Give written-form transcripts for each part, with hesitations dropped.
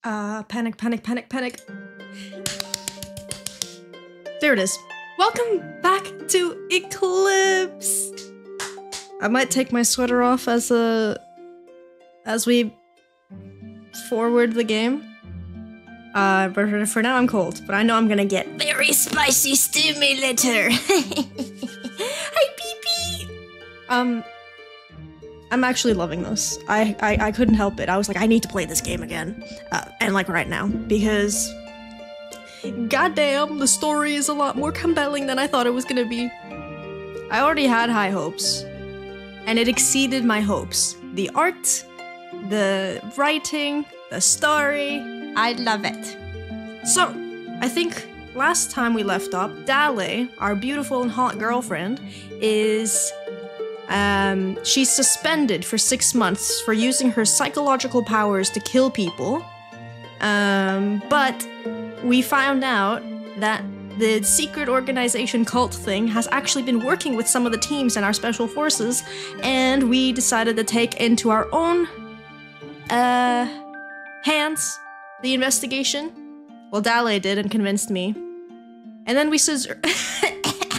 Panic, panic, panic, panic. There it is. Welcome back to Eclipse! I might take my sweater off as we forward the game. But for now I'm cold, but I know I'm gonna get very spicy stimulator. Hi, pee-pee! I'm actually loving this. I couldn't help it. I was like, I need to play this game again. And like right now, because goddamn, the story is a lot more compelling than I thought it was gonna be. I already had high hopes, and it exceeded my hopes. The art, the writing, the story, I love it. So, I think last time we left off, Dale, our beautiful and hot girlfriend, is she's suspended for 6 months for using her psychological powers to kill people. But we found out that the secret organization cult thing has actually been working with some of the teams in our special forces, and we decided to take into our own hands the investigation. Well, Dale did and convinced me. And then we scissor-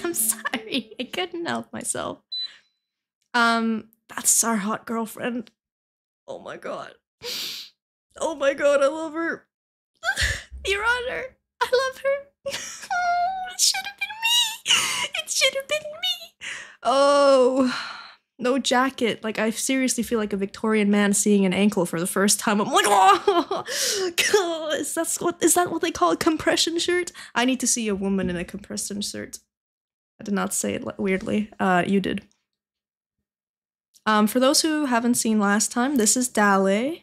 I'm sorry, I couldn't help myself. That's our hot girlfriend. Oh my god. Oh my god, I love her. Your Honor, I love her. Oh, it should have been me. It should have been me. Oh, no jacket. Like, I seriously feel like a Victorian man seeing an ankle for the first time. I'm like, oh, God, is that what they call a compression shirt? I need to see a woman in a compression shirt. I did not say it weirdly. You did. For those who haven't seen last time, this is Dale,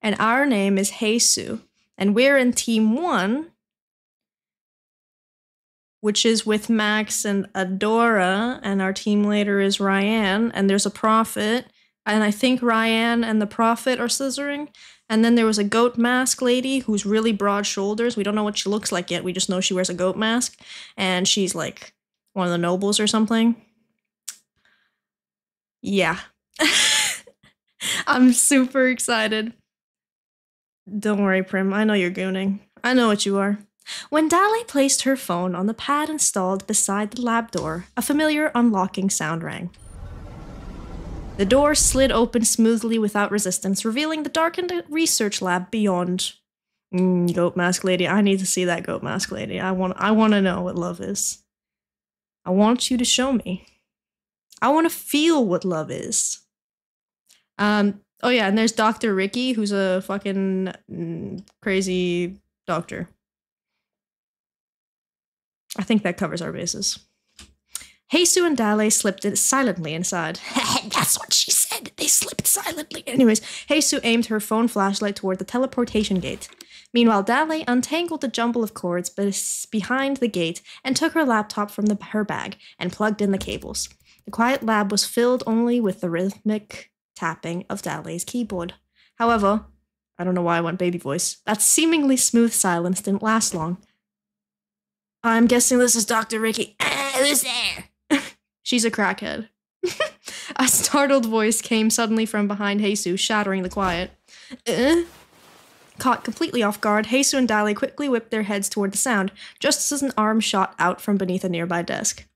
and our name is Jesus, and we're in Team 1, which is with Max and Adora, and our team leader is Ryan, and there's a prophet, and I think Ryan and the prophet are scissoring, and then there was a goat mask lady who's really broad shoulders. We don't know what she looks like yet, we just know she wears a goat mask, and she's like one of the nobles or something. Yeah. I'm super excited. Don't worry, Prim. I know you're gooning. I know what you are. When Dale placed her phone on the pad installed beside the lab door, a familiar unlocking sound rang. The door slid open smoothly without resistance, revealing the darkened research lab beyond. Goat mask lady. I need to see that goat mask lady. I want to know what love is. I want you to show me. I want to feel what love is. Oh yeah, and there's Dr. Ricky, who's a fucking crazy doctor. I think that covers our bases. Jesus and Dale slipped silently inside. That's what she said. They slipped silently. Anyways, Jesus aimed her phone flashlight toward the teleportation gate. Meanwhile, Dale untangled the jumble of cords behind the gate and took her laptop from her bag and plugged in the cables. The quiet lab was filled only with the rhythmic tapping of Dale's keyboard. However, I don't know why I went baby voice, that seemingly smooth silence didn't last long. I'm guessing this is Dr. Ricky. Who's there? She's a crackhead. A startled voice came suddenly from behind Jesus, shattering the quiet. Caught completely off guard, Jesus and Dale quickly whipped their heads toward the sound, just as an arm shot out from beneath a nearby desk.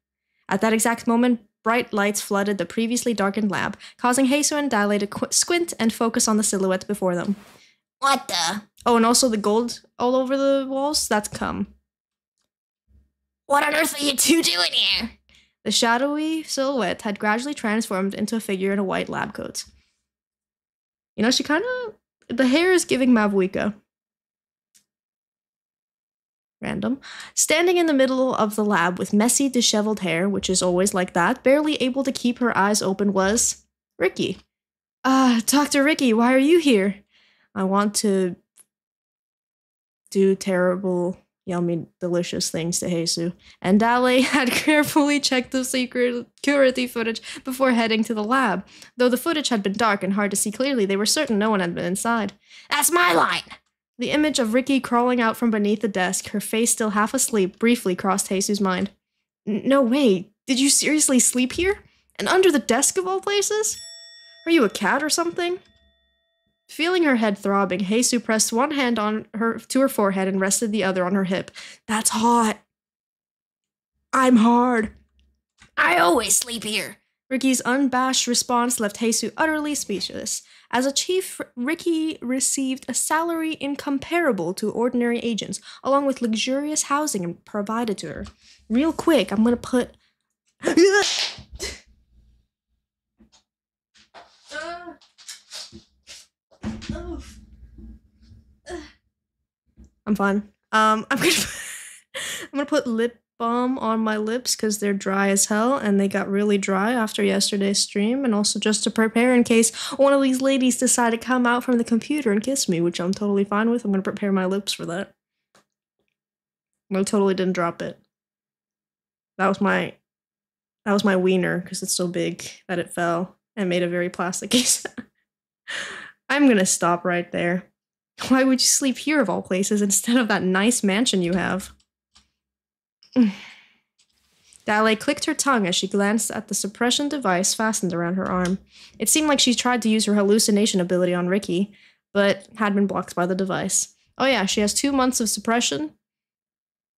At that exact moment, bright lights flooded the previously darkened lab, causing Jesus and Dale to squint and focus on the silhouette before them. What the? Oh, and also the gold all over the walls? That's cum. What on earth are you two doing here? The shadowy silhouette had gradually transformed into a figure in a white lab coat. You know, she kind of... The hair is giving Mavuika. Random. Standing in the middle of the lab with messy, disheveled hair, which is always like that, barely able to keep her eyes open was... Ricky. Dr. Ricky, why are you here? I want to... do terrible, yummy, delicious things to Jesus. And Dale had carefully checked the security footage before heading to the lab. Though the footage had been dark and hard to see clearly, they were certain no one had been inside. That's my line! The image of Ricky crawling out from beneath the desk, her face still half asleep, briefly crossed Jesus' mind. No way, did you seriously sleep here? And under the desk of all places? Are you a cat or something? Feeling her head throbbing, Heisu pressed one hand on her to her forehead and rested the other on her hip. That's hot. I'm hard. I always sleep here. Ricky's unabashed response left Heisu utterly speechless. As a chief, Ricky received a salary incomparable to ordinary agents, along with luxurious housing provided to her. Real quick, I'm gonna put... I'm fine. I'm gonna put lip balm on my lips because they're dry as hell and they got really dry after yesterday's stream, and also just to prepare in case one of these ladies decide to come out from the computer and kiss me, which I'm totally fine with. I'm gonna prepare my lips for that. I totally didn't drop it. That was my wiener because it's so big that it fell and made a very plasticky sound. I'm gonna stop right there. Why would you sleep here of all places instead of that nice mansion you have? Dale clicked her tongue as she glanced at the suppression device fastened around her arm. It seemed like she tried to use her hallucination ability on Ricky, but had been blocked by the device. Oh yeah, she has 2 months of suppression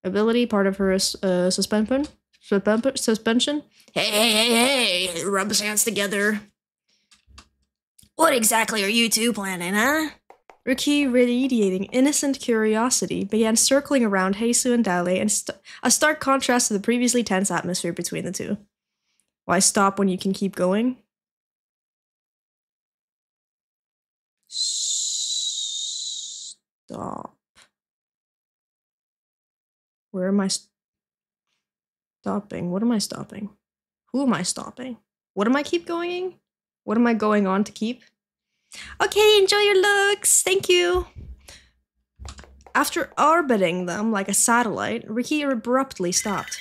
ability, part of her suspension. Hey, rub his hands together. What exactly are you two planning, huh? Ricky, radiating innocent curiosity, began circling around Heisu and Dale in a stark contrast to the previously tense atmosphere between the two. Why stop when you can keep going? Stop. Where am I stopping? What am I stopping? Who am I stopping? What am I keep going? What am I going on to keep? Okay, enjoy your looks. Thank you. After orbiting them like a satellite, Ricky abruptly stopped.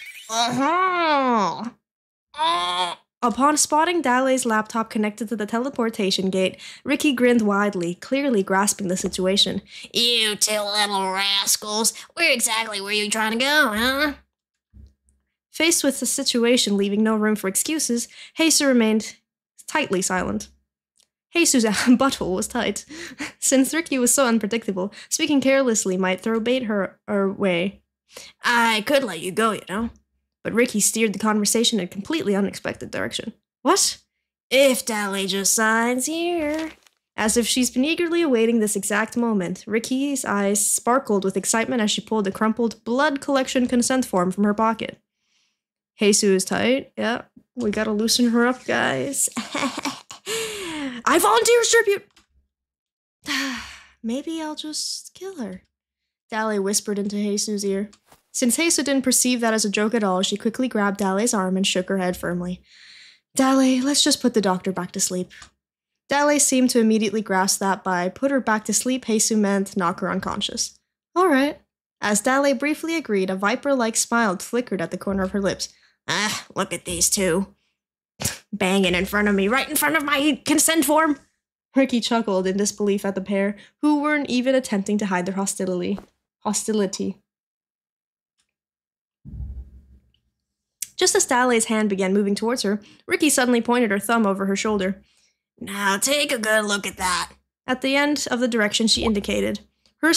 Upon spotting Dale's laptop connected to the teleportation gate, Ricky grinned widely, clearly grasping the situation. You two little rascals, where exactly were you trying to go, huh? Faced with the situation leaving no room for excuses, Heisu remained tightly silent. Heisu's butthole was tight. Since Ricky was so unpredictable, speaking carelessly might throw bait her way. I could let you go, you know. But Ricky steered the conversation in a completely unexpected direction. What? If Dale just signs here. As if she's been eagerly awaiting this exact moment, Ricky's eyes sparkled with excitement as she pulled a crumpled blood collection consent form from her pocket. Heisu is tight. Yeah, we gotta loosen her up, guys. I volunteer as tribute! Maybe I'll just kill her. Dale whispered into Heisu's ear. Since Heisu didn't perceive that as a joke at all, she quickly grabbed Dale's arm and shook her head firmly. Dale, let's just put the doctor back to sleep. Dale seemed to immediately grasp that by put her back to sleep, Heisu meant knock her unconscious. All right. As Dale briefly agreed, a viper-like smile flickered at the corner of her lips. Look at these two. Banging in front of me, right in front of my consent form. Ricky chuckled in disbelief at the pair, who weren't even attempting to hide their hostility. Just as Dale's hand began moving towards her, Ricky suddenly pointed her thumb over her shoulder. Now take a good look at that. At the end of the direction she indicated, her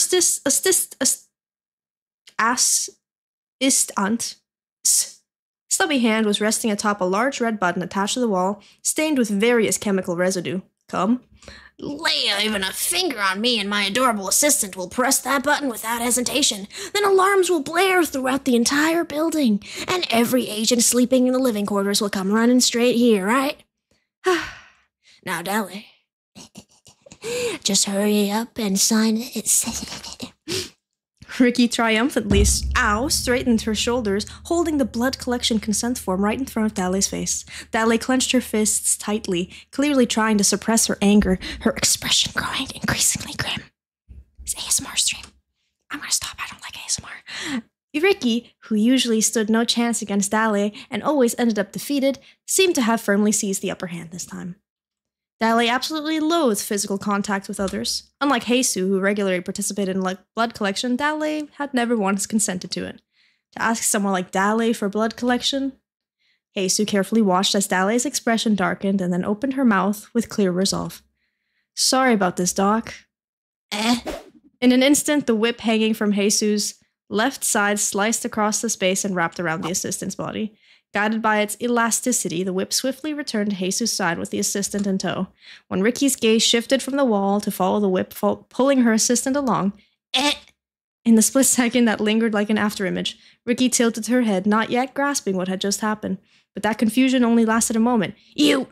stubby hand was resting atop a large red button attached to the wall, stained with various chemical residue. Come. Lay even a finger on me and my adorable assistant will press that button without hesitation. Then alarms will blare throughout the entire building, and every agent sleeping in the living quarters will come running straight here, right? Now, Dale, just hurry up and sign it. Ricky triumphantly straightened her shoulders, holding the blood collection consent form right in front of Dale's face. Dale clenched her fists tightly, clearly trying to suppress her anger, her expression growing increasingly grim. It's ASMR stream. I'm gonna stop. I don't like ASMR. Ricky, who usually stood no chance against Dale and always ended up defeated, seemed to have firmly seized the upper hand this time. Dale absolutely loathed physical contact with others. Unlike Heisu, who regularly participated in blood collection, Dale had never once consented to it. To ask someone like Dale for blood collection? Heisu carefully watched as Dale's expression darkened and then opened her mouth with clear resolve. Sorry about this, Doc. In an instant, the whip hanging from Jesus' left side sliced across the space and wrapped around the assistant's body. Guided by its elasticity, the whip swiftly returned to Jesus' side with the assistant in tow. When Ricky's gaze shifted from the wall to follow the whip, pulling her assistant along, in the split second that lingered like an afterimage, Ricky tilted her head, not yet grasping what had just happened. But that confusion only lasted a moment. You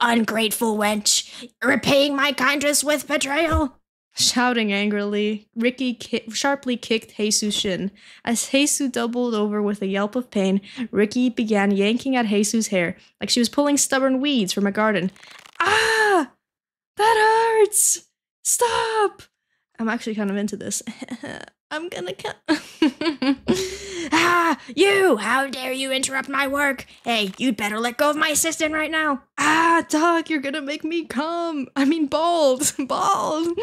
ungrateful wench! Repaying my kindness with betrayal! Shouting angrily, Ricky sharply kicked Jesus' shin. As Jesus doubled over with a yelp of pain, Ricky began yanking at Jesus' hair, like she was pulling stubborn weeds from a garden. Ah! That hurts! Stop! I'm actually kind of into this. I'm gonna cut. Ah! You! How dare you interrupt my work? Hey, you'd better let go of my assistant right now. Ah, Doc, you're gonna make me bald. Bald!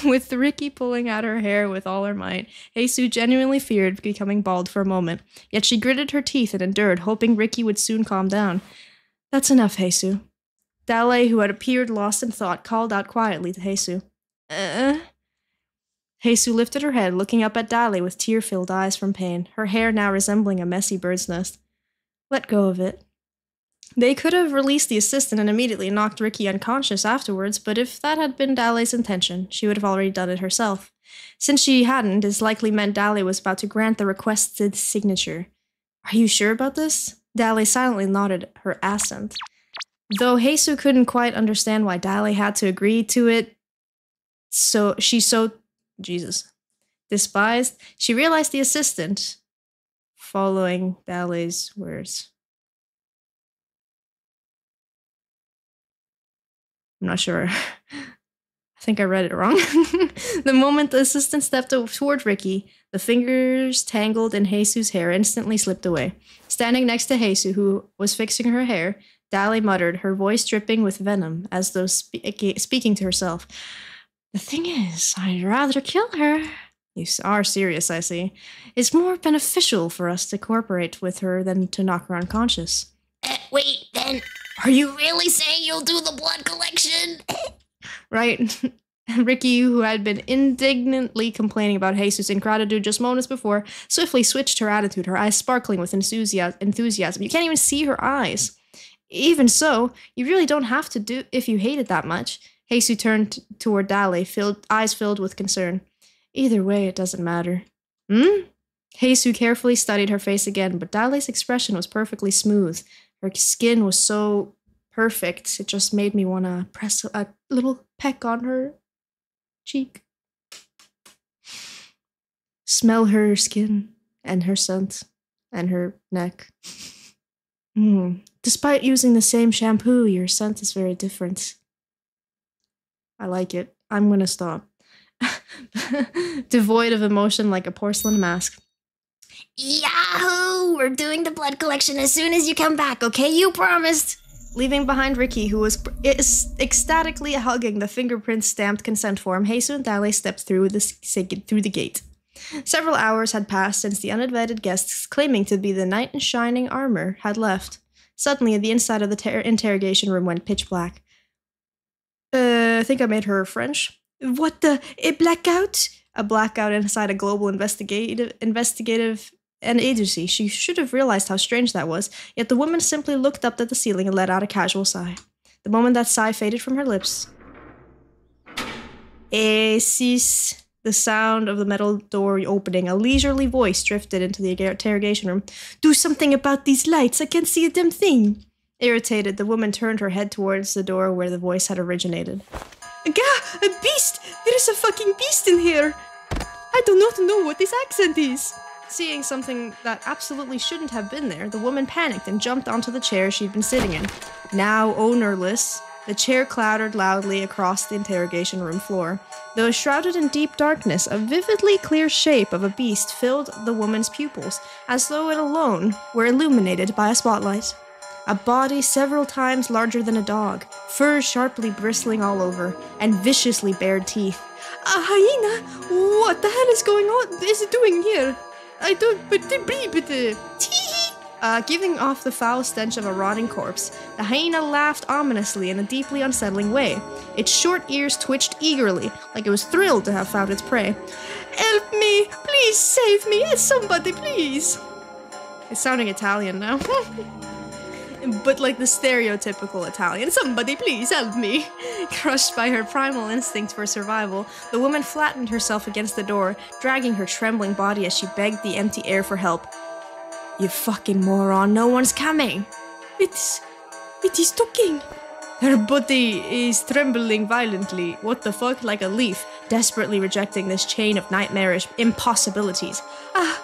With Ricky pulling at her hair with all her might, Jesus genuinely feared becoming bald for a moment. Yet she gritted her teeth and endured, hoping Ricky would soon calm down. That's enough, Jesus. Dale, who had appeared lost in thought, called out quietly to Jesus. Jesus lifted her head, looking up at Dale with tear-filled eyes from pain, her hair now resembling a messy bird's nest. Let go of it. They could have released the assistant and immediately knocked Ricky unconscious afterwards, but if that had been Dale's intention, she would have already done it herself. Since she hadn't, this likely meant Dale was about to grant the requested signature. Are you sure about this? Dale silently nodded her assent. Though Jesus couldn't quite understand why Dale had to agree to it, despised, she realized the assistant, following Dale's words. I'm not sure. I think I read it wrong. The moment the assistant stepped toward Ricky, the fingers tangled in Jesus' hair instantly slipped away. Standing next to Jesus, who was fixing her hair, Dale muttered, her voice dripping with venom, as though speaking to herself. The thing is, I'd rather kill her. You are serious, I see. It's more beneficial for us to cooperate with her than to knock her unconscious. Wait, then, are you really saying you'll do the blood collection? Right. Ricky, who had been indignantly complaining about Jesus' ingratitude just moments before, swiftly switched her attitude, her eyes sparkling with enthusiasm. You can't even see her eyes. Even so, you really don't have to do if you hate it that much. Jesus turned toward Dale, eyes filled with concern. Either way, it doesn't matter. Jesus carefully studied her face again, but Dale's expression was perfectly smooth. Her skin was so perfect, it just made me want to press a little peck on her cheek. Smell her skin, and her scent, and her neck. Despite using the same shampoo, your scent is very different. I like it. I'm gonna stop. Devoid of emotion like a porcelain mask. Yahoo! We're doing the blood collection as soon as you come back, okay? You promised! Leaving behind Ricky, who was ecstatically hugging the fingerprint-stamped consent form, Jesus and Dale stepped through the gate. Several hours had passed since the uninvited guests, claiming to be the knight in shining armor, had left. Suddenly, the inside of the interrogation room went pitch black. I think I made her French. What the? A blackout? A blackout inside a global investigative agency. She should have realized how strange that was, yet the woman simply looked up at the ceiling and let out a casual sigh. The moment that sigh faded from her lips. Sis. The sound of the metal door opening, a leisurely voice drifted into the interrogation room. Do something about these lights, I can't see a damn thing. Irritated, the woman turned her head towards the door where the voice had originated. Gah! A beast! There is a fucking beast in here! I do not know what this accent is! Seeing something that absolutely shouldn't have been there, the woman panicked and jumped onto the chair she'd been sitting in. Now ownerless, the chair clattered loudly across the interrogation room floor. Though shrouded in deep darkness, a vividly clear shape of a beast filled the woman's pupils, as though it alone were illuminated by a spotlight. A body several times larger than a dog, fur sharply bristling all over, and viciously bared teeth. A hyena? What the hell is it doing here? I don't... Tee-hee! Giving off the foul stench of a rotting corpse, the hyena laughed ominously in a deeply unsettling way. Its short ears twitched eagerly, like it was thrilled to have found its prey. Help me! Please save me! Somebody, please! It's sounding Italian now. But like the stereotypical Italian. Somebody, please help me! Crushed by her primal instinct for survival, the woman flattened herself against the door, dragging her trembling body as she begged the empty air for help. You fucking moron, no one's coming! It is talking! Her body is trembling violently, what the fuck, like a leaf, desperately rejecting this chain of nightmarish impossibilities. Ah!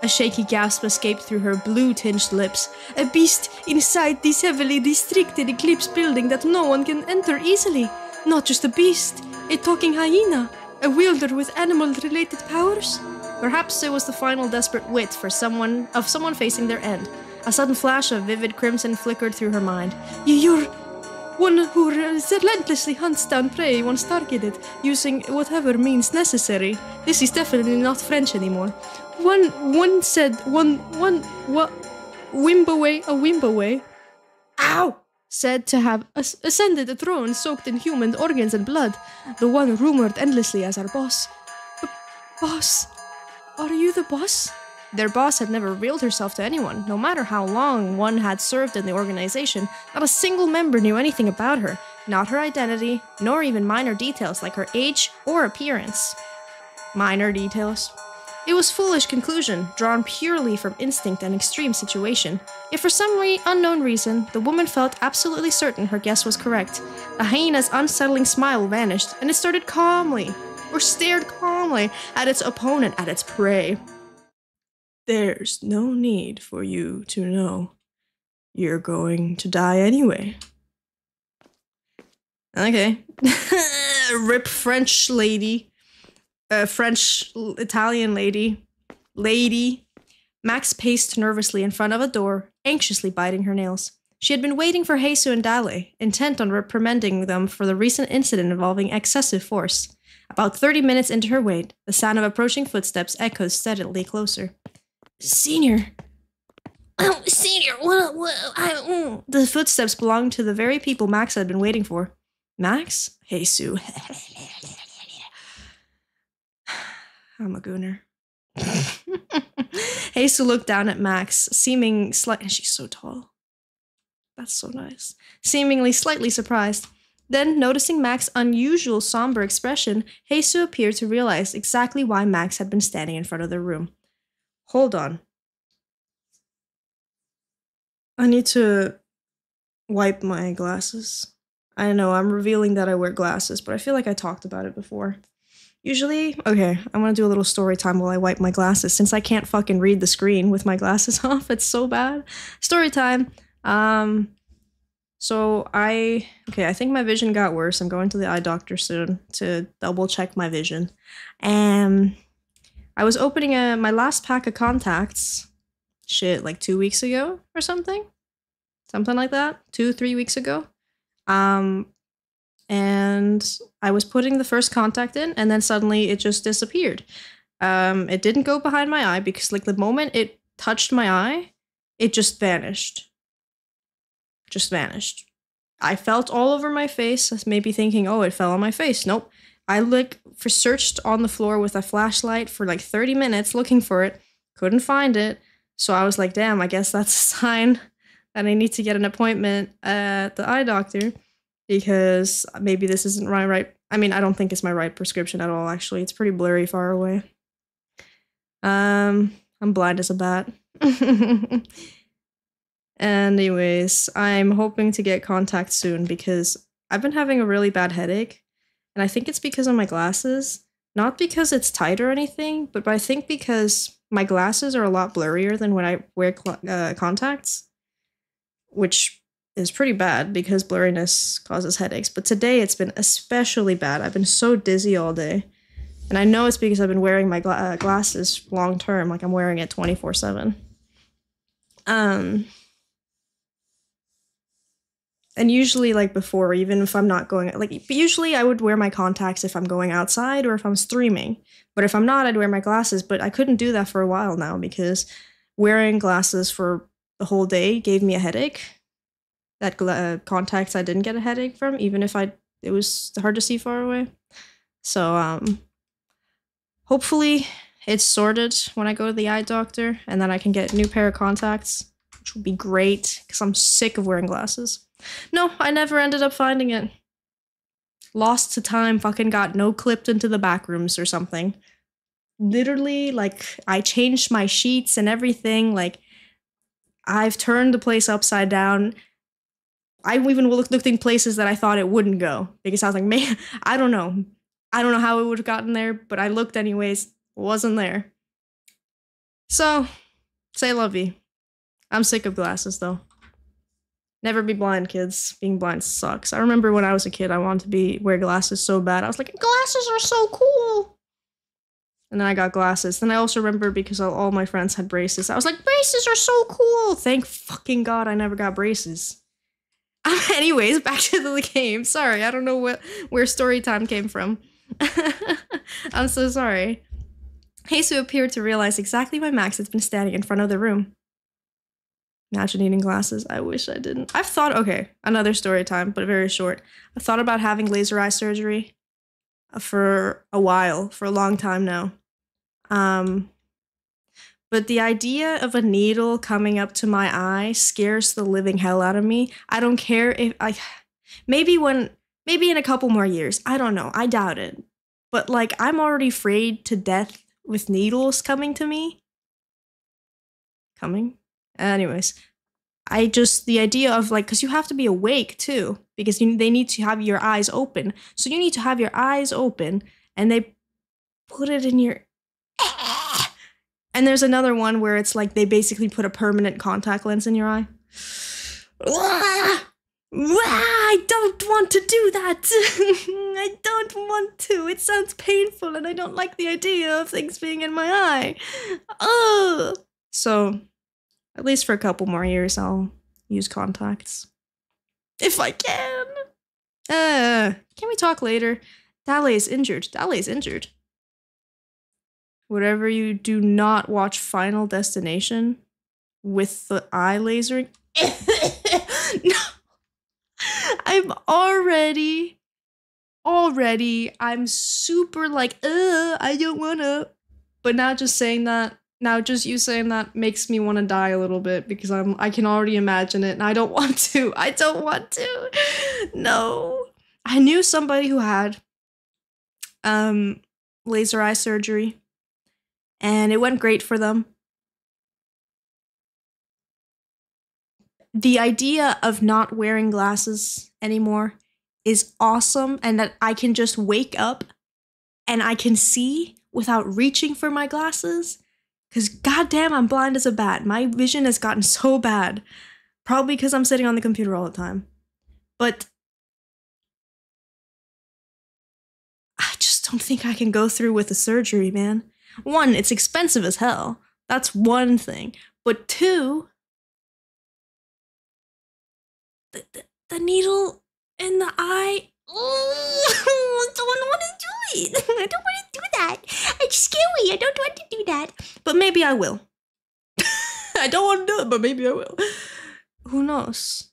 A shaky gasp escaped through her blue-tinged lips. A beast inside this heavily restricted Eclipse building that no one can enter easily. Not just a beast, a talking hyena, a wielder with animal-related powers. Perhaps it was the final desperate wit for someone facing their end. A sudden flash of vivid crimson flickered through her mind. You're one who relentlessly hunts down prey once targeted, using whatever means necessary. This is definitely not French anymore. One said, what? Wimbaway, ow! Said to have ascended a throne soaked in human organs and blood. The one rumored endlessly as our boss. Boss? Are you the boss? Their boss had never revealed herself to anyone, no matter how long one had served in the organization. Not a single member knew anything about her, not her identity, nor even minor details like her age or appearance. Minor details. It was foolish conclusion, drawn purely from instinct and extreme situation. Yet for some unknown reason, the woman felt absolutely certain her guess was correct. The hyena's unsettling smile vanished, and it stared calmly at its opponent, at its prey. There's no need for you to know. You're going to die anyway. Okay. Rip French lady. Italian lady. Max paced nervously in front of a door, anxiously biting her nails. She had been waiting for Heisu and Dale, intent on reprimanding them for the recent incident involving excessive force. About 30 minutes into her wait, the sound of approaching footsteps echoed steadily closer. Senior. Oh, Senior, The footsteps belonged to the very people Max had been waiting for. Max? Heisu. I'm a gooner. Heisu looked down at Max, seeming slightly... She's so tall. That's so nice. Seemingly slightly surprised. Then, noticing Max's unusual somber expression, Heisu appeared to realize exactly why Max had been standing in front of the room. Hold on. I need to wipe my glasses. I know, I'm revealing that I wear glasses, but I feel like I talked about it before. Usually, okay, I'm gonna do a little story time while I wipe my glasses, since I can't fucking read the screen with my glasses off. It's so bad. Story time. So I think my vision got worse. I'm going to the eye doctor soon to double check my vision. I was opening my last pack of contacts, like 2 weeks ago or something? Something like that? 2-3 weeks ago. And I was putting the first contact in, and then suddenly it just disappeared. It didn't go behind my eye because like the moment it touched my eye, it just vanished. Just vanished. I felt all over my face, maybe thinking, oh, it fell on my face. Nope. I searched on the floor with a flashlight for like 30 minutes looking for it. Couldn't find it. So I was like, damn, I guess that's a sign that I need to get an appointment at the eye doctor. Because maybe this isn't my right... I mean, I don't think it's my right prescription at all, actually. It's pretty blurry far away. I'm blind as a bat. Anyways, I'm hoping to get contacts soon because I've been having a really bad headache. And I think it's because of my glasses. Not because it's tight or anything, but I think because my glasses are a lot blurrier than when I wear contacts. Which is pretty bad because blurriness causes headaches. But today it's been especially bad. I've been so dizzy all day. And I know it's because I've been wearing my glasses long term. Like I'm wearing it 24/7. And usually like before, even if I'm not going... usually I would wear my contacts if I'm going outside or if I'm streaming. But if I'm not, I'd wear my glasses. But I couldn't do that for a while now because wearing glasses for the whole day gave me a headache. That contacts I didn't get a headache from, even if it was hard to see far away. So hopefully it's sorted when I go to the eye doctor, and then I can get a new pair of contacts, which would be great because I'm sick of wearing glasses. No, I never ended up finding it. Lost to time, fucking got no clipped into the back rooms or something. Literally, like, I changed my sheets and everything. Like, I've turned the place upside down. I even looked in places that I thought it wouldn't go, because I was like, man, I don't know how it would have gotten there, but I looked anyways. Wasn't there. So, say lovey. I'm sick of glasses, though. Never be blind, kids. Being blind sucks. I remember when I was a kid, I wanted to wear glasses so bad. I was like, glasses are so cool. And then I got glasses. Then I also remember because all my friends had braces. I was like, braces are so cool. Thank fucking God I never got braces. Anyways, back to the game. Sorry, I don't know where story time came from. I'm so sorry. Heisu appeared to realize exactly why Max had been standing in front of the room. Imagine needing glasses. I wish I didn't. I've thought, okay, another story time, but very short. I've thought about having laser eye surgery for a while, for a long time now. But the idea of a needle coming up to my eye scares the living hell out of me. I don't care if maybe in a couple more years. I don't know. I doubt it. But like, I'm already afraid to death with needles coming to me. Anyways, the idea of like, because you have to be awake too, because they need to have your eyes open. So you need to have your eyes open, and they put it in your. And there's another one where it's like they basically put a permanent contact lens in your eye. I don't want to do that. I don't want to. It sounds painful, and I don't like the idea of things being in my eye. Oh. So, at least for a couple more years, I'll use contacts. If I can. Can we talk later? Dale is injured. Whatever you do not watch Final Destination with the eye lasering. No. I'm I'm super like, I don't wanna. But now just saying that, you saying that makes me want to die a little bit, because I can already imagine it, and I don't want to. No. I knew somebody who had laser eye surgery, and it went great for them. The idea of not wearing glasses anymore is awesome, and that I can just wake up and I can see without reaching for my glasses, because goddamn, I'm blind as a bat. My vision has gotten so bad, probably because I'm sitting on the computer all the time. But I just don't think I can go through with the surgery, man. One, it's expensive as hell. That's one thing. But two, the needle in the eye. I don't want to do it. I don't want to do that. It's scary. I don't want to do that. But maybe I will. I don't want to do it, but maybe I will. Who knows?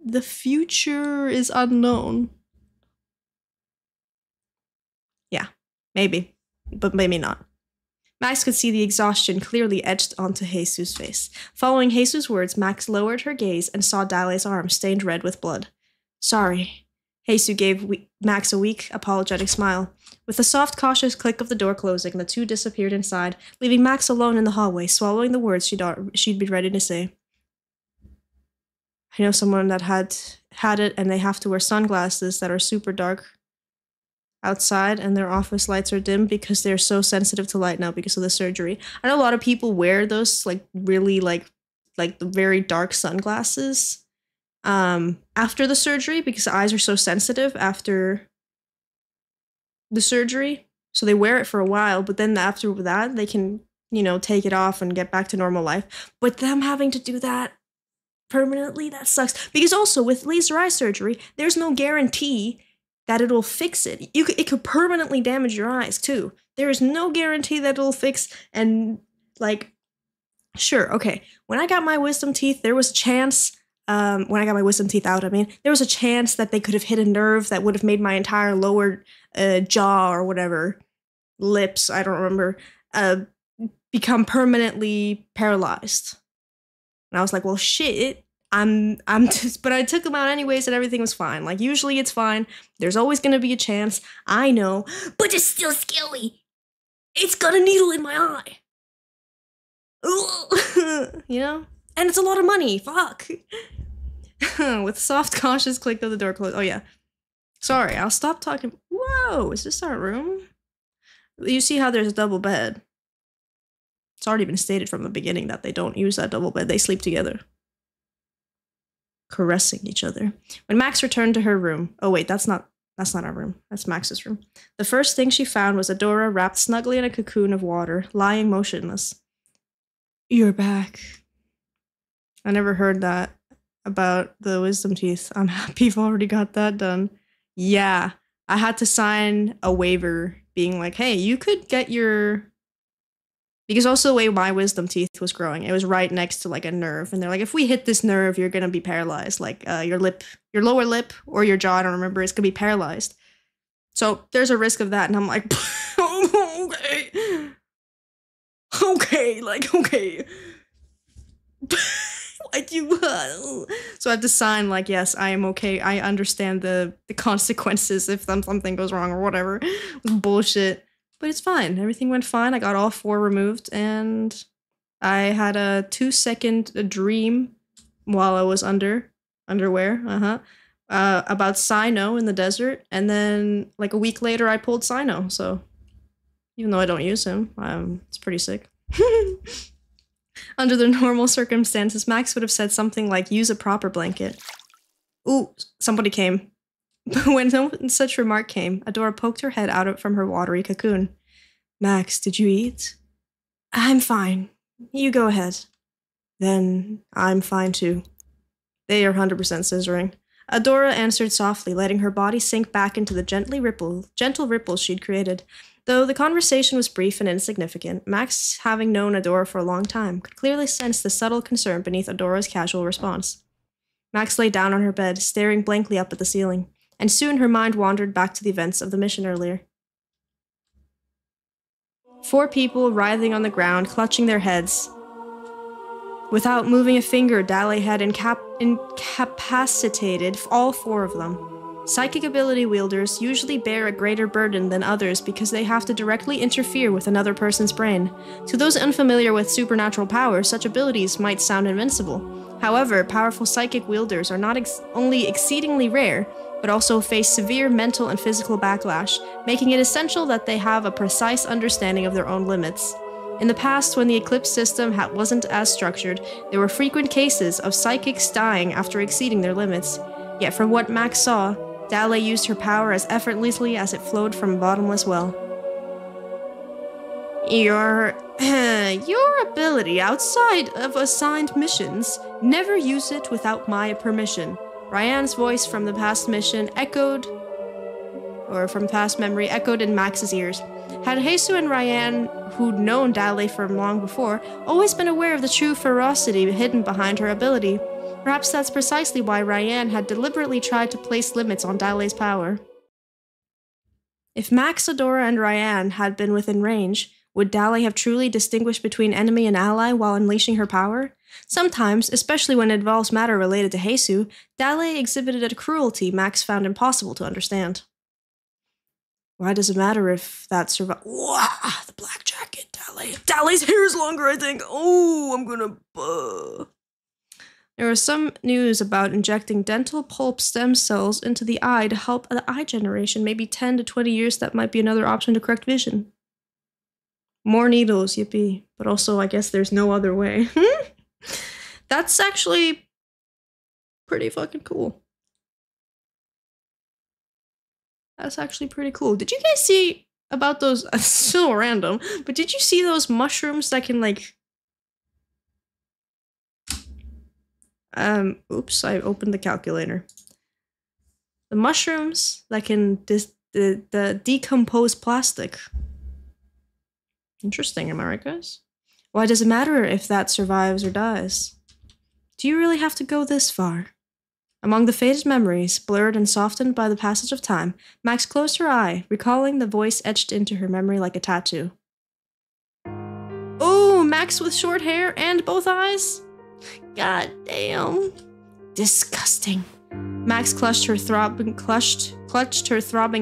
The future is unknown. Yeah, maybe. But maybe not. Max could see the exhaustion clearly etched onto Jesus' face. Following Jesus' words, Max lowered her gaze and saw Dale's arm stained red with blood. Sorry. Jesus gave Max a weak, apologetic smile. With a soft, cautious click of the door closing, the two disappeared inside, leaving Max alone in the hallway, swallowing the words she'd be ready to say. I know someone that had it, and they have to wear sunglasses that are super dark outside, and their office lights are dim because they're so sensitive to light now because of the surgery. I know a lot of people wear those like really like the very dark sunglasses after the surgery, because the eyes are so sensitive after the surgery. So they wear it for a while, but then after that they can, take it off and get back to normal life. But them having to do that permanently, that sucks. Because also with laser eye surgery, there's no guarantee that it'll fix it. It could permanently damage your eyes too. There is no guarantee that it'll fix, and like Sure, okay. When I got my wisdom teeth, there was a chance, when I got my wisdom teeth out, I mean, there was a chance that they could have hit a nerve that would have made my entire lower jaw or whatever, lips, I don't remember, become permanently paralyzed. And I was like, well, shit, I'm just, but I took them out anyways and everything was fine. Like, usually it's fine. There's always gonna be a chance. I know, But it's still scary. it's got a needle in my eye. You know? And it's a lot of money. Fuck. With soft, cautious click of the door closed. Oh, yeah. Sorry, I'll stop talking. Whoa, is this our room? You see how there's a double bed? It's already been stated from the beginning that they don't use that double bed. They sleep together. Caressing each other. When Max returned to her room. Oh, wait, that's not our room. That's Max's room. The first thing she found was Adora wrapped snugly in a cocoon of water, lying motionless. You're back. I never heard that about the wisdom teeth. I'm happy you've already got that done. Yeah, I had to sign a waiver being like, hey, you could get your... Because also the way my wisdom teeth was growing, it was right next to like a nerve. And they're like, if we hit this nerve, you're going to be paralyzed. Like your lower lip or your jaw, I don't remember, it's going to be paralyzed. So there's a risk of that. And I'm like, okay. Okay, like, okay. Like you, so I have to sign like, yes, I am okay. I understand the consequences if something goes wrong or whatever. Bullshit. But it's fine. Everything went fine. I got all 4 removed and I had a 2-second dream while I was underwear, about Sino in the desert. And then like a week later I pulled Sino, so even though I don't use him, it's pretty sick. Under the normal circumstances, Max would have said something like, use a proper blanket. Ooh, somebody came. But when no such remark came, Adora poked her head out from her watery cocoon. Max, did you eat? I'm fine. You go ahead. Then I'm fine too. They are 100% scissoring. Adora answered softly, letting her body sink back into the gentle ripples she'd created. Though the conversation was brief and insignificant, Max, having known Adora for a long time, could clearly sense the subtle concern beneath Adora's casual response. Max lay down on her bed, staring blankly up at the ceiling, and soon her mind wandered back to the events of the mission earlier. 4 people writhing on the ground, clutching their heads. Without moving a finger, Dale had incapacitated all 4 of them. Psychic ability wielders usually bear a greater burden than others because they have to directly interfere with another person's brain. To those unfamiliar with supernatural powers, such abilities might sound invincible. However, powerful psychic wielders are not only exceedingly rare, but also face severe mental and physical backlash, making it essential that they have a precise understanding of their own limits. In the past, when the Eclipse system wasn't as structured, there were frequent cases of psychics dying after exceeding their limits. Yet from what Max saw, Dale used her power as effortlessly as it flowed from a bottomless well. Your ability outside of assigned missions, never use it without my permission. Ryan's voice from the past mission from past memory echoed in Max's ears. Had Hesu and Ryan, who'd known Dale from long before, always been aware of the true ferocity hidden behind her ability? Perhaps that's precisely why Ryan had deliberately tried to place limits on Dale's power. If Max, Adora, and Ryan had been within range, would Dale have truly distinguished between enemy and ally while unleashing her power? Sometimes, especially when it involves matter related to Hesu, Dale exhibited a cruelty Max found impossible to understand. Why does it matter if that survives? The black jacket, Dale. Dale's hair is longer, I think. Oh, I'm gonna... There was some news about injecting dental pulp stem cells into the eye to help the eye generation. Maybe 10 to 20 years, that might be another option to correct vision. More needles, yippee. But also, I guess there's no other way. That's actually pretty fucking cool. That's actually pretty cool. Did you guys see about those? It's so random, but did you see those mushrooms that can like... oops, I opened the calculator. The mushrooms that can decompose plastic. Interesting, am I right, guys? Why does it matter if that survives or dies? Do you really have to go this far? Among the faded memories, blurred and softened by the passage of time, Max closed her eye, recalling the voice etched into her memory like a tattoo. Oh, Max with short hair and both eyes? God damn. Disgusting. Max clutched her throbbing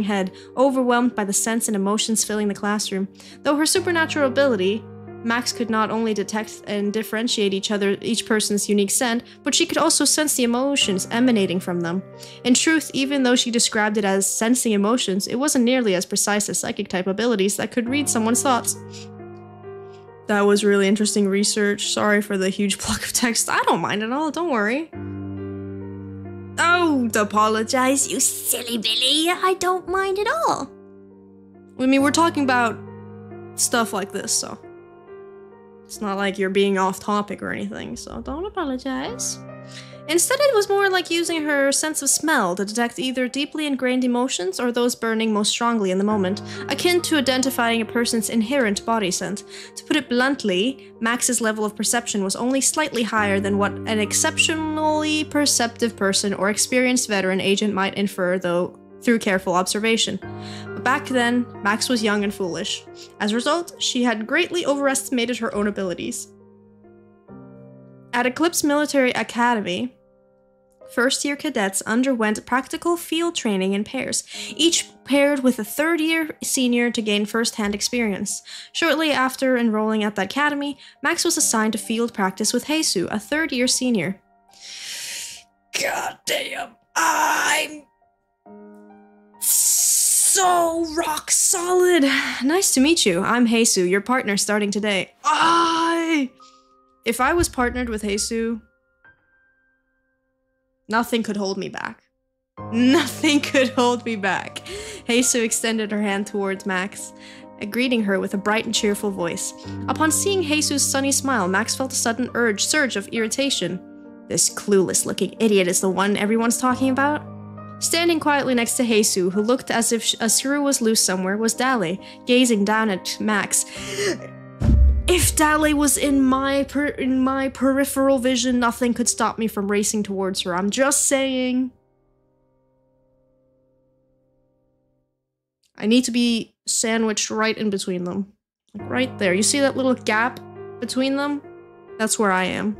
head, overwhelmed by the sense and emotions filling the classroom. Though her supernatural ability, Max could not only detect and differentiate each person's unique scent, but she could also sense the emotions emanating from them. In truth, even though she described it as sensing emotions, it wasn't nearly as precise as psychic-type abilities that could read someone's thoughts. That was really interesting research. Sorry for the huge block of text. I don't mind at all, don't worry. Don't apologize, you silly Billy. I don't mind at all. I mean, we're talking about stuff like this, so it's not like you're being off topic or anything, so don't apologize. Instead, it was more like using her sense of smell to detect either deeply ingrained emotions or those burning most strongly in the moment, akin to identifying a person's inherent body scent. To put it bluntly, Max's level of perception was only slightly higher than what an exceptionally perceptive person or experienced veteran agent might infer, though through careful observation. But back then, Max was young and foolish. As a result, she had greatly overestimated her own abilities. At Eclipse Military Academy, first-year cadets underwent practical field training in pairs, each paired with a third-year senior to gain first-hand experience. Shortly after enrolling at the academy, Max was assigned to field practice with Jesus, a third-year senior. God damn, I'm so rock solid. Nice to meet you. I'm Jesus, your partner starting today. If I was partnered with Jesus, nothing could hold me back. Nothing could hold me back. Jesus extended her hand towards Max, greeting her with a bright and cheerful voice. Upon seeing Jesus' sunny smile, Max felt a sudden surge of irritation. This clueless-looking idiot is the one everyone's talking about? Standing quietly next to Jesus, who looked as if a screw was loose somewhere, was Dale, gazing down at Max. If Dale was in my peripheral vision, nothing could stop me from racing towards her. I'm just saying. I need to be sandwiched right in between them. Like right there. You see that little gap between them? That's where I am.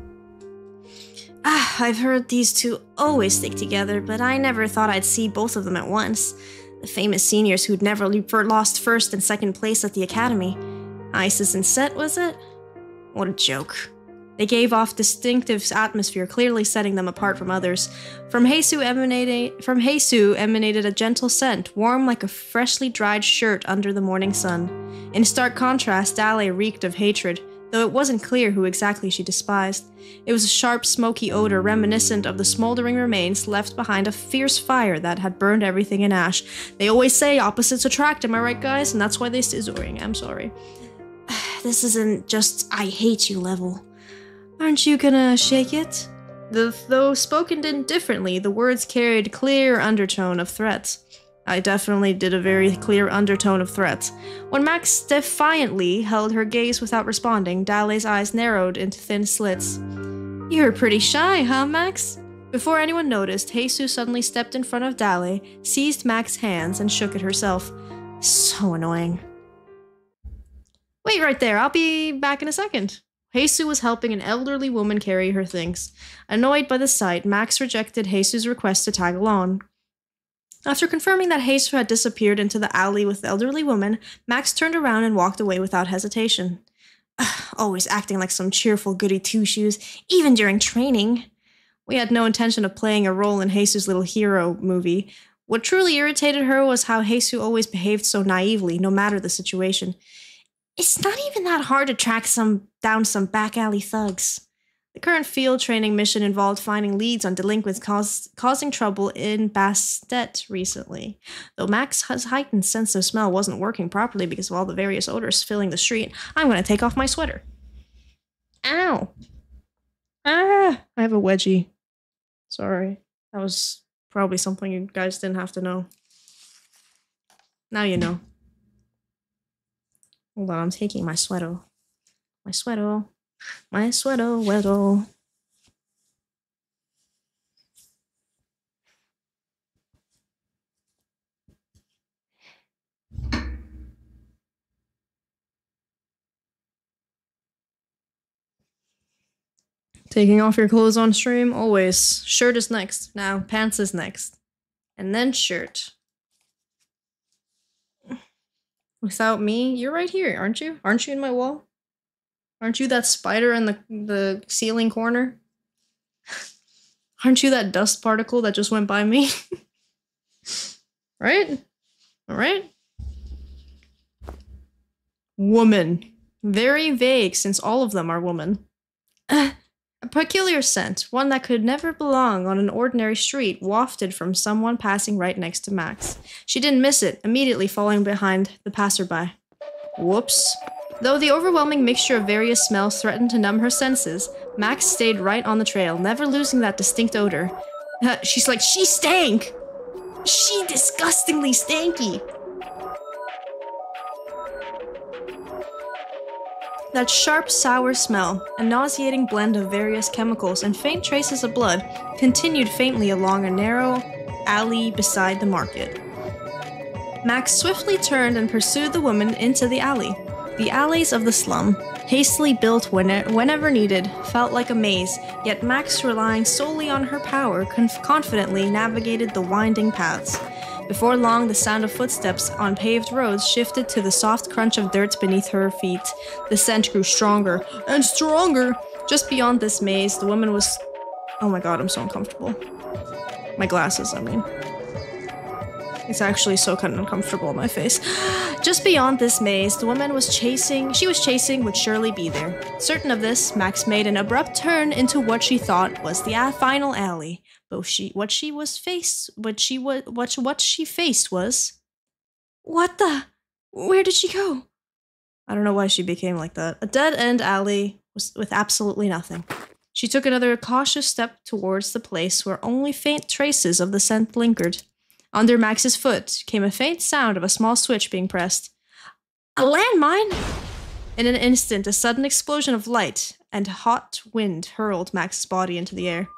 I've heard these two always stick together, but I never thought I'd see both of them at once. The famous seniors who'd never lost first and second place at the academy. Isis and Set, was it? What a joke. They gave off distinctive atmosphere, clearly setting them apart from others. From Jesus emanated a gentle scent, warm like a freshly dried shirt under the morning sun. In stark contrast, Dale reeked of hatred, though it wasn't clear who exactly she despised. It was a sharp, smoky odor reminiscent of the smoldering remains left behind a fierce fire that had burned everything in ash. They always say opposites attract, am I right, guys? And that's why they scissoring. I'm sorry. This isn't just I hate you level. Aren't you gonna shake it? Though spoken differently, the words carried a clear undertone of threat. I definitely did a very clear undertone of threat. When Max defiantly held her gaze without responding, Dale's eyes narrowed into thin slits. You're pretty shy, huh, Max? Before anyone noticed, Jesus suddenly stepped in front of Dale, seized Max's hands, and shook it herself. So annoying. Wait right there, I'll be back in a second. Jesus was helping an elderly woman carry her things. Annoyed by the sight, Max rejected Jesus' request to tag along. After confirming that Jesus had disappeared into the alley with the elderly woman, Max turned around and walked away without hesitation. Always acting like some cheerful goody two-shoes, even during training. We had no intention of playing a role in Jesus' little hero movie. What truly irritated her was how Jesus always behaved so naively, no matter the situation. It's not even that hard to track down some back alley thugs. The current field training mission involved finding leads on delinquents causing trouble in Bastet recently. Though Max's heightened sense of smell wasn't working properly because of all the various odors filling the street, I'm going to take off my sweater. Ow! I have a wedgie. Sorry. That was probably something you guys didn't have to know. Now you know. Hold on, I'm taking my sweater My sweater. My sweater, weather. Taking off your clothes on stream? Always. Shirt is next. Now, pants is next. And then shirt. Without me, you're right here, aren't you? Aren't you in my wall? Aren't you that spider in the ceiling corner? Aren't you that dust particle that just went by me? Right? Alright? Woman. Very vague, since all of them are women. A peculiar scent, one that could never belong on an ordinary street, wafted from someone passing right next to Max. She didn't miss it, immediately falling behind the passerby. Whoops. Though the overwhelming mixture of various smells threatened to numb her senses, Max stayed right on the trail, never losing that distinct odor. She's like, she stank! She disgustingly stanky! That sharp, sour smell, a nauseating blend of various chemicals and faint traces of blood, continued faintly along a narrow alley beside the market. Max swiftly turned and pursued the woman into the alley. The alleys of the slum, hastily built whenever needed, felt like a maze, yet Max, relying solely on her power, confidently navigated the winding paths. Before long, the sound of footsteps on paved roads shifted to the soft crunch of dirt beneath her feet. The scent grew stronger and stronger. Just beyond this maze, the woman was... Oh my god, I'm so uncomfortable. My glasses, I mean. It's actually so kind of uncomfortable on my face. Just beyond this maze, the woman was chasing... She was chasing would surely be there. Certain of this, Max made an abrupt turn into what she thought was the final alley. But what she faced was... What the? Where did she go? I don't know why she became like that. A dead-end alley with absolutely nothing. She took another cautious step towards the place where only faint traces of the scent lingered. Under Max's foot came a faint sound of a small switch being pressed. A landmine! In an instant, a sudden explosion of light and hot wind hurled Max's body into the air.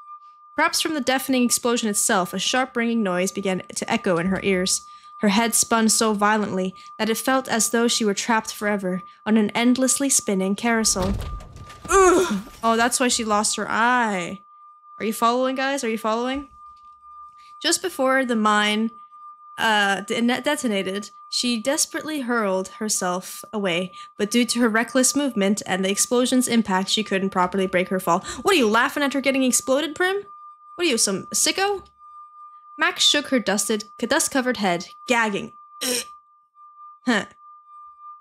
Perhaps from the deafening explosion itself, a sharp ringing noise began to echo in her ears. Her head spun so violently that it felt as though she were trapped forever on an endlessly spinning carousel. Ugh! Oh, that's why she lost her eye. Are you following, guys? Are you following? Just before the mine detonated, she desperately hurled herself away, but due to her reckless movement and the explosion's impact, she couldn't properly break her fall. What are you, laughing at her getting exploded, Prim? What are you, some sicko? Max shook her dust-covered head, gagging. Huh.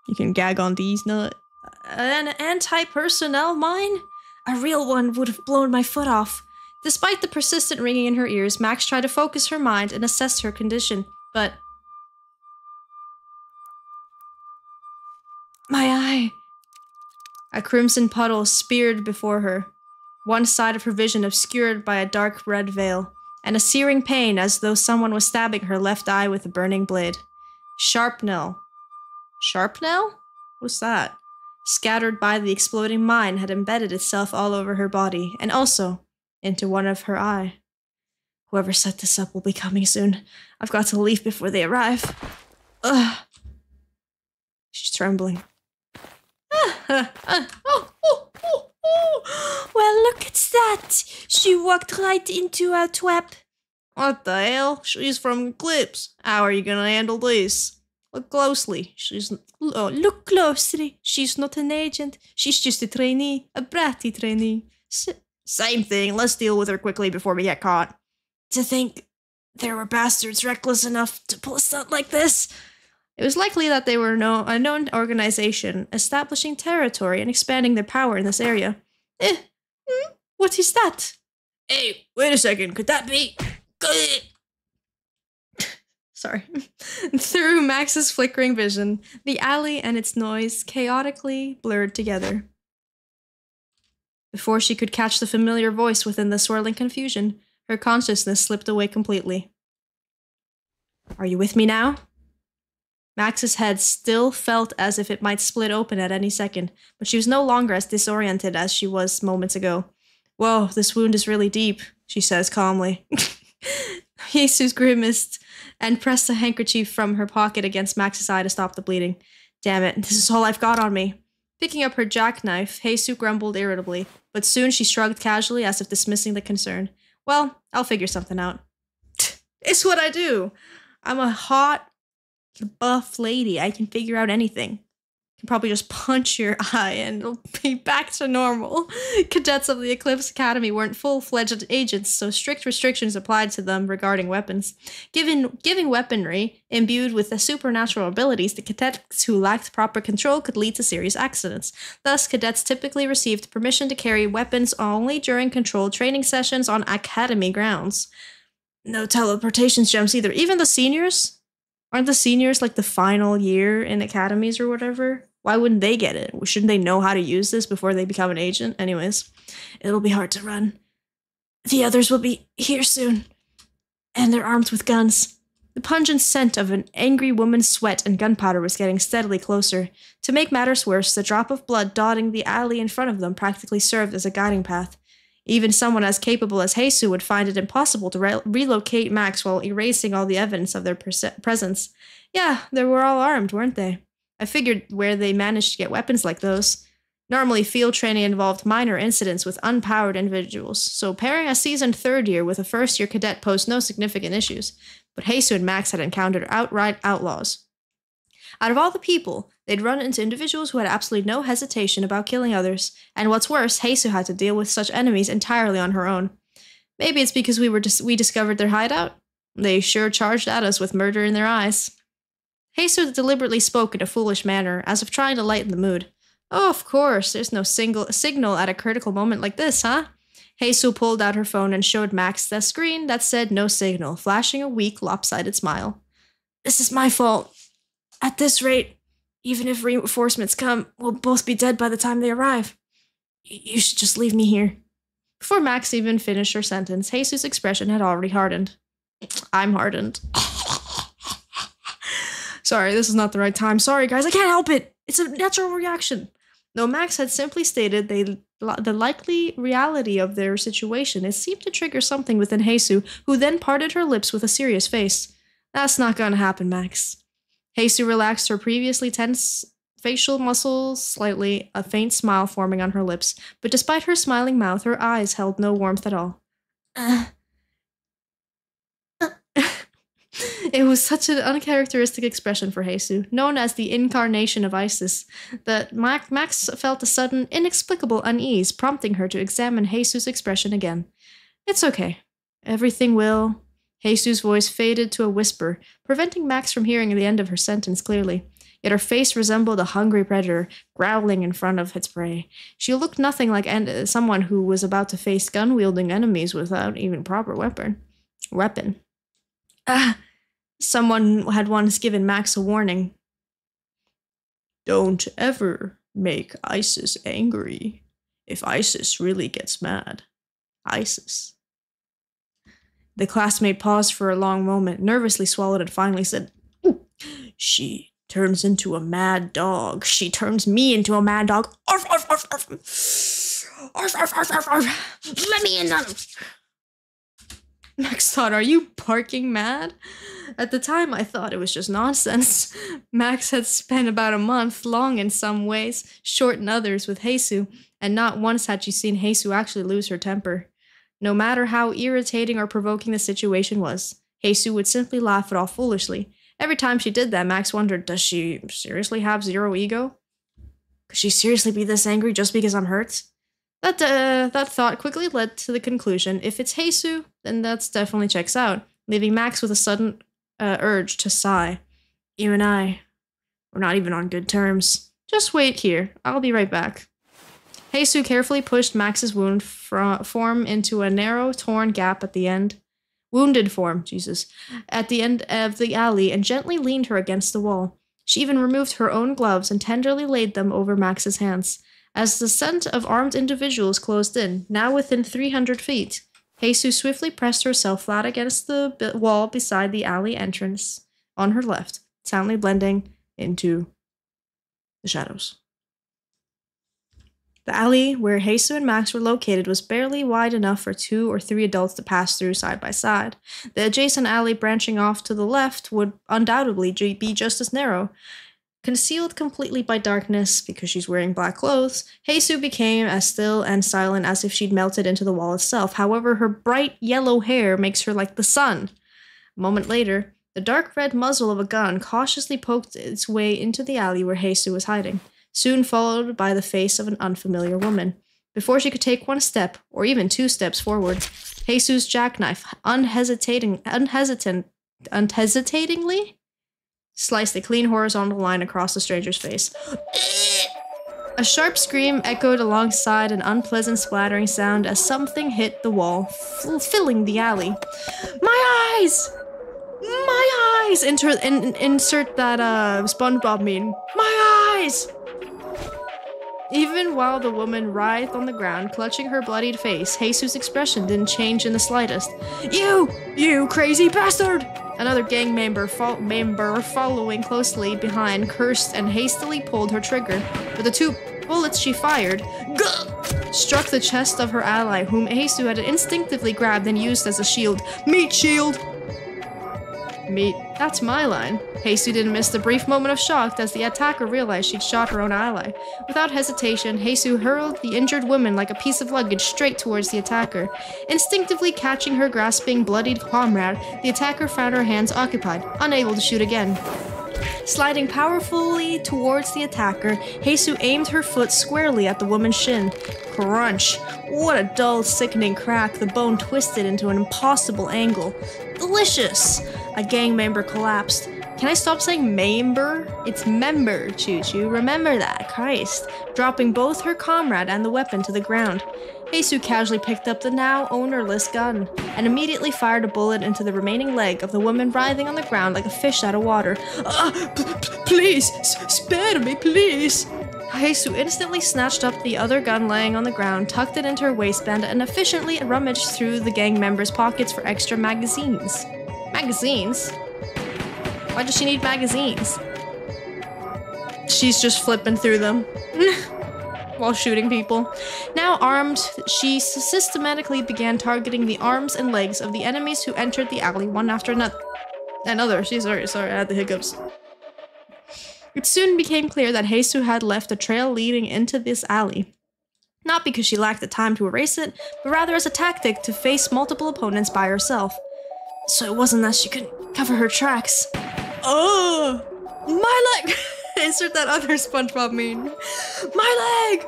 You can gag on these nuts. An anti-personnel mine? A real one would have blown my foot off. Despite the persistent ringing in her ears, Max tried to focus her mind and assess her condition, but... My eye! A crimson puddle speared before her, one side of her vision obscured by a dark red veil, and a searing pain as though someone was stabbing her left eye with a burning blade. Sharpnel. Sharpnel? What's that? Scattered by the exploding mine had embedded itself all over her body, and also into one of her eye. Whoever set this up will be coming soon. I've got to leave before they arrive. Ugh. She's trembling. Well, look at that! She walked right into our trap. What the hell? She's from Eclipse. How are you gonna handle this? Look closely. Look closely. She's not an agent. She's just a trainee. A bratty trainee. Same thing. Let's deal with her quickly before we get caught. To think there were bastards reckless enough to pull a stunt like this. It was likely that they were a known organization, establishing territory and expanding their power in this area. What is that? Hey, wait a second, could that be... Sorry. Through Max's flickering vision, the alley and its noise chaotically blurred together. Before she could catch the familiar voice within the swirling confusion, her consciousness slipped away completely. Are you with me now? Max's head still felt as if it might split open at any second, but she was no longer as disoriented as she was moments ago. Whoa, this wound is really deep, she says calmly. Jesus grimaced and pressed a handkerchief from her pocket against Max's eye to stop the bleeding. Damn it, this is all I've got on me. Picking up her jackknife, Jesus grumbled irritably, but soon she shrugged casually as if dismissing the concern. Well, I'll figure something out. It's what I do. I'm a hot, buff lady. I can figure out anything. Can probably just punch your eye and it'll be back to normal. Cadets of the Eclipse Academy weren't full-fledged agents, so strict restrictions applied to them regarding weapons. Giving weaponry imbued with the supernatural abilities, the cadets who lacked proper control could lead to serious accidents. Thus, cadets typically received permission to carry weapons only during controlled training sessions on academy grounds. No teleportation gems either. Even the seniors? Aren't the seniors like the final year in academies or whatever? Why wouldn't they get it? Shouldn't they know how to use this before they become an agent? Anyways, it'll be hard to run. The others will be here soon. And they're armed with guns. The pungent scent of an angry woman's sweat and gunpowder was getting steadily closer. To make matters worse, the drop of blood dotting the alley in front of them practically served as a guiding path. Even someone as capable as Jesus would find it impossible to relocate Max while erasing all the evidence of their presence. Yeah, they were all armed, weren't they? I figured where they managed to get weapons like those. Normally, field training involved minor incidents with unpowered individuals, so pairing a seasoned third year with a first-year cadet posed no significant issues. But Jesus and Max had encountered outright outlaws. Out of all the people, they'd run into individuals who had absolutely no hesitation about killing others, and what's worse, Jesus had to deal with such enemies entirely on her own. Maybe it's because we discovered their hideout. They sure charged at us with murder in their eyes. Jesus deliberately spoke in a foolish manner, as if trying to lighten the mood. Oh, of course, there's no signal at a critical moment like this, huh? Jesus pulled out her phone and showed Max the screen that said no signal, flashing a weak, lopsided smile. This is my fault. At this rate, even if reinforcements come, we'll both be dead by the time they arrive. You should just leave me here. Before Max even finished her sentence, Jesus' expression had already hardened. I'm hardened. Sorry, this is not the right time. Sorry, guys, I can't help it. It's a natural reaction. Though Max had simply stated the likely reality of their situation, it seemed to trigger something within Jesus, who then parted her lips with a serious face. That's not gonna happen, Max. Jesus relaxed her previously tense facial muscles slightly, a faint smile forming on her lips, but despite her smiling mouth, her eyes held no warmth at all. It was such an uncharacteristic expression for Jesus, known as the incarnation of Isis, that Max felt a sudden, inexplicable unease, prompting her to examine Jesus' expression again. It's okay. Everything will... Jesus' voice faded to a whisper, preventing Max from hearing the end of her sentence clearly. Yet her face resembled a hungry predator, growling in front of its prey. She looked nothing like someone who was about to face gun-wielding enemies without even proper weapon. Someone had once given Max a warning. Don't ever make Isis angry. If Isis really gets mad. Isis. The classmate paused for a long moment, nervously swallowed, and finally said, She turns into a mad dog. She turns me into a mad dog. Arf, arf, arf, arf. Arf, arf, arf, arf, arf. Let me in on him. Max thought, are you barking mad? At the time, I thought it was just nonsense. Max had spent about a month, long in some ways, short in others, with Jesus, and not once had she seen Jesus actually lose her temper. No matter how irritating or provoking the situation was, Jesus would simply laugh it off foolishly. Every time she did that, Max wondered, does she seriously have zero ego? Could she seriously be this angry just because I'm hurt? That thought quickly led to the conclusion, if it's Jesus, then that's definitely checks out, leaving Max with a sudden urge to sigh. You and I, we're not even on good terms. Just wait here, I'll be right back. Jesus carefully pushed Max's wound form into a narrow, torn gap at the end. Wounded form, Jesus. At the end of the alley and gently leaned her against the wall. She even removed her own gloves and tenderly laid them over Max's hands. As the scent of armed individuals closed in, now within 300 feet, Jesus swiftly pressed herself flat against the wall beside the alley entrance on her left, silently blending into the shadows. The alley where Jesus and Max were located was barely wide enough for 2 or 3 adults to pass through side by side. The adjacent alley branching off to the left would undoubtedly be just as narrow. Concealed completely by darkness, because she's wearing black clothes, Jesus became as still and silent as if she'd melted into the wall itself. However, her bright yellow hair makes her like the sun. A moment later, the dark red muzzle of a gun cautiously poked its way into the alley where Jesus was hiding, soon followed by the face of an unfamiliar woman. Before she could take 1 step, or even 2 steps forward, Jesus' jackknife unhesitatingly sliced a clean horizontal line across the stranger's face. A sharp scream echoed alongside an unpleasant splattering sound as something hit the wall, filling the alley. My eyes! My eyes! Insert that SpongeBob meme. My eyes! Even while the woman writhed on the ground, clutching her bloodied face, Jesus' expression didn't change in the slightest. You crazy bastard! Another gang member following closely behind cursed and hastily pulled her trigger, but the 2 bullets she fired struck the chest of her ally, whom Jesus had instinctively grabbed and used as a shield. Meat shield! Meat. That's my line. Jesus didn't miss the brief moment of shock as the attacker realized she'd shot her own ally. Without hesitation, Jesus hurled the injured woman like a piece of luggage straight towards the attacker. Instinctively catching her grasping, bloodied comrade, the attacker found her hands occupied, unable to shoot again. Sliding powerfully towards the attacker, Jesus aimed her foot squarely at the woman's shin. Crunch! What a dull, sickening crack, the bone twisted into an impossible angle. Delicious! A gang member collapsed. Can I stop saying member? It's member, Chuchu. Remember that, Christ. Dropping both her comrade and the weapon to the ground. Jesus casually picked up the now ownerless gun and immediately fired a bullet into the remaining leg of the woman writhing on the ground like a fish out of water. Please, spare me, please. Jesus instantly snatched up the other gun laying on the ground, tucked it into her waistband, and efficiently rummaged through the gang members' pockets for extra magazines. Magazines? Why does she need magazines? She's just flipping through them while shooting people. Now armed, she systematically began targeting the arms and legs of the enemies who entered the alley one after another. Sorry, I had the hiccups. It soon became clear that Jesus had left a trail leading into this alley. Not because she lacked the time to erase it, but rather as a tactic to face multiple opponents by herself. So it wasn't that she couldn't cover her tracks. Oh, my leg! Insert that other SpongeBob meme. My leg!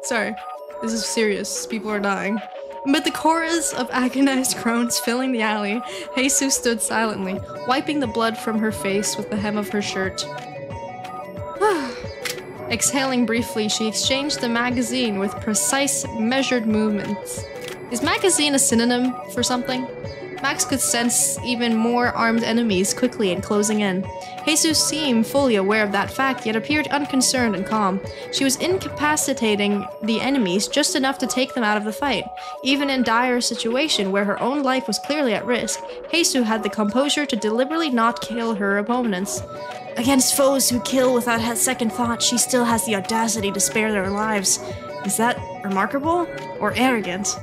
Sorry, this is serious. People are dying. Amid the chorus of agonized groans filling the alley, Jesus stood silently, wiping the blood from her face with the hem of her shirt. Exhaling briefly, she exchanged the magazine with precise, measured movements. Is magazine a synonym for something? Max could sense even more armed enemies quickly and closing in. Jesus seemed fully aware of that fact, yet appeared unconcerned and calm. She was incapacitating the enemies just enough to take them out of the fight. Even in dire situation where her own life was clearly at risk, Jesus had the composure to deliberately not kill her opponents. Against foes who kill without a second thought, she still has the audacity to spare their lives. Is that remarkable? Or arrogant?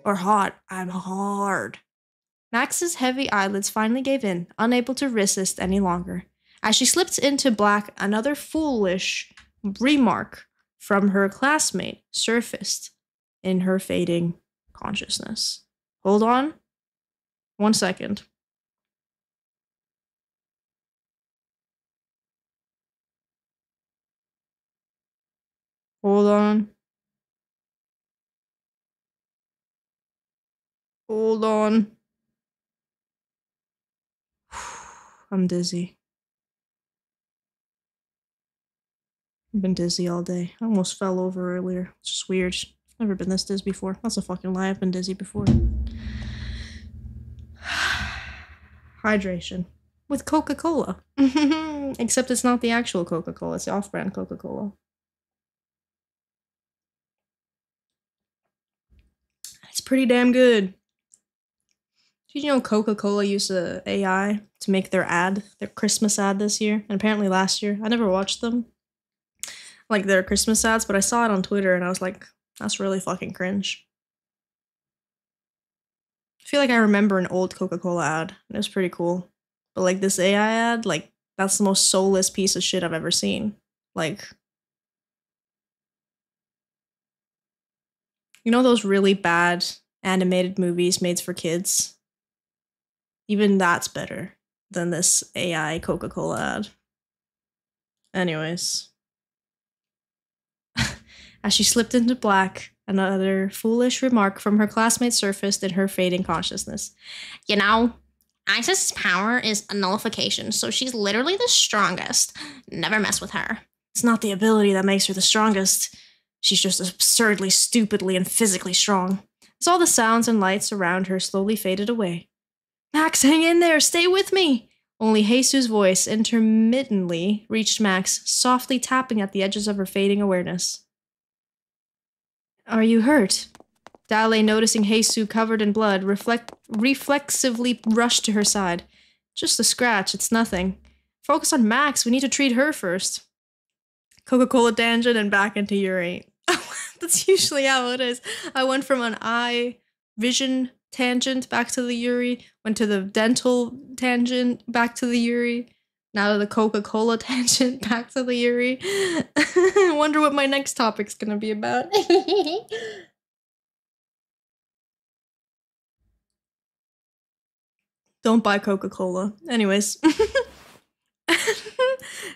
Or hot? I'm hard. Max's heavy eyelids finally gave in, unable to resist any longer. As she slipped into black, another foolish remark from her classmate surfaced in her fading consciousness. Hold on. 1 second. Hold on. Hold on. I'm dizzy. I've been dizzy all day. I almost fell over earlier. It's just weird. I've never been this dizzy before. That's a fucking lie. I've been dizzy before. Hydration. With Coca-Cola. Except it's not the actual Coca-Cola. It's the off-brand Coca-Cola. It's pretty damn good. Did you know Coca-Cola used a AI to make their Christmas ad this year, and apparently last year? I never watched them, like their Christmas ads, but I saw it on Twitter and I was like, that's really fucking cringe. I feel like I remember an old Coca-Cola ad. It was pretty cool. But like this AI ad, like that's the most soulless piece of shit I've ever seen. Like, you know those really bad animated movies made for kids? Even that's better than this AI Coca-Cola ad. Anyways. As she slipped into black, another foolish remark from her classmate surfaced in her fading consciousness. You know, Isis's power is a nullification, so she's literally the strongest. Never mess with her. It's not the ability that makes her the strongest. She's just absurdly, stupidly, and physically strong. As all the sounds and lights around her slowly faded away. Max, hang in there! Stay with me! Only Jesus' voice intermittently reached Max, softly tapping at the edges of her fading awareness. Are you hurt? Dale, noticing Jesus covered in blood, reflexively rushed to her side. Just a scratch, it's nothing. Focus on Max, we need to treat her first. Coca-Cola tangent and back into Yuri. That's usually how it is. I went from an eye vision tangent back to the Yuri, went to the dental tangent back to the Yuri, now to the Coca-Cola tangent back to the Yuri. I wonder what my next topic's gonna be about. Don't buy Coca-Cola. Anyways.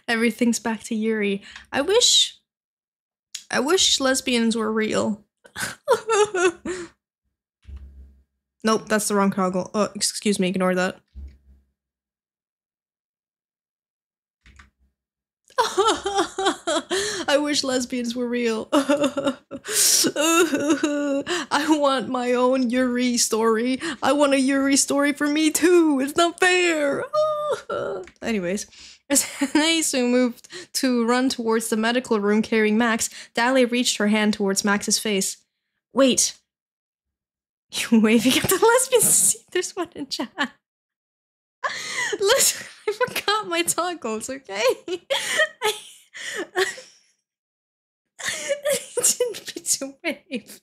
Everything's back to Yuri. I wish lesbians were real. Nope, that's the wrong toggle. Oh, excuse me, ignore that. I wish lesbians were real. I want my own Yuri story. I want a Yuri story for me too. It's not fair. Anyways, as Jesus moved to run towards the medical room carrying Max, Dale reached her hand towards Max's face. Wait. You waving at the lesbians to see if there's one in chat. Listen, I forgot my toggles, okay? I didn't mean to wave.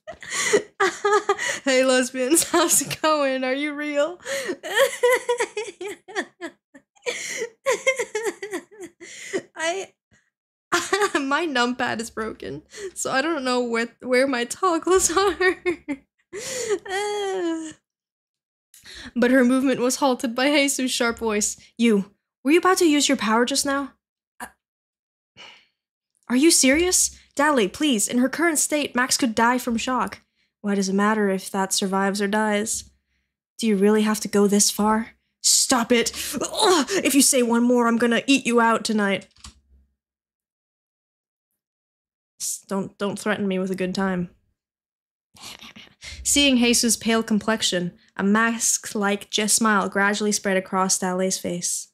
Hey lesbians, how's it going? Are you real? My numpad is broken, so I don't know where my toggles are. But her movement was halted by Jesus' sharp voice. Were you about to use your power just now? Are you serious? Dale, please, in her current state, Max could die from shock. Why does it matter if that survives or dies? Do you really have to go this far? Stop it! Ugh, if you say one more, I'm gonna eat you out tonight. Don't threaten me with a good time. Seeing Jesus' pale complexion, a mask-like smile gradually spread across Dale's face.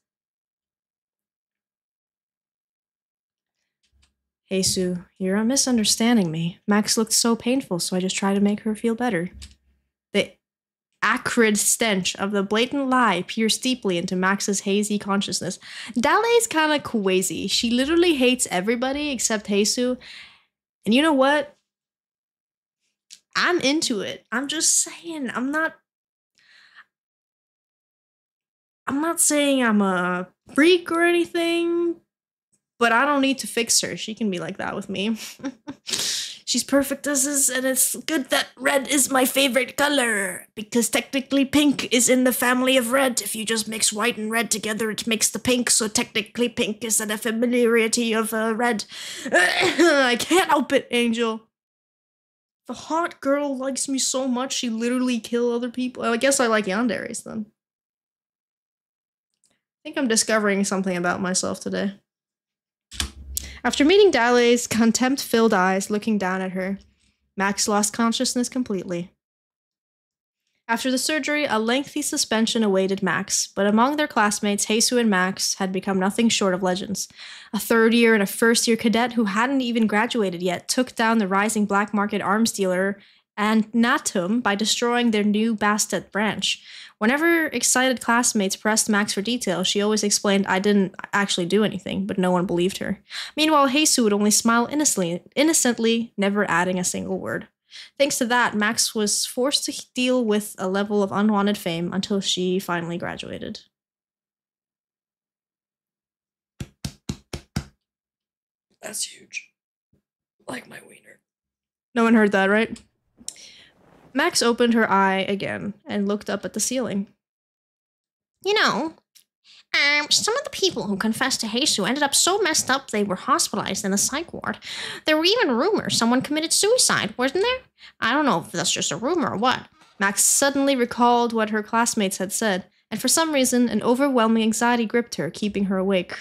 Jesus, you're misunderstanding me. Max looked so painful, so I just tried to make her feel better. The acrid stench of the blatant lie pierced deeply into Max's hazy consciousness. Dale's kind of crazy. She literally hates everybody except Jesus. And you know what? I'm into it. I'm just saying, I'm not saying I'm a freak or anything, but I don't need to fix her. She can be like that with me. She's perfect as is, and it's good that red is my favorite color, because technically pink is in the family of red. If you just mix white and red together, it makes the pink, so technically pink is a familiarity of red. I can't help it, Angel. The hot girl likes me so much, she literally kill other people. I guess I like yanderes then. I think I'm discovering something about myself today. After meeting Dale's contempt-filled eyes looking down at her, Max lost consciousness completely. After the surgery, a lengthy suspension awaited Max, but among their classmates, Jesus and Max had become nothing short of legends. A third-year and a first-year cadet who hadn't even graduated yet took down the rising black market arms dealer and Natum by destroying their new Bastet branch. Whenever excited classmates pressed Max for details, she always explained, "I didn't actually do anything," but no one believed her. Meanwhile, Heisu would only smile innocently, never adding a single word. Thanks to that, Max was forced to deal with a level of unwanted fame until she finally graduated. That's huge. Like my wiener. No one heard that, right? Max opened her eye again and looked up at the ceiling. You know, some of the people who confessed to Heisu ended up so messed up they were hospitalized in the psych ward. There were even rumors someone committed suicide, wasn't there? I don't know if that's just a rumor or what. Max suddenly recalled what her classmates had said, and for some reason, an overwhelming anxiety gripped her, keeping her awake.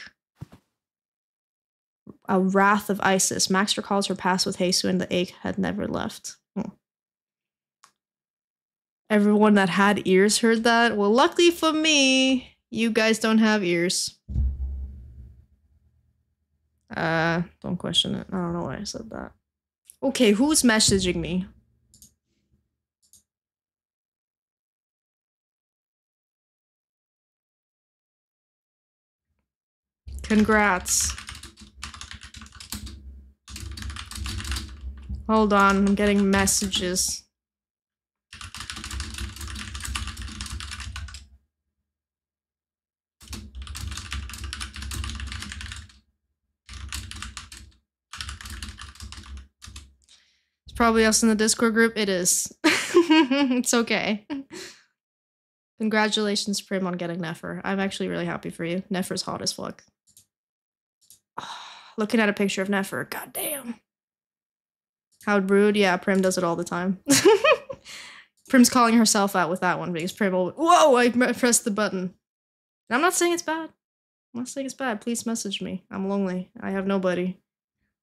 A wrath of Isis. Max recalls her past with Heisu, and the ache had never left. Everyone that had ears heard that. Well, luckily for me, you guys don't have ears. Don't question it. I don't know why I said that. Okay, who's messaging me? Congrats. Hold on, I'm getting messages. It's probably us in the Discord group. It is. It's okay. Congratulations, Prim, on getting Nefer. I'm actually really happy for you. Nefer's hot as fuck. Looking at a picture of Nefer, goddamn. How rude. Yeah, Prim does it all the time. Prim's calling herself out with that one because Prim will, whoa, I pressed the button. And I'm not saying it's bad. I'm not saying it's bad. Please message me. I'm lonely. I have nobody.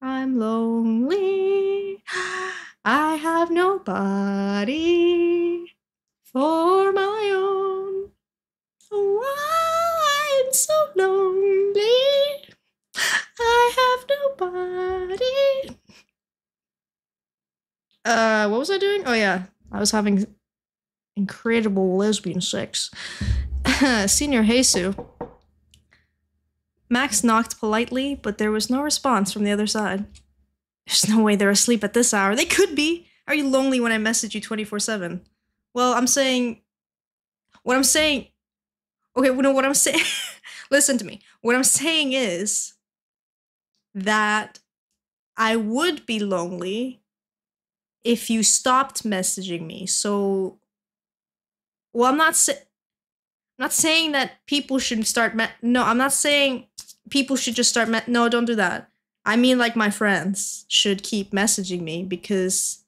I'm lonely. I have nobody for my own. Oh, I'm so lonely. I have nobody. What was I doing? Oh yeah, I was having incredible lesbian sex. Senior Heisu. Max knocked politely, but there was no response from the other side. There's no way they're asleep at this hour. They could be. Are you lonely when I message you 24/7? Well, I'm saying... What I'm saying... Okay, well, no, what I'm saying... Listen to me. What I'm saying is that I would be lonely if you stopped messaging me. So... Well, I'm not saying that people should start... No, I'm not saying people should just start... No, don't do that. I mean, like, my friends should keep messaging me because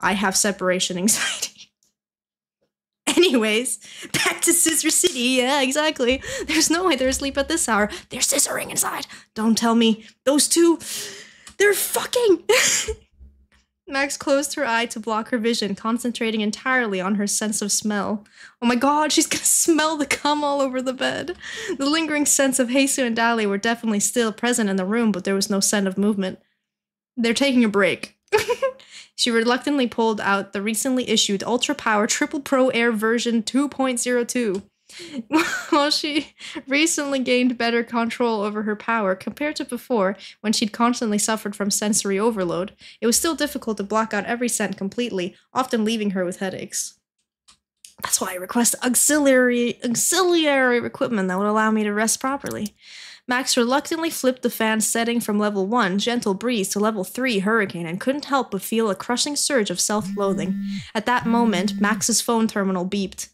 I have separation anxiety. Anyways, back to Scissor City. Yeah, exactly. There's no way they're asleep at this hour. They're scissoring inside. Don't tell me. Those two, they're fucking. Max closed her eye to block her vision, concentrating entirely on her sense of smell. Oh my god, she's gonna smell the cum all over the bed. The lingering scents of Heisu and Dali were definitely still present in the room, but there was no scent of movement. They're taking a break. She reluctantly pulled out the recently issued Ultra Power Triple Pro Air version 2.02. While she recently gained better control over her power compared to before, when she'd constantly suffered from sensory overload, it was still difficult to block out every scent completely, often leaving her with headaches. That's why I request auxiliary equipment that would allow me to rest properly. Max reluctantly flipped the fan setting from level 1, gentle breeze, to level 3, hurricane, and couldn't help but feel a crushing surge of self-loathing. At that moment, Max's phone terminal beeped.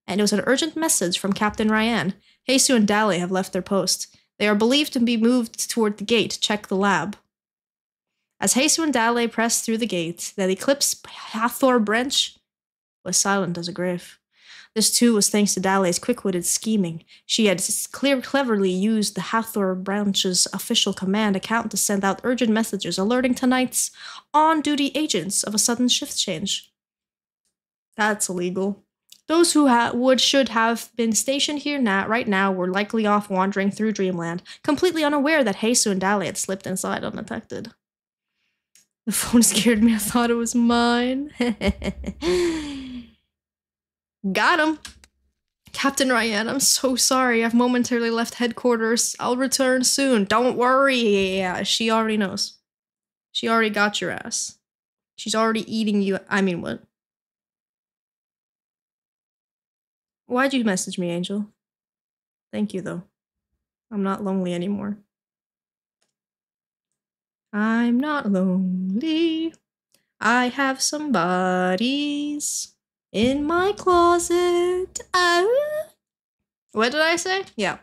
And it was an urgent message from Captain Ryan. Heisu and Dali have left their post. They are believed to be moved toward the gate. Check the lab. As Heisu and Dali pressed through the gate, the Eclipse Hathor branch was silent as a grave. This too was thanks to Dali's quick-witted scheming. She had cleverly used the Hathor branch's official command account to send out urgent messages alerting tonight's on-duty agents of a sudden shift change. That's illegal. Those who should have been stationed here right now were likely off wandering through Dreamland, completely unaware that Heisu and Dali had slipped inside undetected. The phone scared me. I thought it was mine. Got him. Captain Ryan, I'm so sorry. I've momentarily left headquarters. I'll return soon. Don't worry. Yeah, she already knows. She already got your ass. She's already eating you. I mean, what? Why'd you message me, Angel? Thank you, though. I'm not lonely anymore. I'm not lonely. I have some bodies in my closet. Oh. What did I say? Yeah.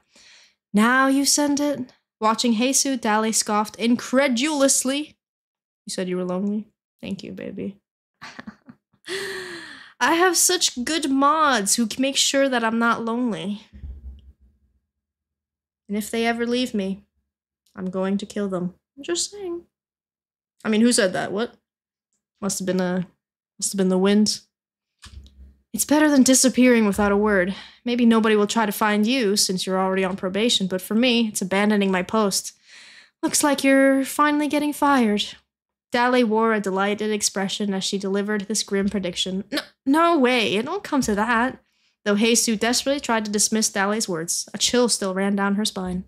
Now you send it. Watching Heisu, Dali scoffed incredulously. You said you were lonely? Thank you, baby. I have such good mods who can make sure that I'm not lonely. And if they ever leave me, I'm going to kill them. I'm just saying. I mean, who said that? What? Must have been the wind. It's better than disappearing without a word. Maybe nobody will try to find you since you're already on probation, but for me, it's abandoning my post. Looks like you're finally getting fired. Dali wore a delighted expression as she delivered this grim prediction. No way, it won't come to that. Though Heisu desperately tried to dismiss Dali's words, a chill still ran down her spine.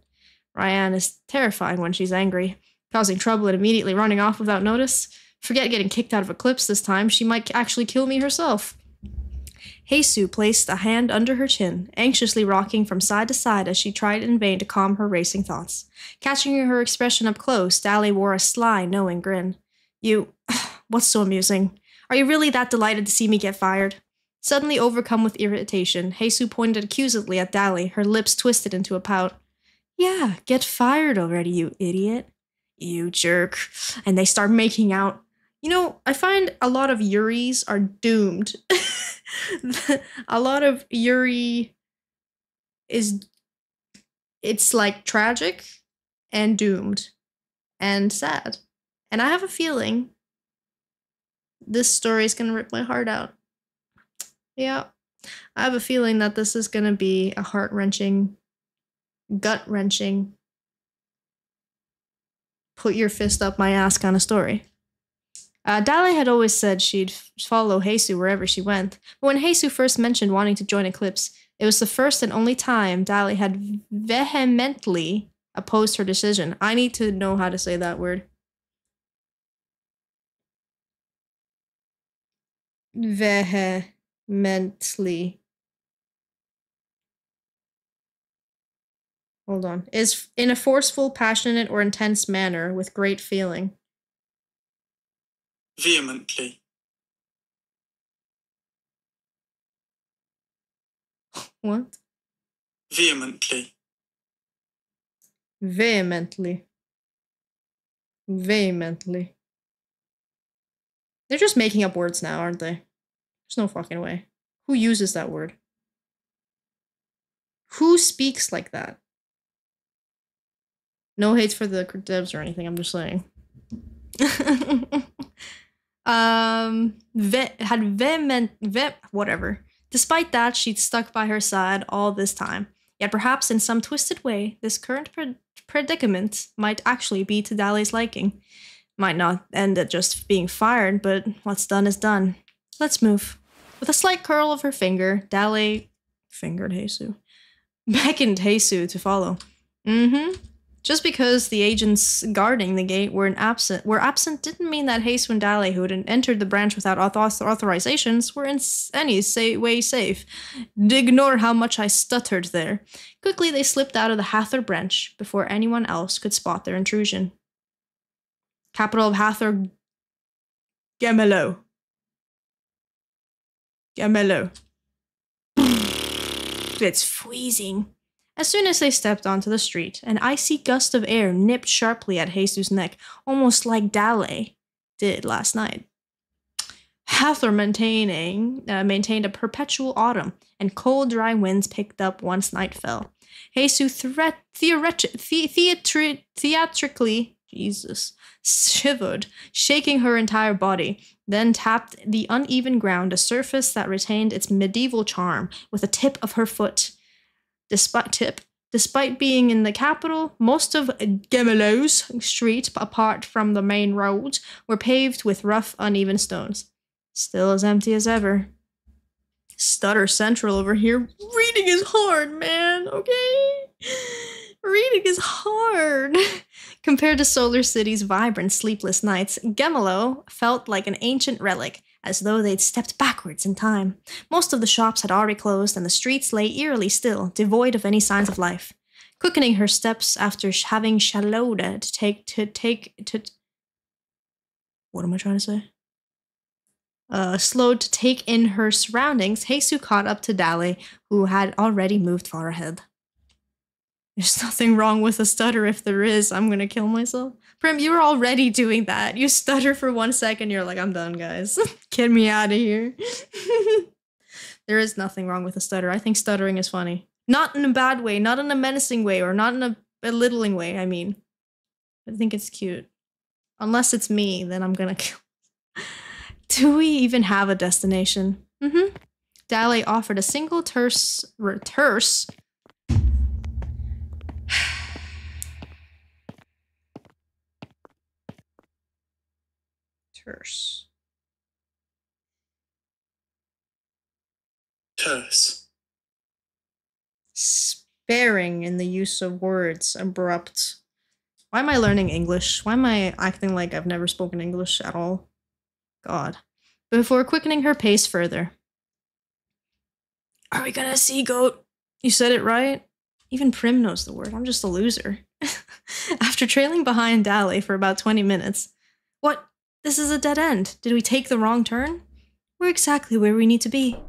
Ryan is terrifying when she's angry, causing trouble and immediately running off without notice. Forget getting kicked out of Eclipse this time, she might actually kill me herself. Heisu placed a hand under her chin, anxiously rocking from side to side as she tried in vain to calm her racing thoughts. Catching her expression up close, Dali wore a sly, knowing grin. What's so amusing? Are you really that delighted to see me get fired? Suddenly overcome with irritation, Heisu pointed accusingly at Dali, her lips twisted into a pout. Yeah, get fired already, you idiot. You jerk. And they start making out. You know, I find a lot of Yuris are doomed. A lot of Yuri it's like tragic and doomed and sad. And I have a feeling this story is going to rip my heart out. Yeah. I have a feeling that this is going to be a heart-wrenching, gut-wrenching, put your fist up my ass kind of story. Dali had always said she'd follow Heisu wherever she went, but when Heisu first mentioned wanting to join Eclipse, it was the first and only time Dali had vehemently opposed her decision. I need to know how to say that word. Vehemently. Hold on. Is in a forceful, passionate, or intense manner with great feeling. Vehemently. What? Vehemently. Vehemently. Vehemently. They're just making up words now, aren't they? There's no fucking way. Who uses that word? Who speaks like that? No hate for the devs or anything, I'm just saying. Whatever. Despite that, she'd stuck by her side all this time. Yet perhaps in some twisted way, this current predicament might actually be to Dali's liking. Might not end at just being fired, but what's done is done. Let's move. With a slight curl of her finger, Dali fingered Heisu. Beckoned Heisu to follow. Just because the agents guarding the gate were absent didn't mean that Heisu and Dali, who had entered the branch without authorizations, were in any way safe. Ignore how much I stuttered there. Quickly, they slipped out of the Hathor branch before anyone else could spot their intrusion. Capital of Hathor, Gemelo. Gemelo. It's freezing. As soon as they stepped onto the street, an icy gust of air nipped sharply at Heisu's neck, almost like Dali did last night. Hathor maintained a perpetual autumn, and cold, dry winds picked up once night fell. Heisu theatrically shivered, shaking her entire body, then tapped the uneven ground, a surface that retained its medieval charm, with the tip of her foot. Despite being in the capital, most of Gemelo's street, apart from the main roads, were paved with rough, uneven stones. Still as empty as ever. Stutter Central over here. Reading is hard, man, okay? Reading is hard. Compared to Solar City's vibrant, sleepless nights, Gemelo felt like an ancient relic, as though they'd stepped backwards in time. Most of the shops had already closed, and the streets lay eerily still, devoid of any signs of life. Quickening her steps after having shallowed what am I trying to say? Slowed to take in her surroundings, Jesus caught up to Dale, who had already moved far ahead. There's nothing wrong with a stutter. If there is, I'm gonna kill myself. Prim, you were already doing that. You stutter for 1 second, you're like, I'm done, guys. Get me out of here. There is nothing wrong with a stutter. I think stuttering is funny. Not in a bad way, not in a menacing way, or not in a belittling way, I mean. I think it's cute. Unless it's me, then I'm gonna kill. Do we even have a destination? Dale offered a single terse. Terse. Sparing in the use of words. Abrupt. Why am I learning English? Why am I acting like I've never spoken English at all? God. Before quickening her pace further. Are we gonna see goat? You said it right. Even Prim knows the word. I'm just a loser. After trailing behind Dale for about 20 minutes. What? This is a dead end. Did we take the wrong turn? We're exactly where we need to be.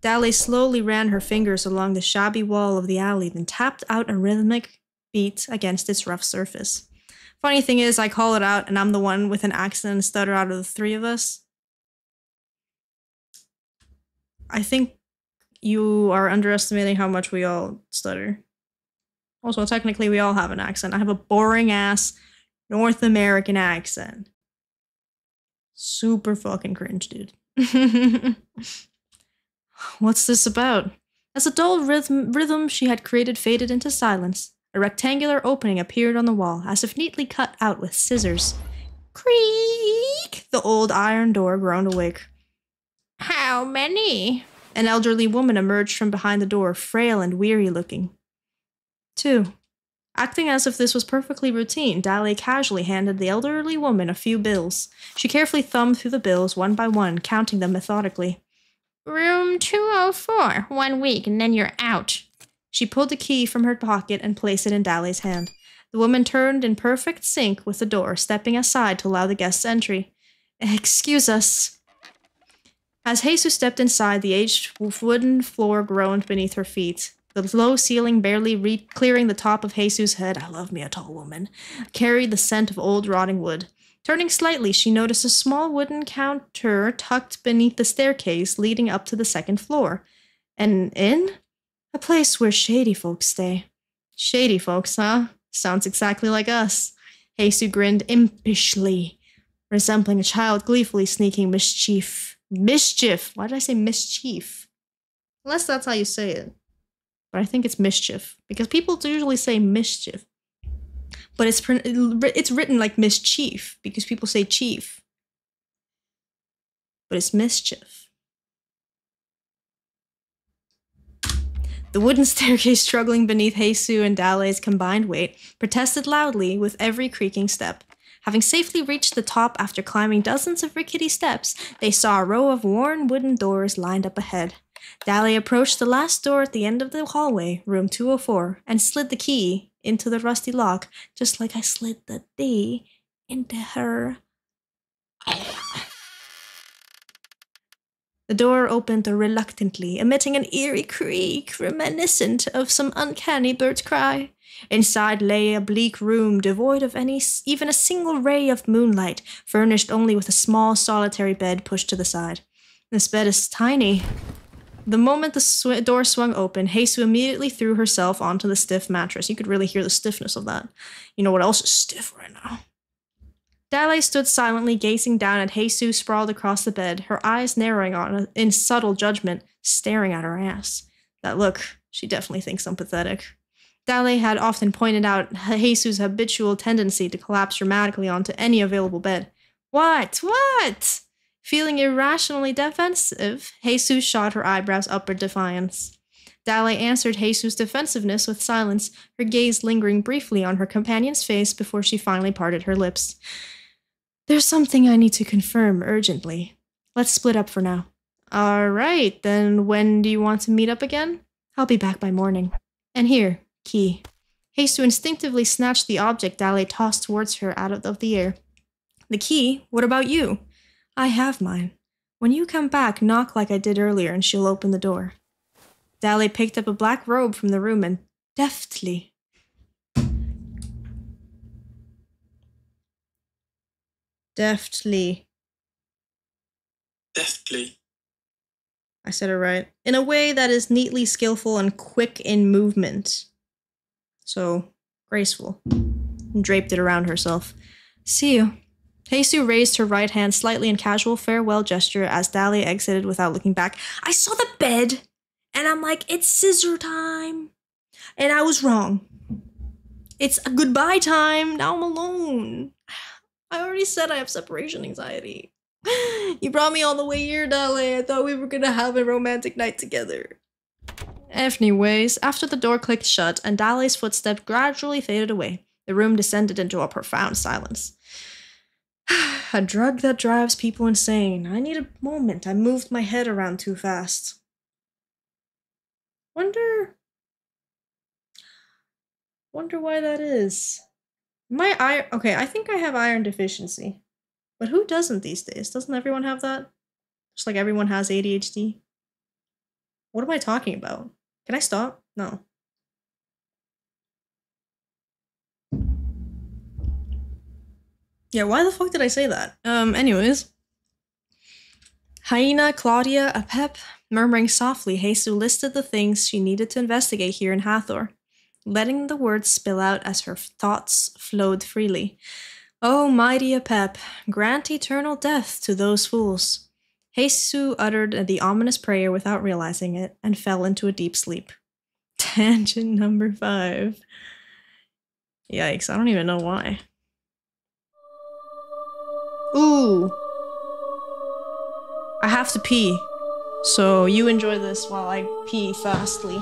Dale slowly ran her fingers along the shabby wall of the alley, then tapped out a rhythmic beat against its rough surface. Funny thing is, I call it out, and I'm the one with an accent and stutter out of the three of us. I think you are underestimating how much we all stutter. Also, technically, we all have an accent. I have a boring-ass North American accent. Super fucking cringe, dude. What's this about? As a dull rhythm she had created faded into silence, a rectangular opening appeared on the wall, as if neatly cut out with scissors. Creak! The old iron door groaned awake. How many? An elderly woman emerged from behind the door, frail and weary-looking. 2. Acting as if this was perfectly routine, Dale casually handed the elderly woman a few bills. She carefully thumbed through the bills one by one, counting them methodically. Room 204, 1 week, and then you're out. She pulled a key from her pocket and placed it in Dale's hand. The woman turned in perfect sync with the door, stepping aside to allow the guest's entry. Excuse us. As Jesus stepped inside, the aged wooden floor groaned beneath her feet. The low ceiling, barely clearing the top of Jesus' head, I love me a tall woman, carried the scent of old rotting wood. Turning slightly, she noticed a small wooden counter tucked beneath the staircase leading up to the second floor. An inn? A place where shady folks stay. Shady folks, huh? Sounds exactly like us. Jesus grinned impishly, resembling a child gleefully sneaking mischief. Mischief! Why did I say mischief? Unless that's how you say it. But I think it's mischief, because people usually say mischief. But it's written like mischief, because people say chief. But it's mischief. The wooden staircase struggling beneath Jesus and Dale's combined weight protested loudly with every creaking step. Having safely reached the top after climbing dozens of rickety steps, they saw a row of worn wooden doors lined up ahead. Dale approached the last door at the end of the hallway, room 204, and slid the key into the rusty lock, just like I slid the D into her. The door opened reluctantly, emitting an eerie creak reminiscent of some uncanny bird's cry. Inside lay a bleak room devoid of even a single ray of moonlight, furnished only with a small solitary bed pushed to the side. This bed is tiny. The moment the door swung open, Jesus immediately threw herself onto the stiff mattress. You could really hear the stiffness of that. You know what else is stiff right now? Dale stood silently, gazing down at Jesus sprawled across the bed, her eyes narrowing in subtle judgment, staring at her ass. That look, she definitely thinks I'm pathetic. Dale had often pointed out Jesus' habitual tendency to collapse dramatically onto any available bed. What? Feeling irrationally defensive, Jesus shot her eyebrows up in defiance. Dale answered Jesus' defensiveness with silence, her gaze lingering briefly on her companion's face before she finally parted her lips. There's something I need to confirm urgently. Let's split up for now. Alright, then when do you want to meet up again? I'll be back by morning. And here, key. Jesus instinctively snatched the object Dale tossed towards her out of the air. The key? What about you? I have mine. When you come back, knock like I did earlier and she'll open the door. Dale picked up a black robe from the room and deftly I said it right. In a way that is neatly skillful and quick in movement. So, graceful. And draped it around herself. See you. Jesus raised her right hand slightly in casual farewell gesture as Dale exited without looking back. I saw the bed, and I'm like, it's scissor time. And I was wrong. It's a goodbye time. Now I'm alone. I already said I have separation anxiety. You brought me all the way here, Dale. I thought we were gonna have a romantic night together. Anyways, after the door clicked shut and Dale's footsteps gradually faded away, the room descended into a profound silence. A drug that drives people insane. I need a moment. I moved my head around too fast. Wonder why that is. Okay, I think I have iron deficiency. But who doesn't these days? Doesn't everyone have that? Just like everyone has ADHD? What am I talking about? Can I stop? No. Yeah, why the fuck did I say that? Anyways. Hyena, Claudia, Apep, murmuring softly, Jesus listed the things she needed to investigate here in Hathor, letting the words spill out as her thoughts flowed freely. Oh, mighty Apep, grant eternal death to those fools. Jesus uttered the ominous prayer without realizing it and fell into a deep sleep. Tangent number 5. Yikes, I don't even know why. Ooh. I have to pee. So you enjoy this while I pee fastly.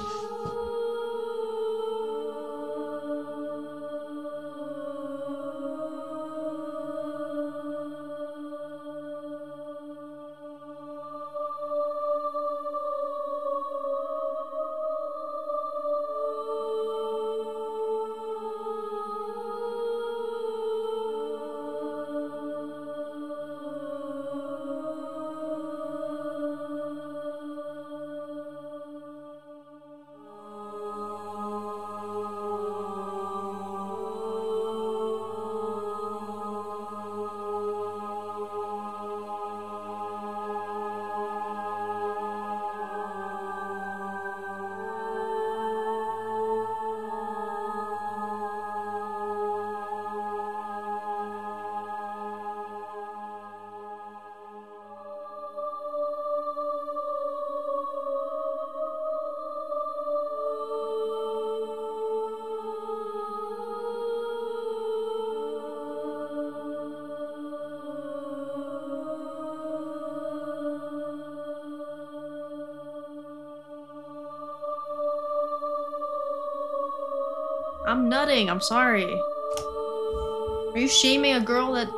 I'm nutting, I'm sorry. Are you shaming a girl that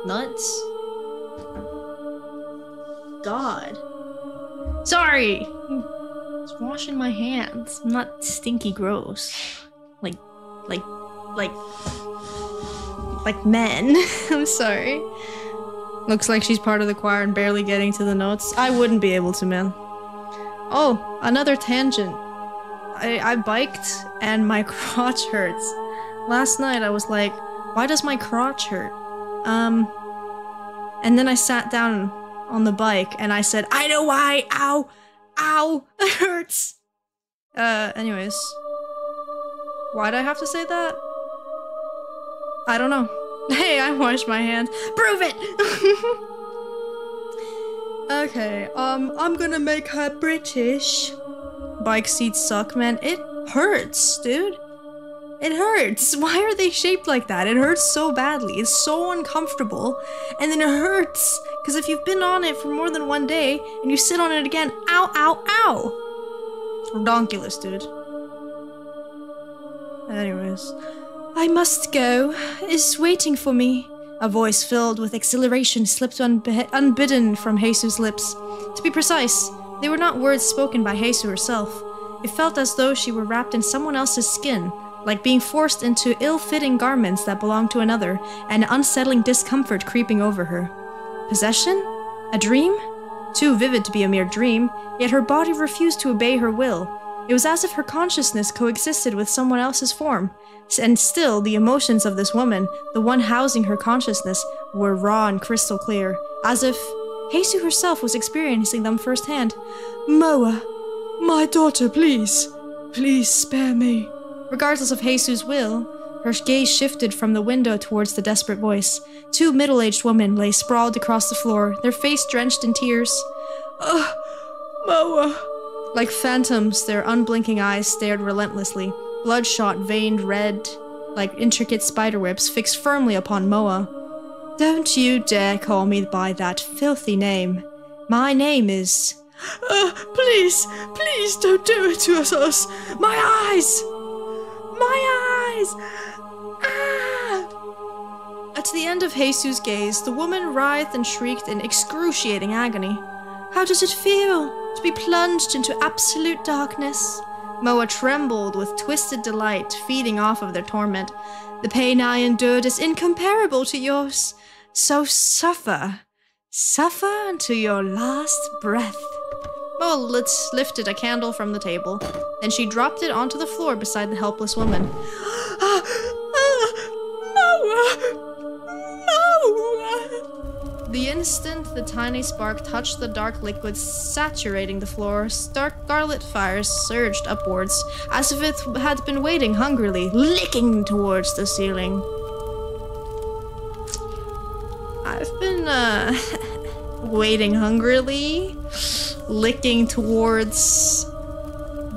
nuts? God. Sorry! Just washing my hands. I'm not stinky gross. Like men. I'm sorry. Looks like she's part of the choir and barely getting to the notes. I wouldn't be able to, man. Oh, another tangent. I biked and my crotch hurts. Last night I was like, why does my crotch hurt? And then I sat down on the bike and I said, I know why! Ow! Ow! It hurts! Anyways. Why'd I have to say that? I don't know. Hey, I washed my hands. Prove it! Okay, I'm gonna make her British. Bike seats suck, man. It hurts, dude. It hurts. Why are they shaped like that? It hurts so badly. It's so uncomfortable. And then it hurts. Because if you've been on it for more than one day and you sit on it again, ow, ow, ow. It's redonkulous, dude. Anyways. I must go. It's waiting for me. A voice filled with exhilaration slipped unbidden from Jesus' lips. To be precise, they were not words spoken by Jesus herself. It felt as though she were wrapped in someone else's skin, like being forced into ill-fitting garments that belonged to another, and unsettling discomfort creeping over her. Possession? A dream? Too vivid to be a mere dream, yet her body refused to obey her will. It was as if her consciousness coexisted with someone else's form, and still the emotions of this woman, the one housing her consciousness, were raw and crystal clear, as if Jesus herself was experiencing them firsthand. Moa, my daughter, please. Please spare me. Regardless of Jesus' will, her gaze shifted from the window towards the desperate voice. Two middle-aged women lay sprawled across the floor, their face drenched in tears. Moa. Like phantoms, their unblinking eyes stared relentlessly, bloodshot, veined red, like intricate spiderwebs fixed firmly upon Moa. Don't you dare call me by that filthy name. My name is... please, please don't do it to us. My eyes! My eyes! Ah! At the end of Jesus' gaze, the woman writhed and shrieked in excruciating agony. How does it feel to be plunged into absolute darkness? Moa trembled with twisted delight, feeding off of their torment. The pain I endured is incomparable to yours. So suffer. Suffer until your last breath. Moa lifted a candle from the table, then she dropped it onto the floor beside the helpless woman. Moa! Moa! The instant the tiny spark touched the dark liquid saturating the floor, stark scarlet fires surged upwards, as if it had been waiting hungrily, licking towards the ceiling. I've been, waiting hungrily, licking towards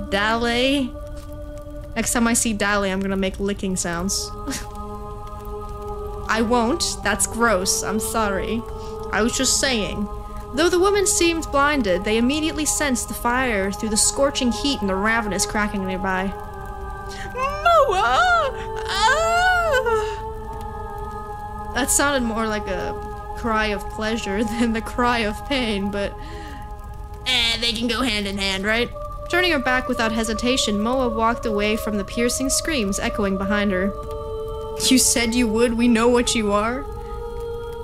Dale. Next time I see Dale, I'm gonna make licking sounds. I won't. That's gross. I'm sorry. I was just saying. Though the woman seemed blinded, they immediately sensed the fire through the scorching heat and the ravenous cracking nearby. Moa! Ah! That sounded more like a cry of pleasure than the cry of pain, but they can go hand in hand, right? Turning her back without hesitation, Moa walked away from the piercing screams echoing behind her. You said you would, we know what you are.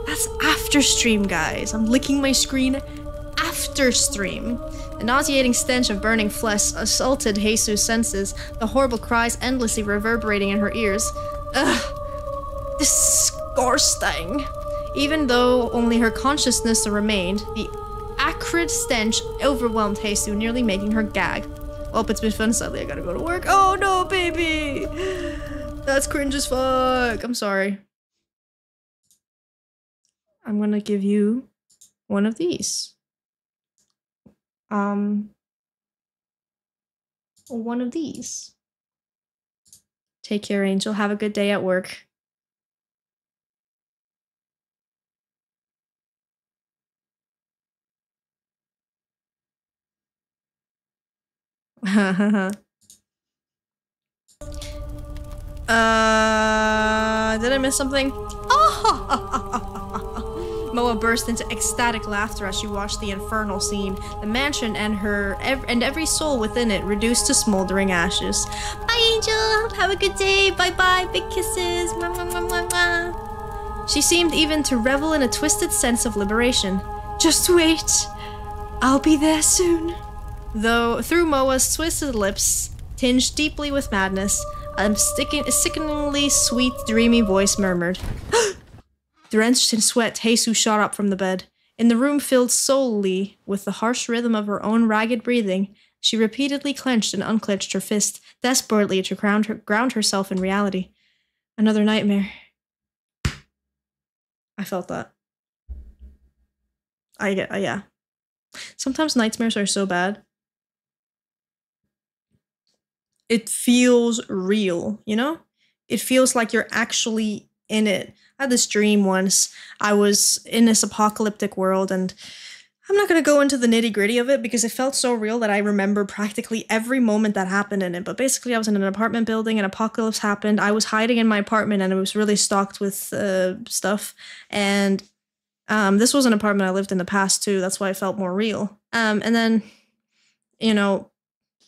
That's after stream, guys. I'm licking my screen after stream. The nauseating stench of burning flesh assaulted Jesus' senses, the horrible cries endlessly reverberating in her ears. Ugh. Disgusting. Even though only her consciousness remained, the acrid stench overwhelmed Jesus, nearly making her gag. Oh, it's been fun, sadly I gotta go to work. Oh no, baby! That's cringe as fuck. I'm sorry. I'm gonna give you one of these. One of these. Take care, Angel. Have a good day at work. Did I miss something? Moa burst into ecstatic laughter as she watched the infernal scene. The mansion and every soul within it reduced to smoldering ashes. Bye, Angel. Have a good day. Bye-bye. Big kisses. Mwah, mwah, mwah, mwah, mwah. She seemed even to revel in a twisted sense of liberation. Just wait. I'll be there soon. Though through Moa's twisted lips, tinged deeply with madness, a sickeningly sweet, dreamy voice murmured. Drenched in sweat, Jesus shot up from the bed. In the room filled solely with the harsh rhythm of her own ragged breathing, she repeatedly clenched and unclenched her fist, desperately to ground herself in reality. Another nightmare. I felt that. Yeah. Sometimes nightmares are so bad. It feels real, you know? it feels like you're actually in it. I had this dream once. I was in this apocalyptic world, and I'm not going to go into the nitty-gritty of it because it felt so real that I remember practically every moment that happened in it. But basically, I was in an apartment building, an apocalypse happened. I was hiding in my apartment, and it was really stocked with stuff. And this was an apartment I lived in the past, too. That's why it felt more real. And then, you know,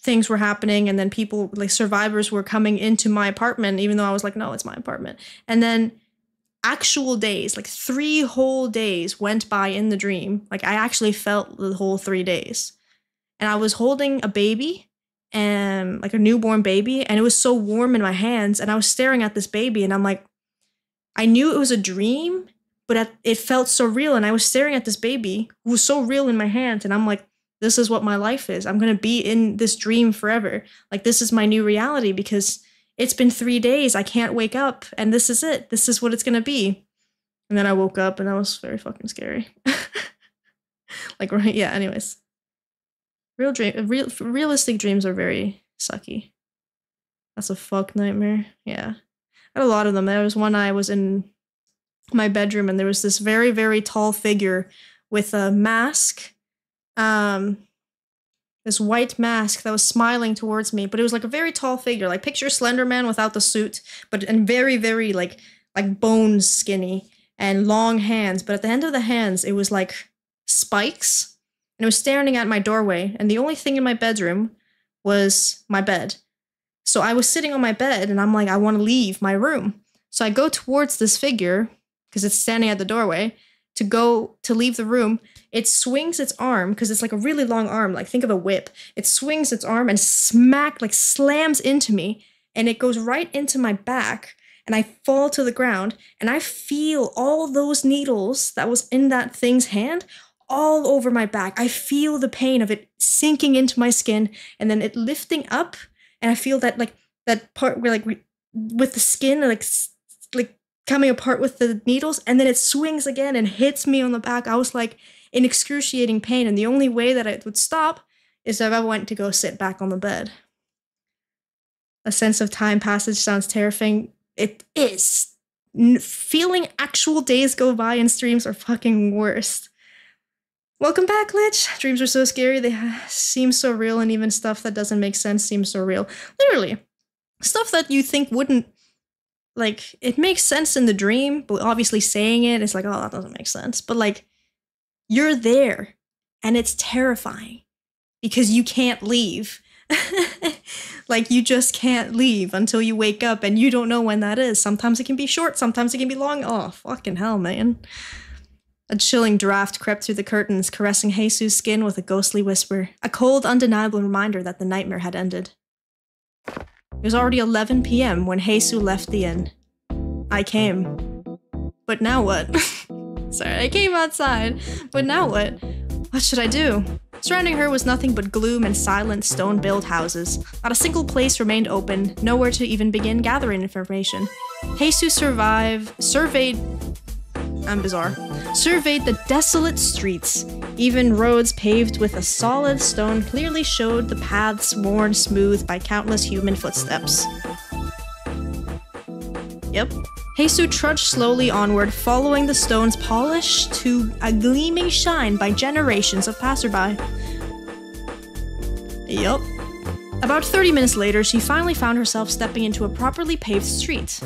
things were happening, and then people, like survivors, were coming into my apartment, even though I was like, no, it's my apartment. And then actual days, like 3 whole days went by in the dream. Like I actually felt the whole 3 days. And I was holding a baby, and like a newborn baby, and it was so warm in my hands, and I was staring at this baby, and I'm like, I knew it was a dream, but it felt so real, and I was staring at this baby who was so real in my hands, and I'm like, this is what my life is. I'm gonna be in this dream forever. Like this is my new reality because it's been 3 days. I can't wake up, and this is it. This is what it's gonna be. And then I woke up, and that was very fucking scary. Like, right? Yeah. Anyways, realistic dreams are very sucky. That's a fuck nightmare. Yeah, I had a lot of them. There was one I was in my bedroom, and there was this very, very tall figure with a mask. This white mask that was smiling towards me, but it was like a very tall figure, like picture Slender Man without the suit, and very, very like bone skinny and long hands. But at the end of the hands, it was like spikes, and it was staring at my doorway. And the only thing in my bedroom was my bed. So I was sitting on my bed, and I'm like, I want to leave my room. So I go towards this figure because it's standing at the doorway to leave the room. It swings its arm, because it's like a really long arm, like think of a whip. It swings its arm and slams into me, and it goes right into my back, and I fall to the ground, and I feel all those needles that was in that thing's hand all over my back. I feel the pain of it sinking into my skin, and then it lifting up, and I feel that that part where with the skin like coming apart with the needles, and then it swings again and hits me on the back. I was like in excruciating pain, and the only way that it would stop is if I went to go sit back on the bed. A sense of time passage sounds terrifying. It is. Feeling actual days go by in streams are fucking worst. Welcome back, Lich. Dreams are so scary. They seem so real, and even stuff that doesn't make sense seems so real. Literally. Stuff that you think wouldn't, like, it makes sense in the dream, but obviously saying it, it's like, oh, that doesn't make sense. But, like, you're there, and it's terrifying because you can't leave. Like, you just can't leave until you wake up, and you don't know when that is. Sometimes it can be short, sometimes it can be long. Oh, fucking hell, man. A chilling draft crept through the curtains, caressing Jesus' skin with a ghostly whisper, a cold, undeniable reminder that the nightmare had ended. It was already 11 p.m. when Jesus left the inn. I came. But now what? Sorry, I came outside. But now what? What should I do? Surrounding her was nothing but gloom and silent stone-built houses. Not a single place remained open, nowhere to even begin gathering information. Jesus surveyed the desolate streets. Even roads paved with a solid stone clearly showed the paths worn smooth by countless human footsteps. Yep. Jesus trudged slowly onward, following the stone's polish to a gleaming shine by generations of passerby. Yup. About 30 minutes later, she finally found herself stepping into a properly paved street.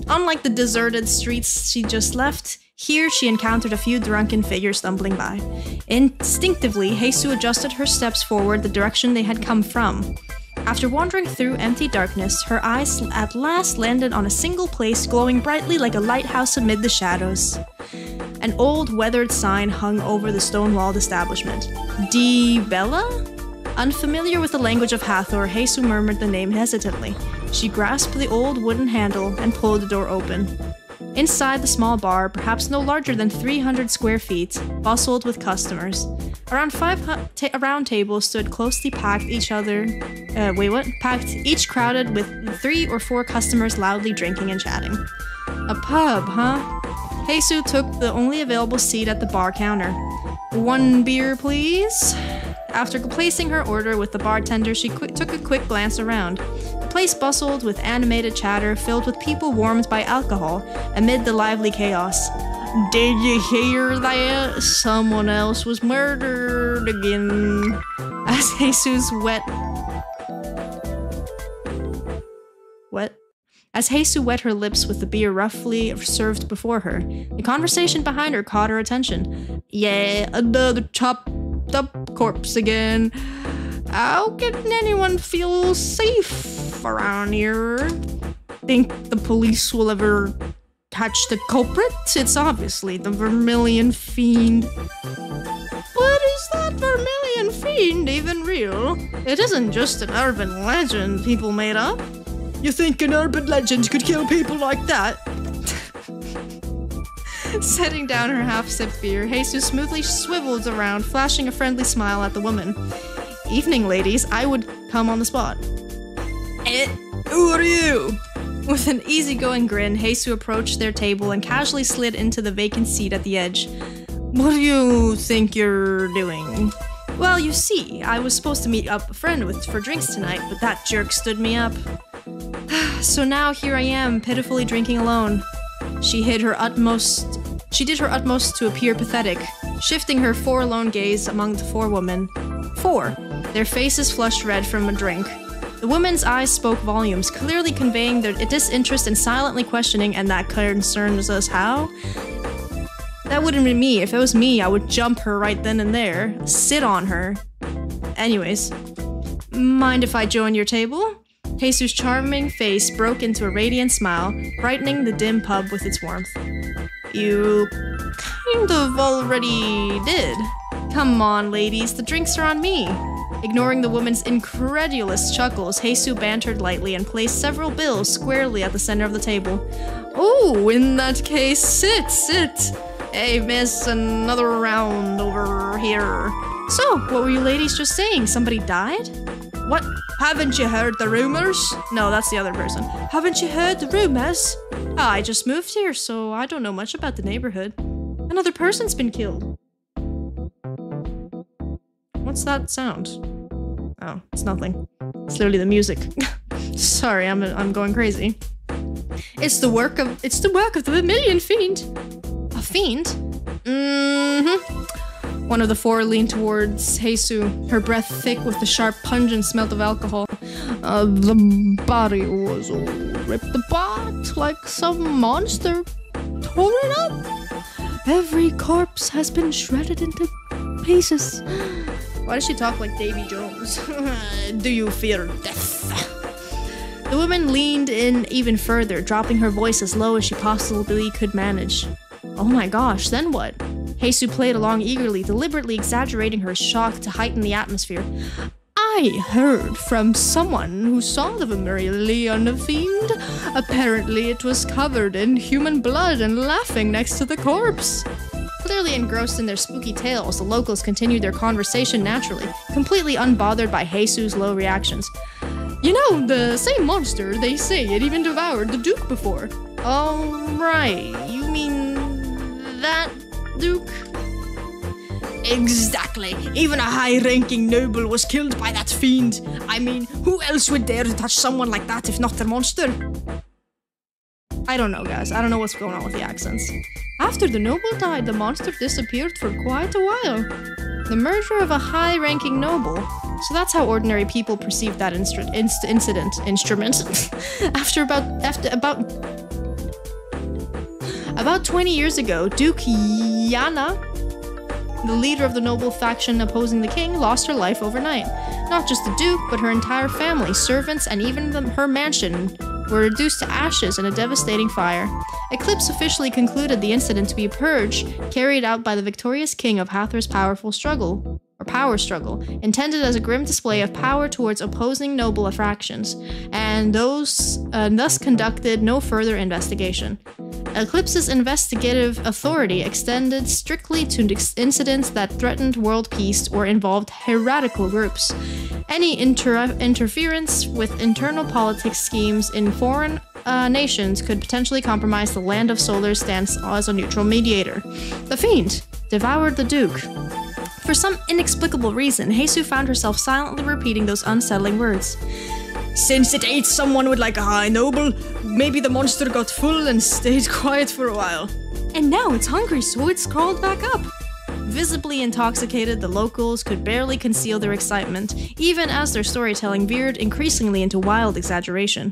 Unlike the deserted streets she just left, here she encountered a few drunken figures stumbling by. Instinctively, Jesus adjusted her steps forward the direction they had come from. After wandering through empty darkness, her eyes at last landed on a single place glowing brightly like a lighthouse amid the shadows. An old, weathered sign hung over the stone-walled establishment. Di Bella? Unfamiliar with the language of Hathor, Jesus murmured the name hesitantly. She grasped the old wooden handle and pulled the door open. Inside the small bar, perhaps no larger than 300 square feet, bustled with customers. Around 5 round tables stood closely packed, each crowded with 3 or 4 customers loudly drinking and chatting. A pub, huh? Jesus took the only available seat at the bar counter. 1 beer, please? After placing her order with the bartender, she took a quick glance around. The place bustled with animated chatter filled with people warmed by alcohol amid the lively chaos. Did you hear that? Someone else was murdered again. As Jesus As Jesus wet her lips with the beer roughly served before her, the conversation behind her caught her attention. Yeah, another chopped up corpse again. How can anyone feel safe around here? Think the police will ever catch the culprit? It's obviously the Vermilion Fiend. But is that Vermilion Fiend even real? It isn't just an urban legend people made up. You think an urban legend could kill people like that? Setting down her half-sipped beer, Jesus smoothly swiveled around, flashing a friendly smile at the woman. Evening, ladies. I would come on the spot. Who are you? With an easygoing grin, Jesus approached their table and casually slid into the vacant seat at the edge. What do you think you're doing? Well, you see, I was supposed to meet up a friend for drinks tonight, but that jerk stood me up. So now here I am, pitifully drinking alone. She did her utmost to appear pathetic, shifting her forlorn gaze among the four women. Four, their faces flushed red from a drink. The woman's eyes spoke volumes, clearly conveying their disinterest and silently questioning, and that concerns us how? That wouldn't be me. If it was me, I would jump her right then and there. Sit on her. Anyways. Mind if I join your table? Jesus' charming face broke into a radiant smile, brightening the dim pub with its warmth. You kind of already did. Come on, ladies, the drinks are on me. Ignoring the woman's incredulous chuckles, Jesus bantered lightly and placed several bills squarely at the center of the table. Oh, in that case, sit. Hey, miss, another round over here. So, what were you ladies just saying? Somebody died? What? Haven't you heard the rumors? No, that's the other person. Haven't you heard the rumors? I just moved here, so I don't know much about the neighborhood. Another person's been killed. What's that sound? Oh, it's nothing. It's literally the music. Sorry, I'm going crazy. It's the work of the Vermilion Fiend. A fiend? Mm-hmm. One of the four leaned towards Jesus, her breath thick with the sharp, pungent smell of alcohol. The body was all ripped apart like some monster tore it up. Every corpse has been shredded into pieces. Why does she talk like Davy Jones? Do you fear death? The woman leaned in even further, dropping her voice as low as she possibly could manage. Oh my gosh, then what? Jesus played along eagerly, deliberately exaggerating her shock to heighten the atmosphere. I heard from someone who saw the Vermilion Fiend. Apparently it was covered in human blood and laughing next to the corpse. Clearly engrossed in their spooky tales, the locals continued their conversation naturally, completely unbothered by Jesus' low reactions. You know, the same monster, they say it even devoured the Duke before. Oh, right. You mean that Duke? Exactly. Even a high-ranking noble was killed by that fiend. I mean, who else would dare to touch someone like that if not the monster? I don't know, guys. I don't know what's going on with the accents. After the noble died, the monster disappeared for quite a while. The murder of a high-ranking noble. So that's how ordinary people perceive that instrument. About 20 years ago, Duke Yana, the leader of the noble faction opposing the king, lost her life overnight. Not just the Duke, but her entire family, servants, and even her mansion were reduced to ashes in a devastating fire. Eclipse officially concluded the incident to be a purge carried out by the victorious king of Hathor's power struggle, intended as a grim display of power towards opposing noble factions, and thus conducted no further investigation. Eclipse's investigative authority extended strictly to incidents that threatened world peace or involved heretical groups. Any interference with internal politics schemes in foreign nations could potentially compromise the Land of Solar's stance as a neutral mediator. The Fiend devoured the Duke. For some inexplicable reason, Heisu found herself silently repeating those unsettling words. Since it ate someone with like a high noble, maybe the monster got full and stayed quiet for a while. And now it's hungry, so it's crawled back up. Visibly intoxicated, the locals could barely conceal their excitement, even as their storytelling veered increasingly into wild exaggeration.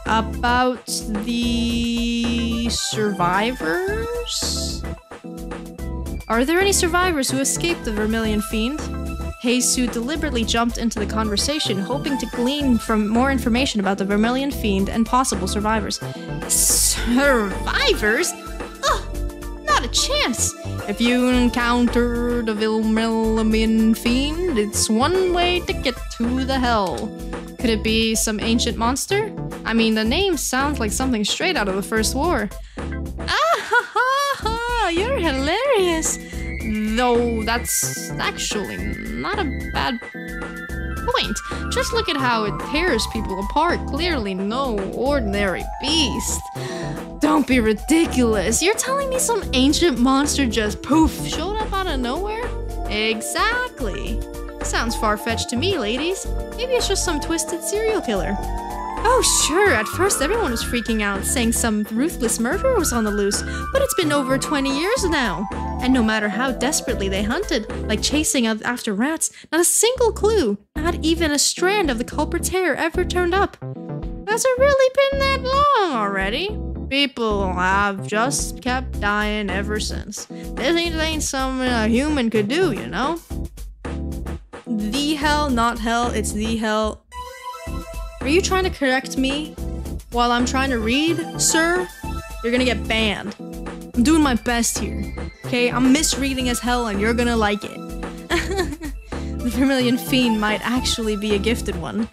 About the survivors? Are there any survivors who escaped the Vermilion Fiend? Heisu deliberately jumped into the conversation, hoping to glean from more information about the Vermilion Fiend and possible survivors. Survivors? Ugh, not a chance! If you encounter the Vermilion Fiend, it's one way to get to the hell. Could it be some ancient monster? I mean, the name sounds like something straight out of the First War. Ah ha ha ha! You're hilarious! Though that's actually not a bad point. Just look at how it tears people apart. Clearly no ordinary beast. Don't be ridiculous. You're telling me some ancient monster just poof showed up out of nowhere? Exactly. Sounds far-fetched to me, ladies. Maybe it's just some twisted serial killer. Oh, sure, at first everyone was freaking out, saying some ruthless murderer was on the loose, but it's been over 20 years now. And no matter how desperately they hunted, like chasing after rats, not a single clue, not even a strand of the culprit's hair ever turned up. Has it really been that long already? People have just kept dying ever since. This ain't something a human could do, you know? The hell, not hell, it's the hell. Are you trying to correct me while I'm trying to read, sir? You're gonna get banned. I'm doing my best here, okay? I'm misreading as hell and you're gonna like it. The Vermilion Fiend might actually be a gifted one.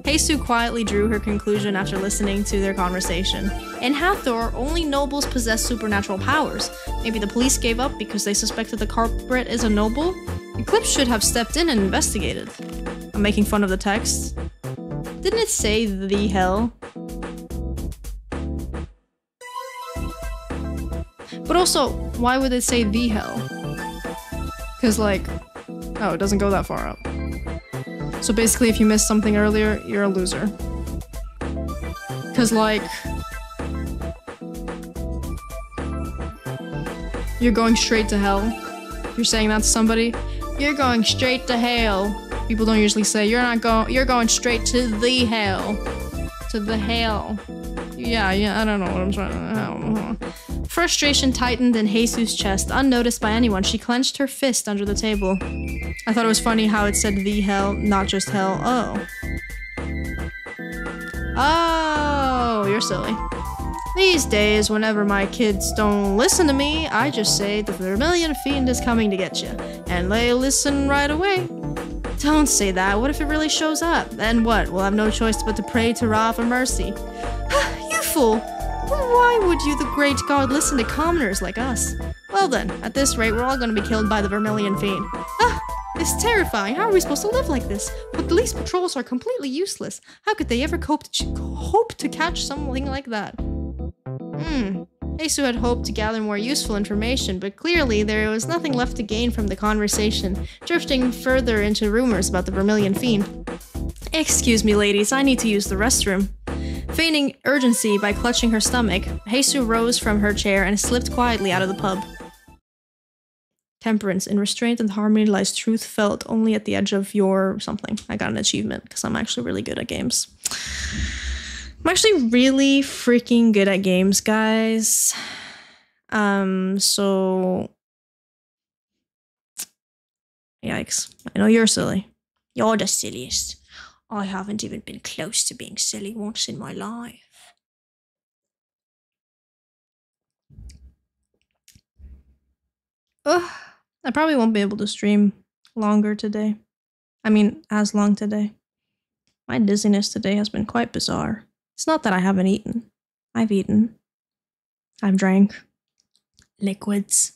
Heisu quietly drew her conclusion after listening to their conversation. In Hathor, only nobles possess supernatural powers. Maybe the police gave up because they suspected the culprit is a noble? Eclipse should have stepped in and investigated. I'm making fun of the text. Didn't it say the hell? But also, why would it say the hell? Because like, oh, it doesn't go that far up. So basically, if you missed something earlier, you're a loser. Because like, you're going straight to hell. You're saying that to somebody, you're going straight to hell. People don't usually say you're going straight to the hell. To the hell. Yeah, I don't know what I'm trying to. Frustration tightened in Heisu's chest. Unnoticed by anyone, she clenched her fist under the table. I thought it was funny how it said the hell, not just hell. Oh. Oh, you're silly. These days, whenever my kids don't listen to me, I just say the Vermilion Fiend is coming to get you. And they listen right away. Don't say that. What if it really shows up? Then what? We'll have no choice but to pray to Ra for mercy. You fool! Why would you, the great god, listen to commoners like us? Well then, at this rate, we're all gonna be killed by the Vermilion Fiend. It's terrifying. How are we supposed to live like this? But police patrols are completely useless. How could they ever hope to catch something like that? Heisu had hoped to gather more useful information, but clearly there was nothing left to gain from the conversation, drifting further into rumors about the Vermilion Fiend. Excuse me, ladies, I need to use the restroom. Feigning urgency by clutching her stomach, Heisu rose from her chair and slipped quietly out of the pub. Temperance. In restraint and harmony lies truth felt only at the edge of your something. I got an achievement because I'm actually really good at games. I'm actually really freaking good at games, guys. So... Yikes. I know you're silly. You're the silliest. I haven't even been close to being silly once in my life. Ugh. I probably won't be able to stream longer today. I mean, as long today. My dizziness today has been quite bizarre. It's not that I haven't eaten. I've eaten. I've drank. Liquids.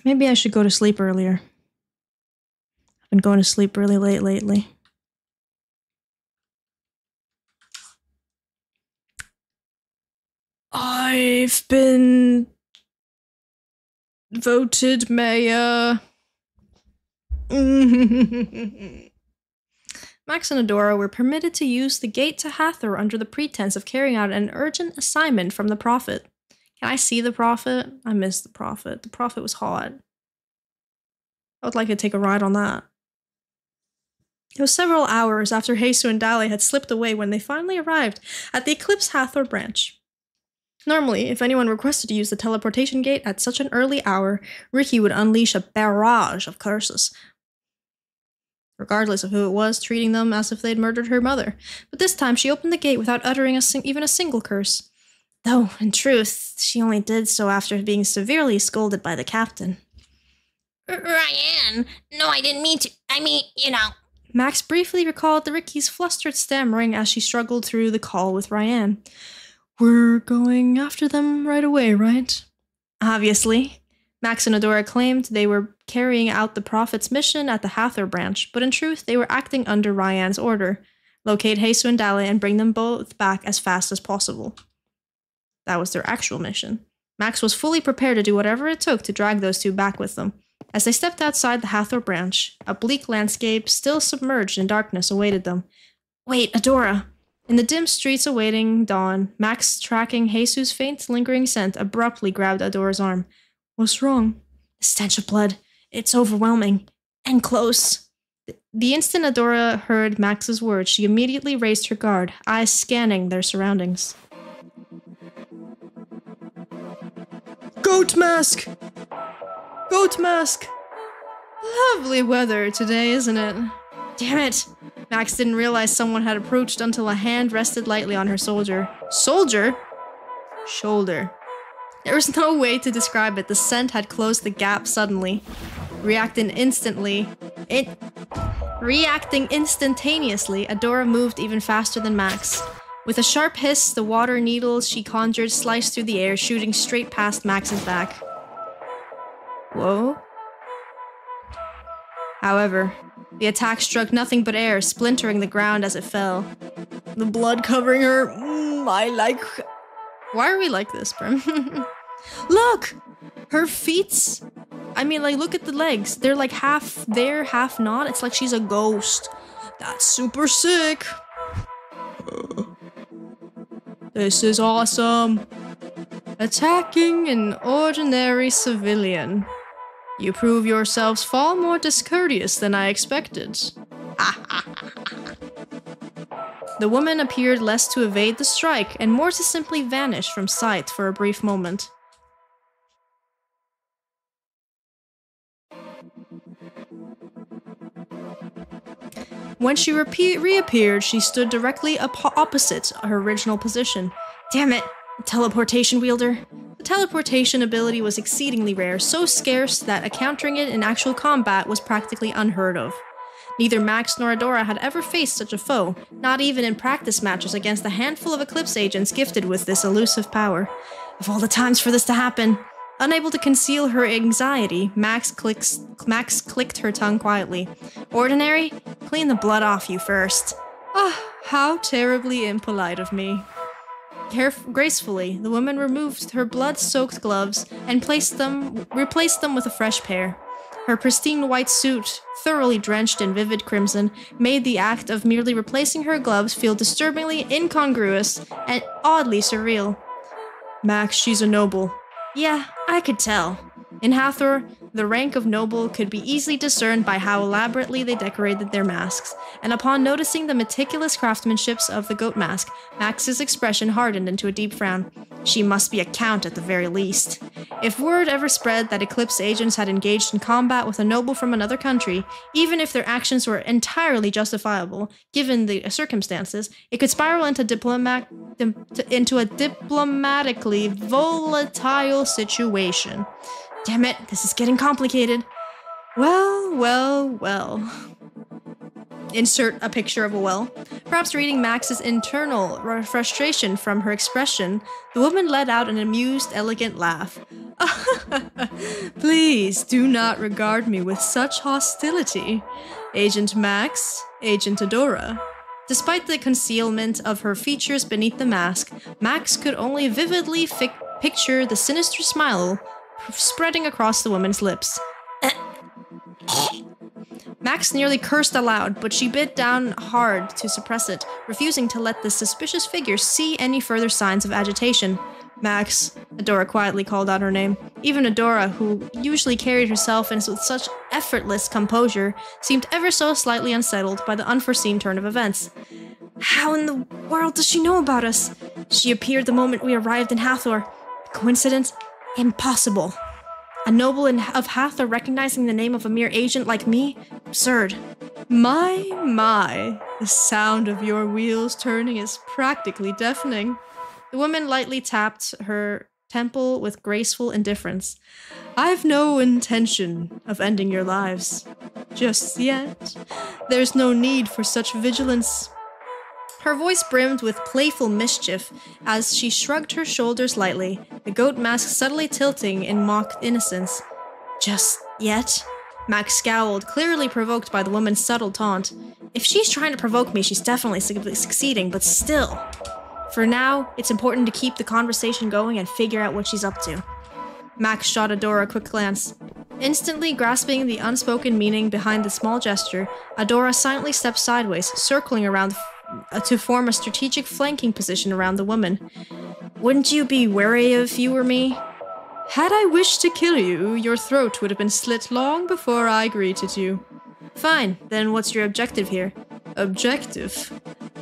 Maybe I should go to sleep earlier. I've been going to sleep really late lately. I've been voted mayor. Max and Adora were permitted to use the gate to Hathor under the pretense of carrying out an urgent assignment from the Prophet. Can I see the Prophet? I miss the Prophet. The Prophet was hot. I would like to take a ride on that. It was several hours after Heisu and Dale had slipped away when they finally arrived at the Eclipse Hathor branch. Normally, if anyone requested to use the teleportation gate at such an early hour, Ricky would unleash a barrage of curses, regardless of who it was, treating them as if they'd murdered her mother. But this time, she opened the gate without uttering even a single curse. Though, in truth, she only did so after being severely scolded by the captain. Ryan, no, I didn't mean to. I mean, you know. Max briefly recalled Ricky's flustered stammering as she struggled through the call with Ryan. We're going after them right away, right? Obviously. Max and Adora claimed they were carrying out the Prophet's mission at the Hathor branch, but in truth, they were acting under Ryan's order. Locate Heisu and Dale and bring them both back as fast as possible. That was their actual mission. Max was fully prepared to do whatever it took to drag those two back with them. As they stepped outside the Hathor branch, a bleak landscape, still submerged in darkness, awaited them. Wait, Adora! In the dim streets awaiting dawn, Max, tracking Heisu's faint, lingering scent, abruptly grabbed Adora's arm. What's wrong? The stench of blood. It's overwhelming. And close. The instant Adora heard Max's words, she immediately raised her guard, eyes scanning their surroundings. Goat mask! Goat mask! Lovely weather today, isn't it? Damn it! Max didn't realize someone had approached until a hand rested lightly on her shoulder. Shoulder? There was no way to describe it. The scent had closed the gap suddenly. Reacting instantaneously, Adora moved even faster than Max. With a sharp hiss, the water needles she conjured sliced through the air, shooting straight past Max's back. Whoa. However, the attack struck nothing but air, splintering the ground as it fell. The blood covering her. I like... Why are we like this, Brim? Look! Her feet... I mean, like, look at the legs. They're like half there, half not. It's like she's a ghost. That's super sick. This is awesome. Attacking an ordinary civilian. You prove yourselves far more discourteous than I expected. The woman appeared less to evade the strike and more to simply vanish from sight for a brief moment. When she reappeared, she stood directly opposite her original position. Damn it! Teleportation wielder. The teleportation ability was exceedingly rare, so scarce that encountering it in actual combat was practically unheard of. Neither Max nor Adora had ever faced such a foe, not even in practice matches against a handful of Eclipse agents gifted with this elusive power. Of all the times for this to happen! Unable to conceal her anxiety, Max clicked her tongue quietly. Ordinary? Clean the blood off you first. Ah, how terribly impolite of me. Gracefully, the woman removed her blood-soaked gloves and replaced them with a fresh pair. Her pristine white suit, thoroughly drenched in vivid crimson, made the act of merely replacing her gloves feel disturbingly incongruous and oddly surreal. Max, she's a noble. Yeah, I could tell. In Hathor, the rank of noble could be easily discerned by how elaborately they decorated their masks, and upon noticing the meticulous craftsmanship of the goat mask, Max's expression hardened into a deep frown. She must be a count at the very least. If word ever spread that Eclipse agents had engaged in combat with a noble from another country, even if their actions were entirely justifiable, given the circumstances, it could spiral into a diplomatically volatile situation. Damn it, this is getting complicated. Well. Insert a picture of a well. Perhaps reading Max's internal frustration from her expression, the woman let out an amused, elegant laugh. Please do not regard me with such hostility. Agent Max, Agent Adora. Despite the concealment of her features beneath the mask, Max could only vividly picture the sinister smile spreading across the woman's lips. Max nearly cursed aloud, but she bit down hard to suppress it, refusing to let the suspicious figure see any further signs of agitation. Max, Adora quietly called out her name. Even Adora, who usually carried herself with such effortless composure, seemed ever so slightly unsettled by the unforeseen turn of events. How in the world does she know about us? She appeared the moment we arrived in Hathor. Coincidence? Impossible. A noble of Hathor recognizing the name of a mere agent like me? Absurd. My. The sound of your wheels turning is practically deafening. The woman lightly tapped her temple with graceful indifference. I've no intention of ending your lives. Just yet. There's no need for such vigilance. Her voice brimmed with playful mischief as she shrugged her shoulders lightly, the goat mask subtly tilting in mock innocence. Just yet? Max scowled, clearly provoked by the woman's subtle taunt. If she's trying to provoke me, she's definitely succeeding, but still. For now, it's important to keep the conversation going and figure out what she's up to. Max shot Adora a quick glance. Instantly grasping the unspoken meaning behind the small gesture, Adora silently stepped sideways, circling around to form a strategic flanking position around the woman. Wouldn't you be wary if you were me? Had I wished to kill you, your throat would have been slit long before I greeted you. Fine, then what's your objective here? Objective?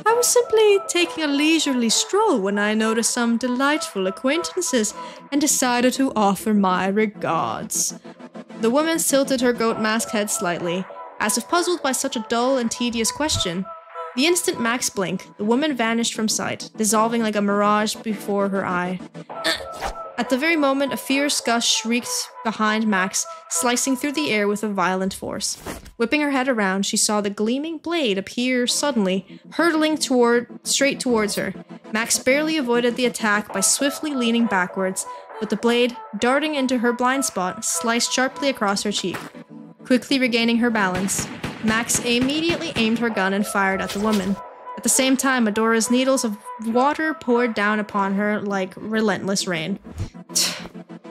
I was simply taking a leisurely stroll when I noticed some delightful acquaintances and decided to offer my regards. The woman tilted her goat mask head slightly, as if puzzled by such a dull and tedious question. The instant Max blinked, the woman vanished from sight, dissolving like a mirage before her eye. At the very moment, a fierce gust shrieked behind Max, slicing through the air with a violent force. Whipping her head around, she saw the gleaming blade appear suddenly, hurtling straight towards her. Max barely avoided the attack by swiftly leaning backwards, but the blade, darting into her blind spot, sliced sharply across her cheek. Quickly regaining her balance, Max immediately aimed her gun and fired at the woman. At the same time, Adora's needles of water poured down upon her like relentless rain.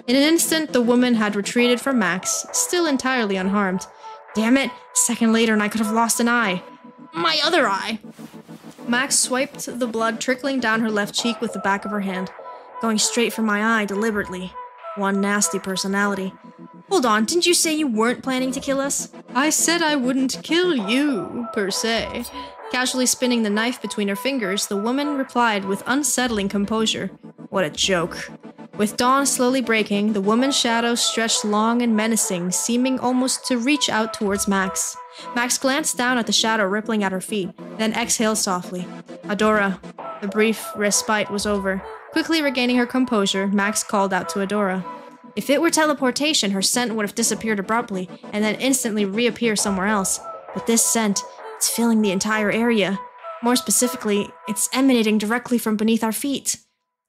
In an instant, the woman had retreated from Max, still entirely unharmed. Damn it! A second later and I could have lost an eye. My other eye! Max swiped the blood trickling down her left cheek with the back of her hand, going straight for my eye deliberately. One nasty personality. Hold on, didn't you say you weren't planning to kill us? I said I wouldn't kill you, per se. Casually spinning the knife between her fingers, the woman replied with unsettling composure. What a joke. With dawn slowly breaking, the woman's shadow stretched long and menacing, seeming almost to reach out towards Max. Max glanced down at the shadow rippling at her feet, then exhaled softly. Adora. The brief respite was over. Quickly regaining her composure, Max called out to Adora. If it were teleportation, her scent would have disappeared abruptly, and then instantly reappear somewhere else. But this scent, it's filling the entire area. More specifically, it's emanating directly from beneath our feet.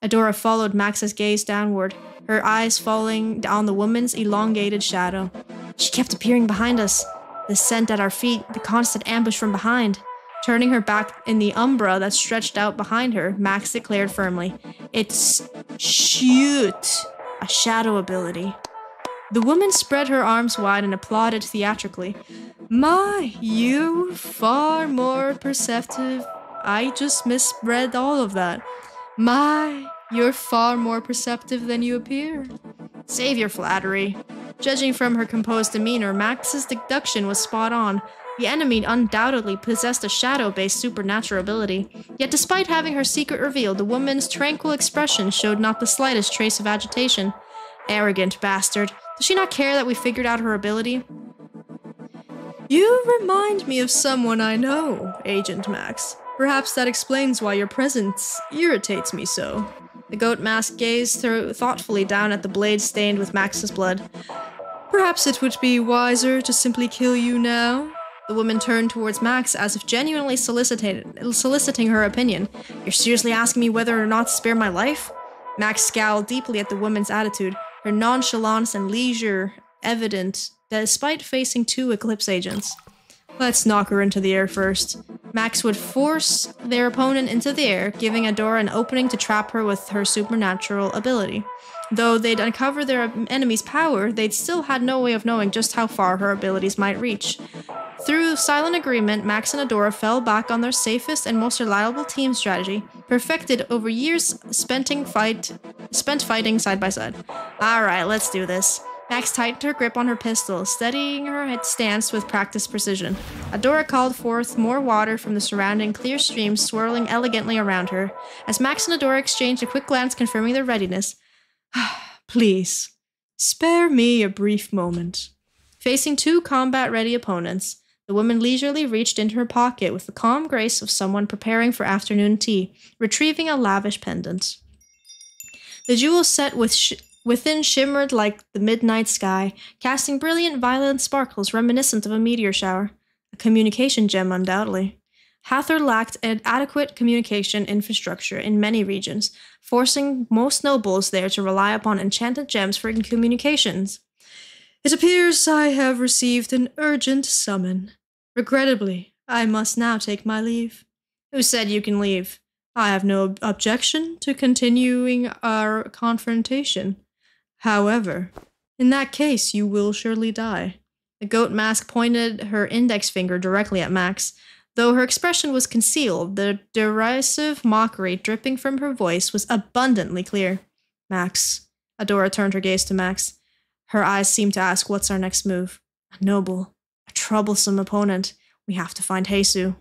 Adora followed Max's gaze downward, her eyes falling on the woman's elongated shadow. She kept appearing behind us. The scent at our feet, the constant ambush from behind. Turning her back in the umbra that stretched out behind her, Max declared firmly, It's shoot, a shadow ability. The woman spread her arms wide and applauded theatrically. My, you're far more perceptive. I just misread all of that. My, you're far more perceptive than you appear. Save your flattery. Judging from her composed demeanor, Max's deduction was spot on. The enemy undoubtedly possessed a shadow-based supernatural ability. Yet despite having her secret revealed, the woman's tranquil expression showed not the slightest trace of agitation. Arrogant bastard. Does she not care that we figured out her ability? You remind me of someone I know, Agent Max. Perhaps that explains why your presence irritates me so. The goat mask gazed thoughtfully down at the blade stained with Max's blood. Perhaps it would be wiser to simply kill you now? The woman turned towards Max as if genuinely soliciting her opinion. You're seriously asking me whether or not to spare my life? Max scowled deeply at the woman's attitude, her nonchalance and leisure evident despite facing 2 Eclipse agents. Let's knock her into the air first. Max would force their opponent into the air, giving Adora an opening to trap her with her supernatural ability. Though they'd uncover their enemy's power, they'd still had no way of knowing just how far her abilities might reach. Through silent agreement, Max and Adora fell back on their safest and most reliable team strategy, perfected over years spent fighting side by side. Alright, let's do this. Max tightened her grip on her pistol, steadying her stance with practiced precision. Adora called forth more water from the surrounding clear streams swirling elegantly around her. As Max and Adora exchanged a quick glance confirming their readiness, please, spare me a brief moment. Facing two combat-ready opponents, the woman leisurely reached into her pocket with the calm grace of someone preparing for afternoon tea, retrieving a lavish pendant. The jewel set within shimmered like the midnight sky, casting brilliant violet sparkles reminiscent of a meteor shower. A communication gem, undoubtedly. Hathor lacked an adequate communication infrastructure in many regions, forcing most nobles there to rely upon enchanted gems for communications. It appears I have received an urgent summon. Regrettably, I must now take my leave. Who said you can leave? I have no objection to continuing our confrontation. However, in that case, you will surely die. The goat mask pointed her index finger directly at Max. Though her expression was concealed, the derisive mockery dripping from her voice was abundantly clear. Max. Adora turned her gaze to Max. Her eyes seemed to ask, what's our next move? A noble, a troublesome opponent. We have to find Jesus.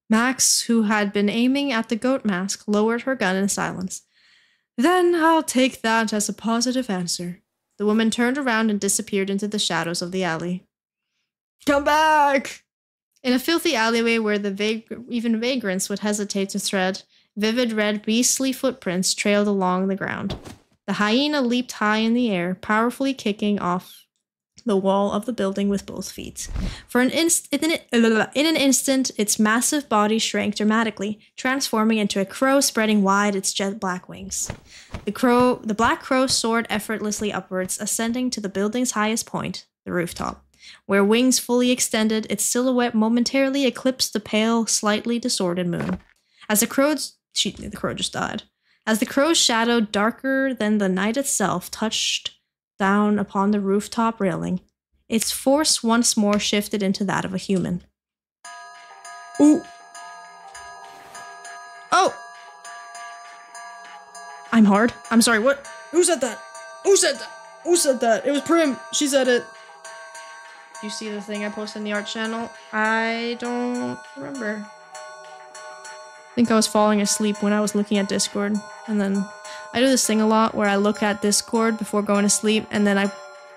Max, who had been aiming at the goat mask, lowered her gun in silence. Then I'll take that as a positive answer. The woman turned around and disappeared into the shadows of the alley. Come back! In a filthy alleyway where even vagrants would hesitate to tread, vivid red beastly footprints trailed along the ground. The hyena leaped high in the air, powerfully kicking off the wall of the building with both feet. In an instant, its massive body shrank dramatically, transforming into a crow spreading wide its jet black wings. The black crow soared effortlessly upwards, ascending to the building's highest point, the rooftop, where wings fully extended, its silhouette momentarily eclipsed the pale, slightly distorted moon. As the crow just died. As the crow's shadow, darker than the night itself, touched down upon the rooftop railing, its force once more shifted into that of a human. Ooh. Oh! I'm hard. I'm sorry, what? Who said that? Who said that? Who said that? It was Prim. She said it. You see the thing I posted in the art channel? I don't remember. I think I was falling asleep when I was looking at Discord, and then I do this thing a lot where I look at Discord before going to sleep, and then I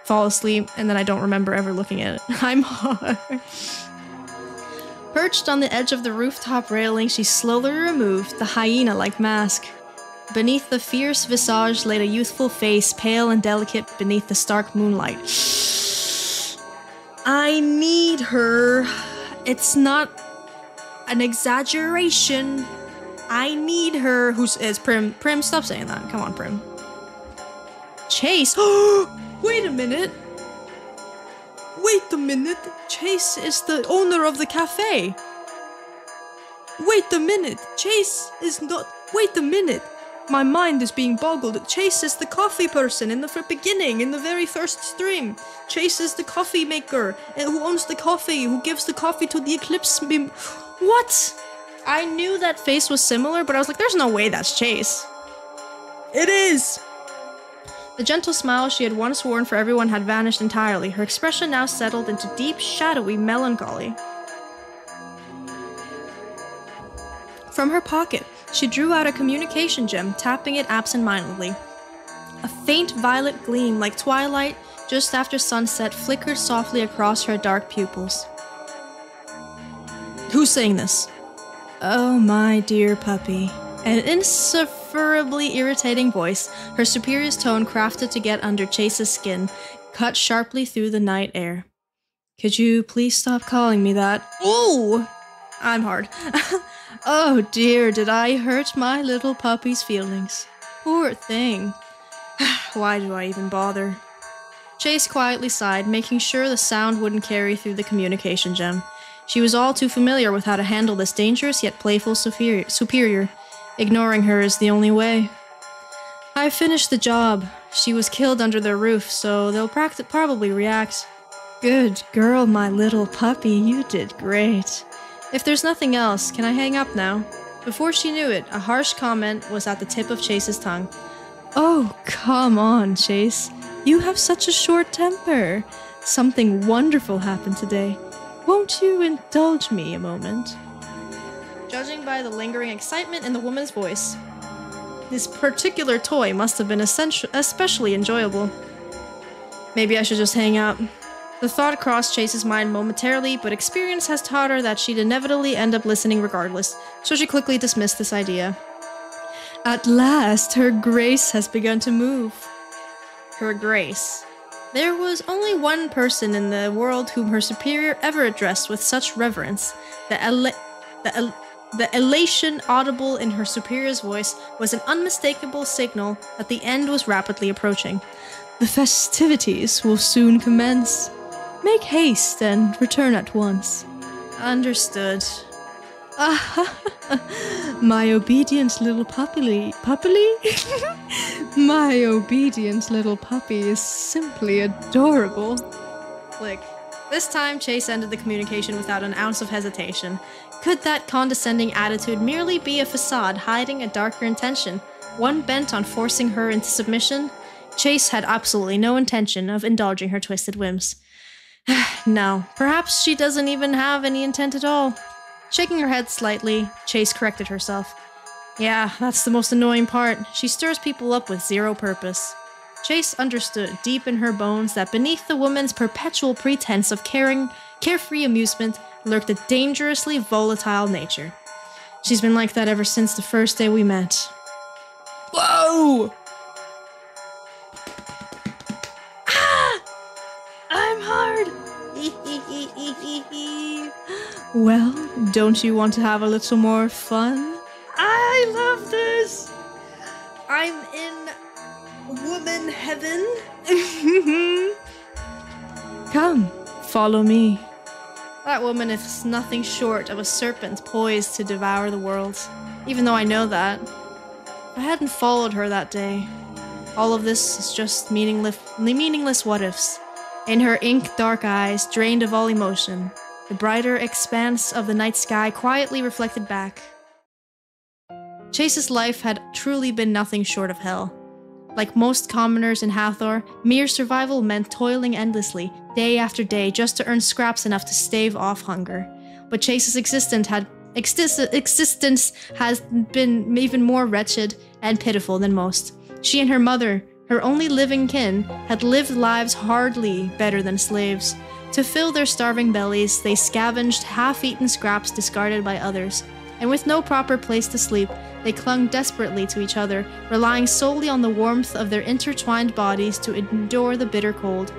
fall asleep, and then I don't remember ever looking at it. I'm hard. Perched on the edge of the rooftop railing, she slowly removed the hyena-like mask. Beneath the fierce visage laid a youthful face, pale and delicate beneath the stark moonlight. I need her. It's not an exaggeration. I need her. It's Prim? Prim, stop saying that. Come on, Prim. Chase. Wait a minute. Wait a minute. Chase is the owner of the cafe. Wait a minute. Chase is not. Wait a minute. My mind is being boggled. Chase is the coffee person in the beginning, in the very first stream. Chase is the coffee maker, who owns the coffee, who gives the coffee to the Eclipse. What? I knew that face was similar, but I was like, there's no way that's Chase. It is! The gentle smile she had once worn for everyone had vanished entirely. Her expression now settled into deep, shadowy melancholy. From her pocket, she drew out a communication gem, tapping it absent-mindedly. A faint violet gleam, like twilight just after sunset, flickered softly across her dark pupils. Who's saying this? Oh, my dear puppy. An insufferably irritating voice, her superior's tone crafted to get under Chase's skin, cut sharply through the night air. Could you please stop calling me that? Ooh! I'm hard. Oh dear, did I hurt my little puppy's feelings? Poor thing. Why do I even bother? Chase quietly sighed, making sure the sound wouldn't carry through the communication gem. She was all too familiar with how to handle this dangerous yet playful superior. Ignoring her is the only way. I finished the job. She was killed under their roof, so they'll probably react. Good girl, my little puppy, you did great. If there's nothing else, can I hang up now? Before she knew it, a harsh comment was at the tip of Chase's tongue. Oh, come on, Chase. You have such a short temper. Something wonderful happened today. Won't you indulge me a moment? Judging by the lingering excitement in the woman's voice, this particular toy must have been especially enjoyable. Maybe I should just hang up. The thought crossed Chase's mind momentarily, but experience has taught her that she'd inevitably end up listening regardless, so she quickly dismissed this idea. At last, her grace has begun to move. Her grace. There was only one person in the world whom her superior ever addressed with such reverence. The elation audible in her superior's voice was an unmistakable signal that the end was rapidly approaching. The festivities will soon commence. Make haste and return at once. Understood. My obedient little puppy? My obedient little puppy is simply adorable. Click. This time, Chase ended the communication without an ounce of hesitation. Could that condescending attitude merely be a facade hiding a darker intention, one bent on forcing her into submission? Chase had absolutely no intention of indulging her twisted whims. No, perhaps she doesn't even have any intent at all. Shaking her head slightly, Chase corrected herself. Yeah, that's the most annoying part. She stirs people up with zero purpose. Chase understood deep in her bones that beneath the woman's perpetual pretense of carefree amusement lurked a dangerously volatile nature. She's been like that ever since the first day we met. Whoa! Ah! I'm hard! Well, don't you want to have a little more fun? I love this! I'm in woman heaven. Come, follow me. That woman is nothing short of a serpent poised to devour the world. Even though I know that. If I hadn't followed her that day, all of this is just meaningless what-ifs. In her ink-dark eyes, drained of all emotion, the brighter expanse of the night sky quietly reflected back. Chase's life had truly been nothing short of hell. Like most commoners in Hathor, mere survival meant toiling endlessly, day after day, just to earn scraps enough to stave off hunger. But Chase's existence has been even more wretched and pitiful than most. She and her mother, her only living kin, had lived lives hardly better than slaves. To fill their starving bellies, they scavenged half-eaten scraps discarded by others, and with no proper place to sleep, they clung desperately to each other, relying solely on the warmth of their intertwined bodies to endure the bitter cold.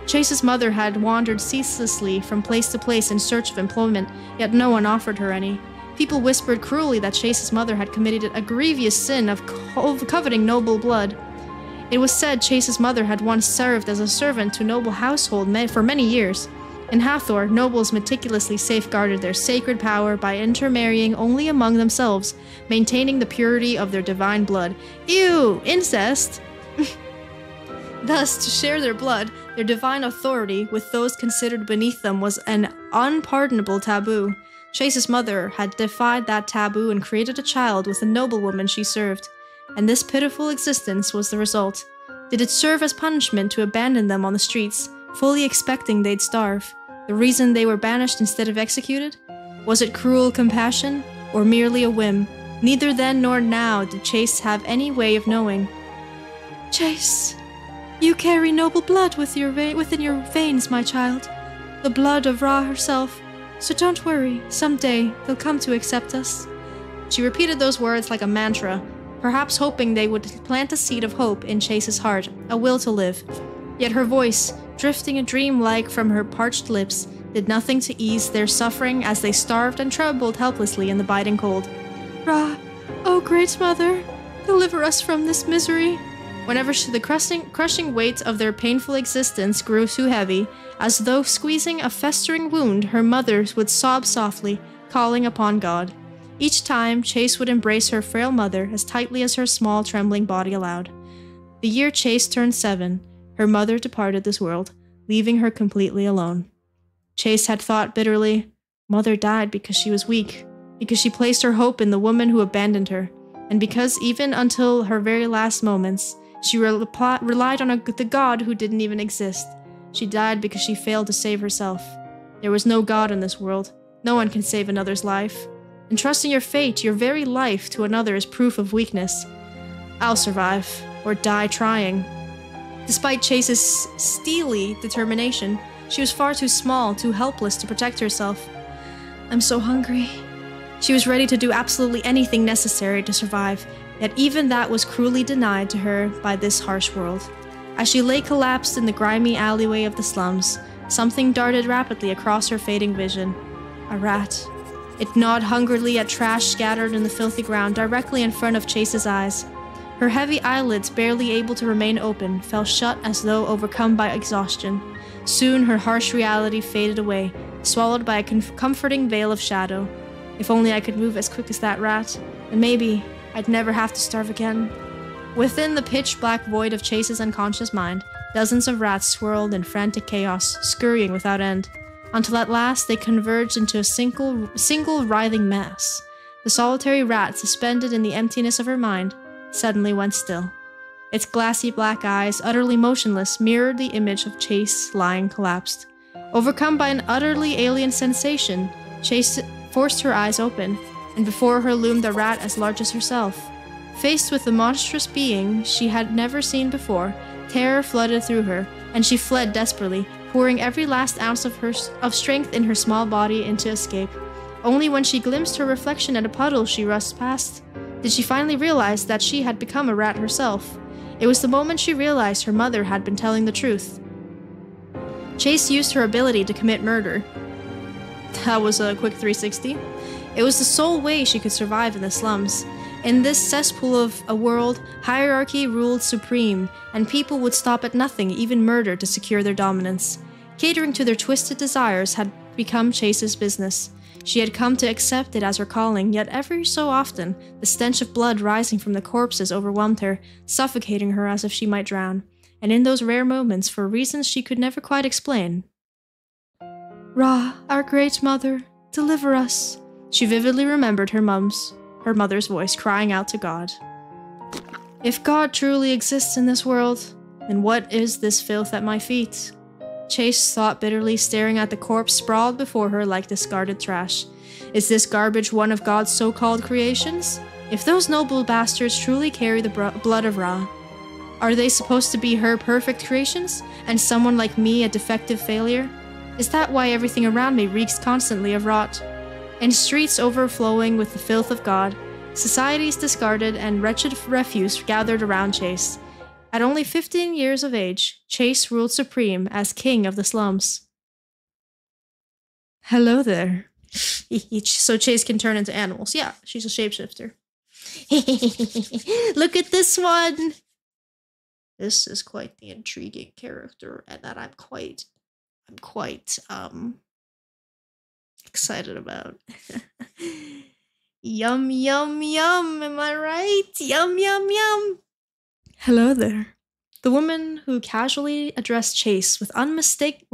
Chase's mother had wandered ceaselessly from place to place in search of employment, yet no one offered her any. People whispered cruelly that Chase's mother had committed a grievous sin of coveting noble blood. It was said Chase's mother had once served as a servant to noble household for many years. In Hathor, nobles meticulously safeguarded their sacred power by intermarrying only among themselves, maintaining the purity of their divine blood. Ew! Incest! Thus, to share their blood, their divine authority, with those considered beneath them was an unpardonable taboo. Chase's mother had defied that taboo and created a child with the noblewoman she served. And this pitiful existence was the result. Did it serve as punishment to abandon them on the streets, fully expecting they'd starve? The reason they were banished instead of executed? Was it cruel compassion, or merely a whim? Neither then nor now did Chase have any way of knowing. Chase, you carry noble blood within your veins, my child. The blood of Ra herself. So don't worry, someday they'll come to accept us. She repeated those words like a mantra, perhaps hoping they would plant a seed of hope in Chase's heart, a will to live. Yet her voice, drifting a dream-like from her parched lips, did nothing to ease their suffering as they starved and trembled helplessly in the biting cold. Ra, oh great mother, deliver us from this misery. Whenever the crushing weight of their painful existence grew too heavy, as though squeezing a festering wound, her mother would sob softly, calling upon God. Each time, Chase would embrace her frail mother as tightly as her small, trembling body allowed. The year Chase turned 7, her mother departed this world, leaving her completely alone. Chase had thought bitterly, Mother died because she was weak, because she placed her hope in the woman who abandoned her, and because even until her very last moments, she relied on the God who didn't even exist. She died because she failed to save herself. There was no God in this world. No one can save another's life. Entrusting your fate, your very life, to another is proof of weakness. I'll survive, or die trying. Despite Chase's steely determination, she was far too small, too helpless to protect herself. I'm so hungry. She was ready to do absolutely anything necessary to survive, yet even that was cruelly denied to her by this harsh world. As she lay collapsed in the grimy alleyway of the slums, something darted rapidly across her fading vision. A rat. It gnawed hungrily at trash scattered in the filthy ground directly in front of Chase's eyes. Her heavy eyelids, barely able to remain open, fell shut as though overcome by exhaustion. Soon her harsh reality faded away, swallowed by a comforting veil of shadow. If only I could move as quick as that rat, then maybe I'd never have to starve again. Within the pitch-black void of Chase's unconscious mind, dozens of rats swirled in frantic chaos, scurrying without end, until at last they converged into a single writhing mass. The solitary rat, suspended in the emptiness of her mind, suddenly went still. Its glassy black eyes, utterly motionless, mirrored the image of Chase lying collapsed. Overcome by an utterly alien sensation, Chase forced her eyes open, and before her loomed a rat as large as herself. Faced with the monstrous being she had never seen before, terror flooded through her, and she fled desperately, pouring every last ounce of strength in her small body into escape. Only when she glimpsed her reflection at a puddle she rushed past, did she finally realize that she had become a rat herself. It was the moment she realized her mother had been telling the truth. Chase used her ability to commit murder. That was a quick 360. It was the sole way she could survive in the slums. In this cesspool of a world, hierarchy ruled supreme, and people would stop at nothing, even murder, to secure their dominance. Catering to their twisted desires had become Chase's business. She had come to accept it as her calling, yet every so often, the stench of blood rising from the corpses overwhelmed her, suffocating her as if she might drown. And in those rare moments, for reasons she could never quite explain, Ra, our great mother, deliver us. She vividly remembered her mother's voice crying out to God. If God truly exists in this world, then what is this filth at my feet? Chase thought bitterly, staring at the corpse sprawled before her like discarded trash. Is this garbage one of God's so-called creations? If those noble bastards truly carry the blood of Ra, are they supposed to be her perfect creations, and someone like me a defective failure? Is that why everything around me reeks constantly of rot? In streets overflowing with the filth of God, societies discarded, and wretched refuse gathered around Chase. At only 15 years of age, Chase ruled supreme as king of the slums. Hello there. So Chase can turn into animals. Yeah, she's a shapeshifter. Look at this one! This is quite the intriguing character, and that I'm quite excited about. Yum, yum, yum, am I right? Yum, yum, yum. Hello there. The woman who casually addressed Chase was unmistakably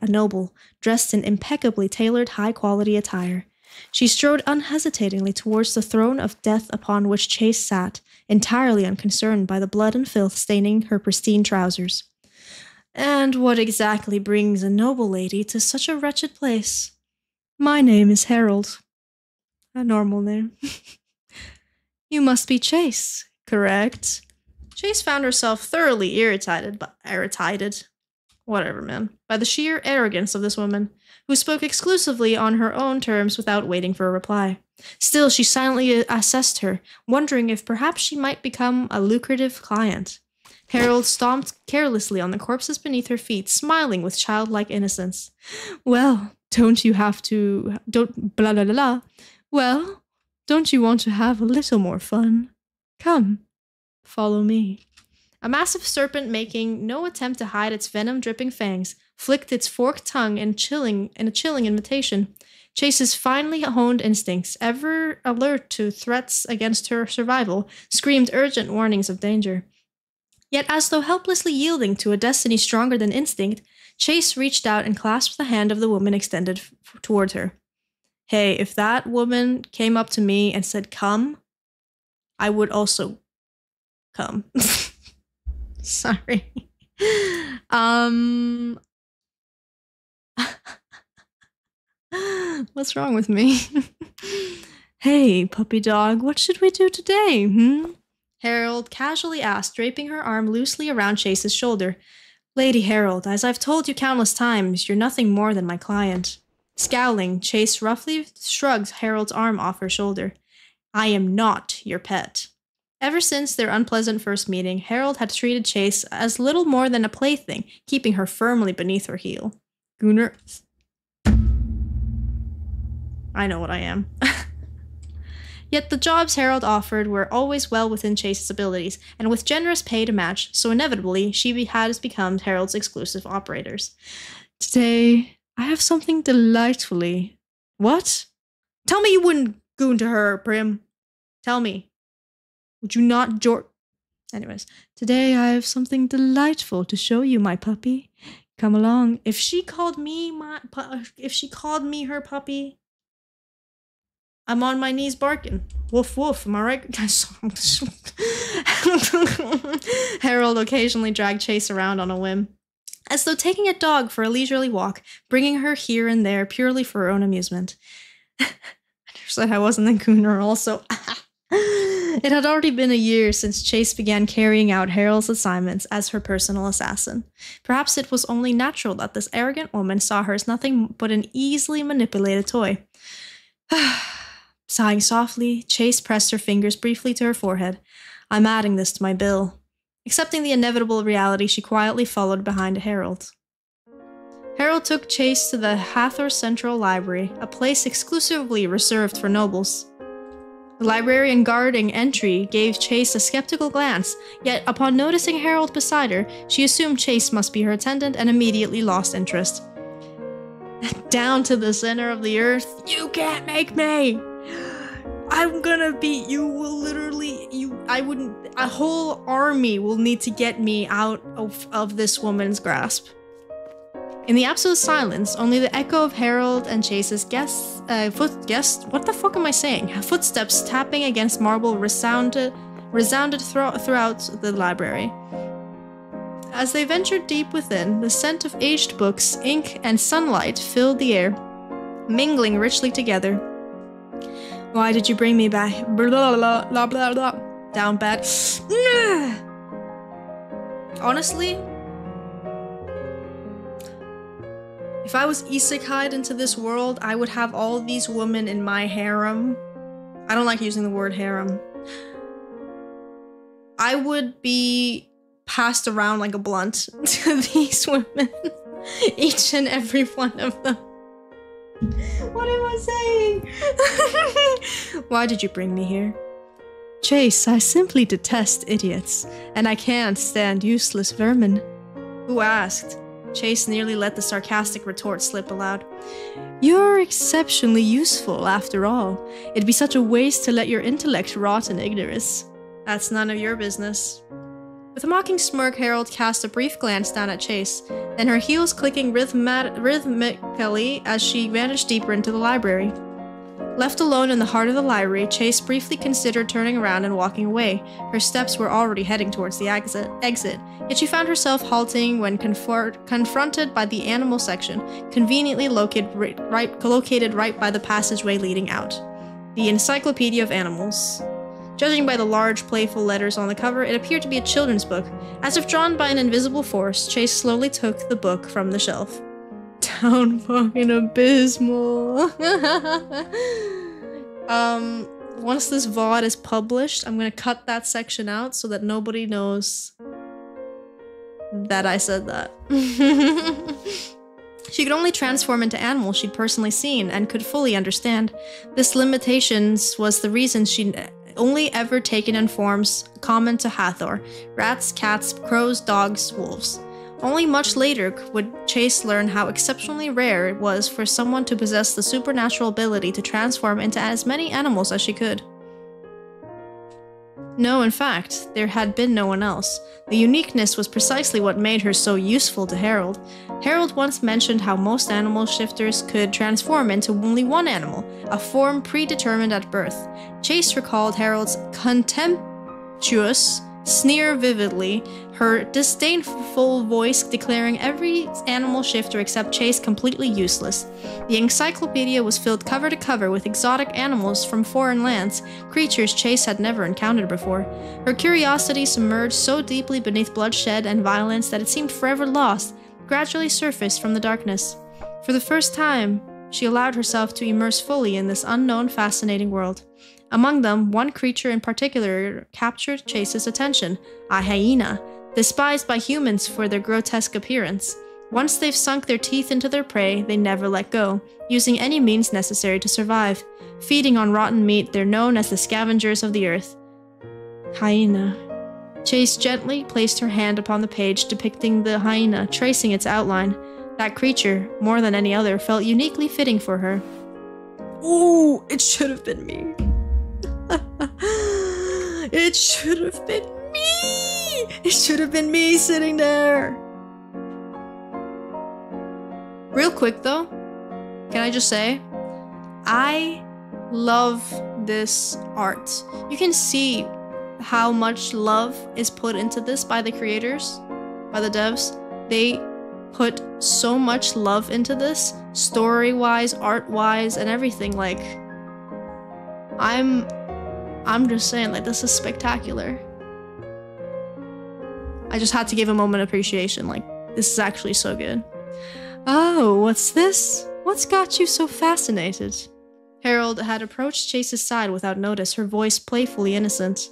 a noble, dressed in impeccably tailored high-quality attire. She strode unhesitatingly towards the throne of death upon which Chase sat, entirely unconcerned by the blood and filth staining her pristine trousers. And what exactly brings a noble lady to such a wretched place? My name is Harold. A normal name. You must be Chase, correct? Chase found herself thoroughly irritated by the sheer arrogance of this woman, who spoke exclusively on her own terms without waiting for a reply. Still, she silently assessed her, wondering if perhaps she might become a lucrative client. Harold stomped carelessly on the corpses beneath her feet, smiling with childlike innocence. Well, don't you want to have a little more fun? Come, follow me. A massive serpent, making no attempt to hide its venom-dripping fangs, flicked its forked tongue in a chilling invitation. Chase's finely honed instincts, ever alert to threats against her survival, screamed urgent warnings of danger. Yet, as though helplessly yielding to a destiny stronger than instinct, Chase reached out and clasped the hand of the woman extended towards her. Hey, if that woman came up to me and said, come, I would also come. Sorry. What's wrong with me? Hey, puppy dog, what should we do today, Harold casually asked, draping her arm loosely around Chase's shoulder. Lady Harold, as I've told you countless times, you're nothing more than my client. Scowling, Chase roughly shrugged Harold's arm off her shoulder. I am not your pet. Ever since their unpleasant first meeting, Harold had treated Chase as little more than a plaything, keeping her firmly beneath her heel. Gunner. I know what I am. Yet the jobs Harold offered were always well within Chase's abilities, and with generous pay to match, so inevitably she has become Harold's exclusive operators. Today, I have something delightfully... What? Tell me you wouldn't goon to her, Prim. Tell me. Would you not, Anyways, today I have something delightful to show you, my puppy. Come along. If she called me her puppy, I'm on my knees barking. Woof woof, am I right? Harold occasionally dragged Chase around on a whim, as though taking a dog for a leisurely walk, bringing her here and there purely for her own amusement. I never said I wasn't a gooner also. It had already been a year since Chase began carrying out Harold's assignments as her personal assassin. Perhaps it was only natural that this arrogant woman saw her as nothing but an easily manipulated toy. Sighing softly, Chase pressed her fingers briefly to her forehead. I'm adding this to my bill. Accepting the inevitable reality, she quietly followed behind Harold. Harold took Chase to the Hathor Central Library, a place exclusively reserved for nobles. The librarian guarding entry gave Chase a skeptical glance, yet upon noticing Harold beside her, she assumed Chase must be her attendant and immediately lost interest. Down to the center of the earth, you can't make me! I'm gonna beat you, a whole army will need to get me out of this woman's grasp. In the absolute silence, only the echo of Harold and Chase's footsteps tapping against marble resounded throughout the library. As they ventured deep within, the scent of aged books, ink, and sunlight filled the air, mingling richly together. Why did you bring me back? Blah, blah, blah, blah, blah. Down bad. Honestly, if I was isekai'd into this world, I would have all these women in my harem. I don't like using the word harem. I would be passed around like a blunt to these women. Each and every one of them. What am I saying? Why did you bring me here? Chase, I simply detest idiots, and I can't stand useless vermin. Who asked? Chase nearly let the sarcastic retort slip aloud. You're exceptionally useful, after all. It'd be such a waste to let your intellect rot in ignorance. That's none of your business. With a mocking smirk, Harold cast a brief glance down at Chase, then her heels clicking rhythmically as she vanished deeper into the library. Left alone in the heart of the library, Chase briefly considered turning around and walking away. Her steps were already heading towards the exit, yet she found herself halting when confronted by the animal section, conveniently located right by the passageway leading out. The Encyclopedia of Animals. Judging by the large, playful letters on the cover, it appeared to be a children's book. As if drawn by an invisible force, Chase slowly took the book from the shelf. Down fucking abysmal. Once this VOD is published, I'm gonna cut that section out so that nobody knows that I said that. She could only transform into animals she'd personally seen and could fully understand. This limitations was the reason she'd only ever taken in forms common to Hathor: rats, cats, crows, dogs, wolves. Only much later would Chase learn how exceptionally rare it was for someone to possess the supernatural ability to transform into as many animals as she could. No, in fact, there had been no one else. The uniqueness was precisely what made her so useful to Harold. Harold once mentioned how most animal shifters could transform into only one animal, a form predetermined at birth. Chase recalled Harold's contemptuous sneer vividly, her disdainful voice declaring every animal shifter except Chase completely useless. The encyclopedia was filled cover to cover with exotic animals from foreign lands, creatures Chase had never encountered before. Her curiosity, submerged so deeply beneath bloodshed and violence that it seemed forever lost, gradually surfaced from the darkness. For the first time, she allowed herself to immerse fully in this unknown, fascinating world. Among them, one creature in particular captured Chase's attention, a hyena, despised by humans for their grotesque appearance. Once they've sunk their teeth into their prey, they never let go, using any means necessary to survive. Feeding on rotten meat, they're known as the scavengers of the earth. Hyena. Chase gently placed her hand upon the page depicting the hyena, tracing its outline. That creature, more than any other, felt uniquely fitting for her. Ooh, it should have been me. It should have been me! It should have been me sitting there! Real quick though, can I just say, I love this art. You can see how much love is put into this by the creators, by the devs. They put so much love into this, story-wise, art-wise, and everything. Like, I'm just saying, like, this is spectacular. I just had to give a moment of appreciation. Like, this is actually so good. Oh, what's this? What's got you so fascinated? Harold had approached Chase's side without notice, her voice playfully innocent.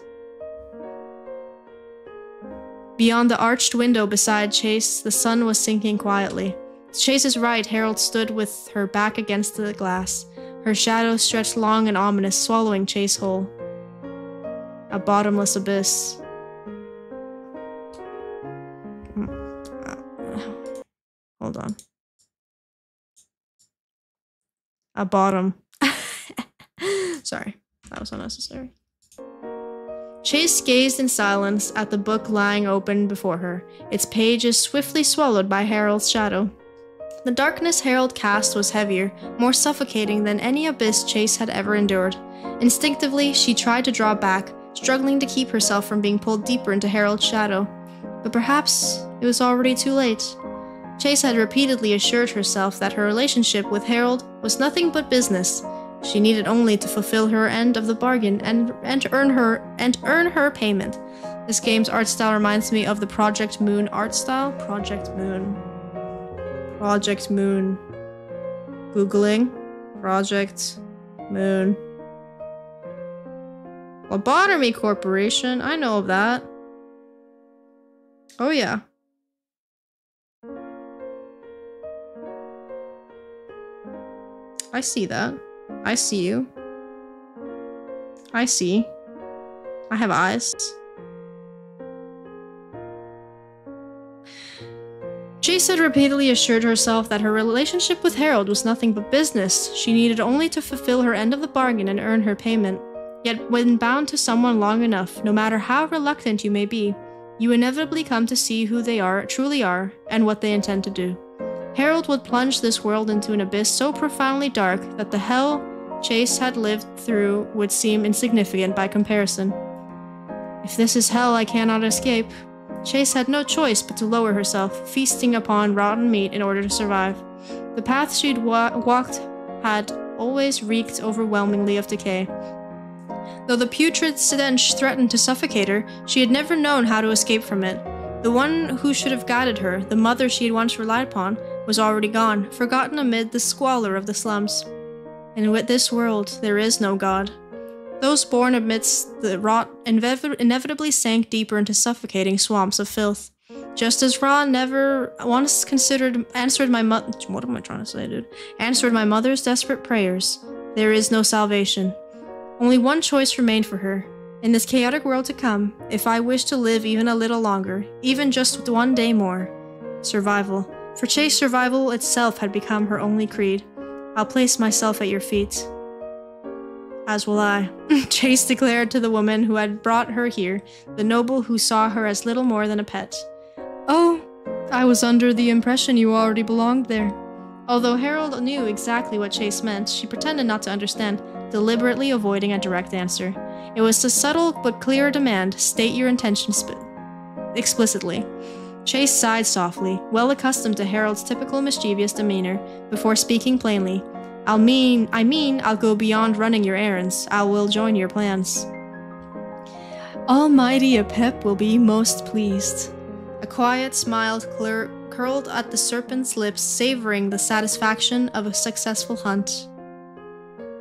Beyond the arched window beside Chase, the sun was sinking quietly. To Chase's right, Harold stood with her back against the glass. Her shadow stretched long and ominous, swallowing Chase whole. A bottomless abyss. Hold on. A bottom. Sorry, that was unnecessary. Chase gazed in silence at the book lying open before her, its pages swiftly swallowed by Harold's shadow. The darkness Harold cast was heavier, more suffocating than any abyss Chase had ever endured. Instinctively, she tried to draw back, struggling to keep herself from being pulled deeper into Harold's shadow. But perhaps it was already too late. Chase had repeatedly assured herself that her relationship with Harold was nothing but business. She needed only to fulfill her end of the bargain and earn her payment. This game's art style reminds me of the Project Moon art style. Project Moon. Googling. Project Moon. Lobotomy Corporation. I know of that. Oh yeah. I see that. I see you. I see. I have eyes. Chase had repeatedly assured herself that her relationship with Harold was nothing but business. She needed only to fulfill her end of the bargain and earn her payment. Yet when bound to someone long enough, no matter how reluctant you may be, you inevitably come to see who they truly are, and what they intend to do. Harold would plunge this world into an abyss so profoundly dark that the hell Chase had lived through would seem insignificant by comparison. If this is hell I cannot escape, Chase had no choice but to lower herself, feasting upon rotten meat in order to survive. The path she'd walked had always reeked overwhelmingly of decay. Though the putrid stench threatened to suffocate her, she had never known how to escape from it. The one who should have guided her, the mother she had once relied upon, was already gone, forgotten amid the squalor of the slums. And with this world, there is no God. Those born amidst the rot inevitably sank deeper into suffocating swamps of filth. Just as Ra never once answered my mother's desperate prayers, there is no salvation. Only one choice remained for her. In this chaotic world to come, if I wish to live even a little longer, even just one day more, Survival. For Chase, survival itself had become her only creed. I'll place myself at your feet. As will I. Chase declared to the woman who had brought her here, the noble who saw her as little more than a pet. Oh, I was under the impression you already belonged there. Although Harold knew exactly what Chase meant, she pretended not to understand, deliberately avoiding a direct answer. It was a subtle but clear demand. State your intentions explicitly. Chase sighed softly, well accustomed to Harold's typical mischievous demeanor, before speaking plainly. I mean, I'll go beyond running your errands. I will join your plans. Almighty Apep will be most pleased. A quiet smile curled at the serpent's lips, savoring the satisfaction of a successful hunt.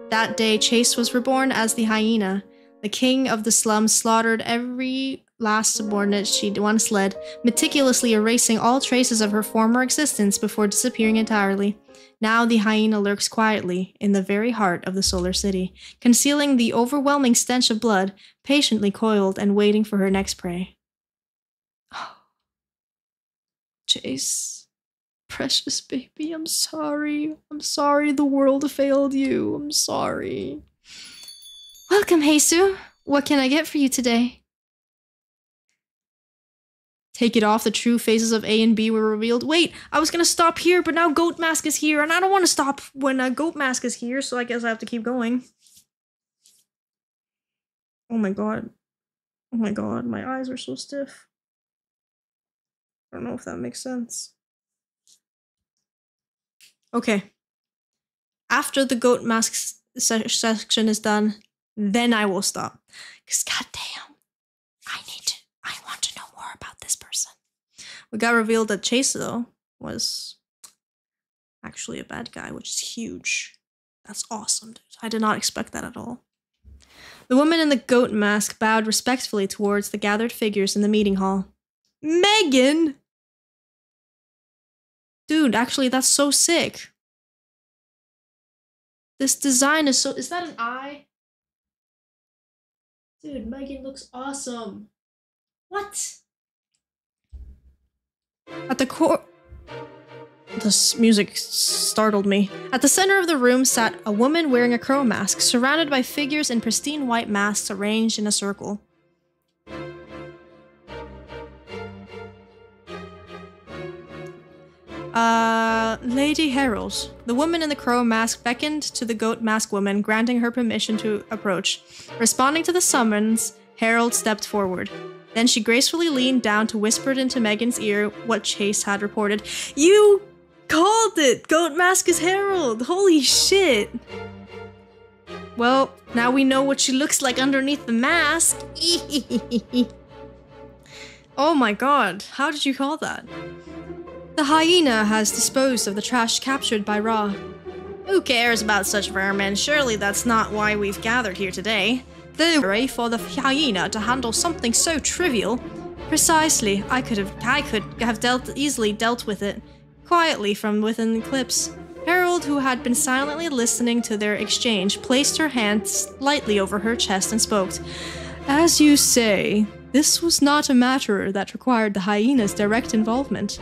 That day, Chase was reborn as the hyena. The king of the slums slaughtered every last subordinate she'd once led, meticulously erasing all traces of her former existence before disappearing entirely. Now the hyena lurks quietly in the very heart of the Solar City, concealing the overwhelming stench of blood, patiently coiled and waiting for her next prey. Oh. Chase, precious baby, I'm sorry. I'm sorry the world failed you. I'm sorry. Welcome, Jesus. What can I get for you today? Take it off, the true faces of A and B were revealed. Wait, I was gonna stop here, but now Goat Mask is here, and I don't want to stop when Goat Mask is here, so I guess I have to keep going. Oh my god. Oh my god, my eyes are so stiff. I don't know if that makes sense. Okay. After the Goat Mask section is done, then I will stop. Because goddamn, I want to know more about this person. We got revealed that Chase, though, was actually a bad guy, which is huge. That's awesome, dude. I did not expect that at all. The woman in the goat mask bowed respectfully towards the gathered figures in the meeting hall. Megan! Dude, actually, that's so sick. This design is so... Is that an eye? Dude, Megan looks awesome. What? At the core... This music startled me. At the center of the room sat a woman wearing a crow mask, surrounded by figures in pristine white masks arranged in a circle. Lady Harold. The woman in the crow mask beckoned to the goat mask woman, granting her permission to approach. Responding to the summons, Harold stepped forward. Then she gracefully leaned down to whisper into Megan's ear what Chase had reported. You called it! Goat Mask is Harold! Holy shit! Well, now we know what she looks like underneath the mask. Oh my god, how did you call that? The hyena has disposed of the trash captured by Ra. Who cares about such vermin? Surely that's not why we've gathered here today. The way for the hyena to handle something so trivial. Precisely, I could have easily dealt with it. Quietly from within Eclipse. Harold, who had been silently listening to their exchange, placed her hand lightly over her chest and spoke. As you say, this was not a matter that required the hyena's direct involvement.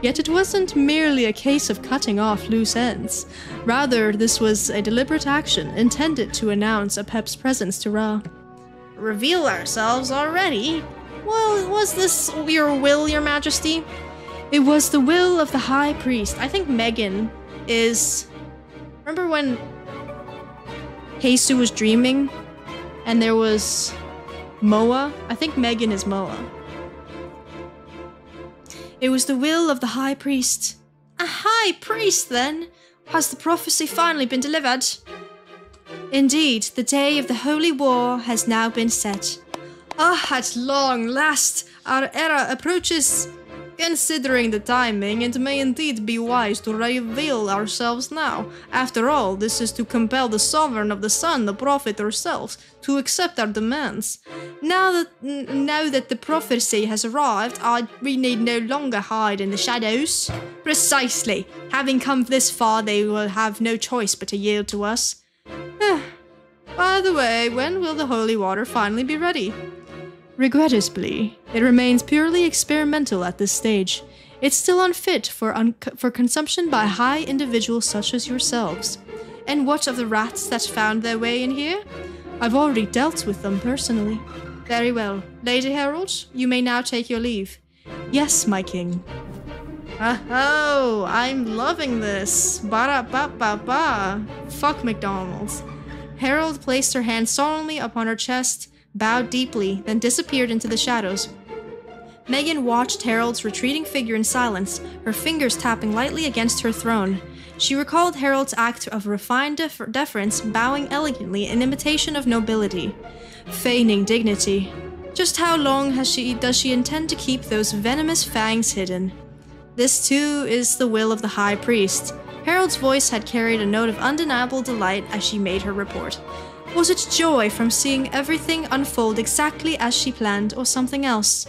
Yet it wasn't merely a case of cutting off loose ends. Rather, this was a deliberate action intended to announce Apep's presence to Ra. Reveal ourselves already? Well, was this your will, your majesty? It was the will of the high priest. I think Megan is... Remember when Jesus was dreaming and there was Moa? I think Megan is Moa. It was the will of the high priest. A high priest, then? Has the prophecy finally been delivered? Indeed, the day of the holy war has now been set. Ah, at long last, our era approaches. Considering the timing, it may indeed be wise to reveal ourselves now. After all, this is to compel the sovereign of the sun, the prophet herself, to accept our demands. Now that the prophecy has arrived, we need no longer hide in the shadows. Precisely. Having come this far, they will have no choice but to yield to us. By the way, when will the holy water finally be ready? Regrettably, it remains purely experimental at this stage. It's still unfit for consumption by high individuals such as yourselves. And what of the rats that found their way in here? I've already dealt with them personally. Very well. Lady Herald, you may now take your leave. Yes, my king. Oh, I'm loving this. Ba-da-ba-ba-ba. Fuck McDonald's. Herald placed her hand solemnly upon her chest, bowed deeply, then disappeared into the shadows. Megan watched Harold's retreating figure in silence, her fingers tapping lightly against her throne. She recalled Harold's act of refined deference, bowing elegantly in imitation of nobility. Feigning dignity. Just how long does she intend to keep those venomous fangs hidden? This too is the will of the High Priest. Harold's voice had carried a note of undeniable delight as she made her report. Was it joy from seeing everything unfold exactly as she planned, or something else?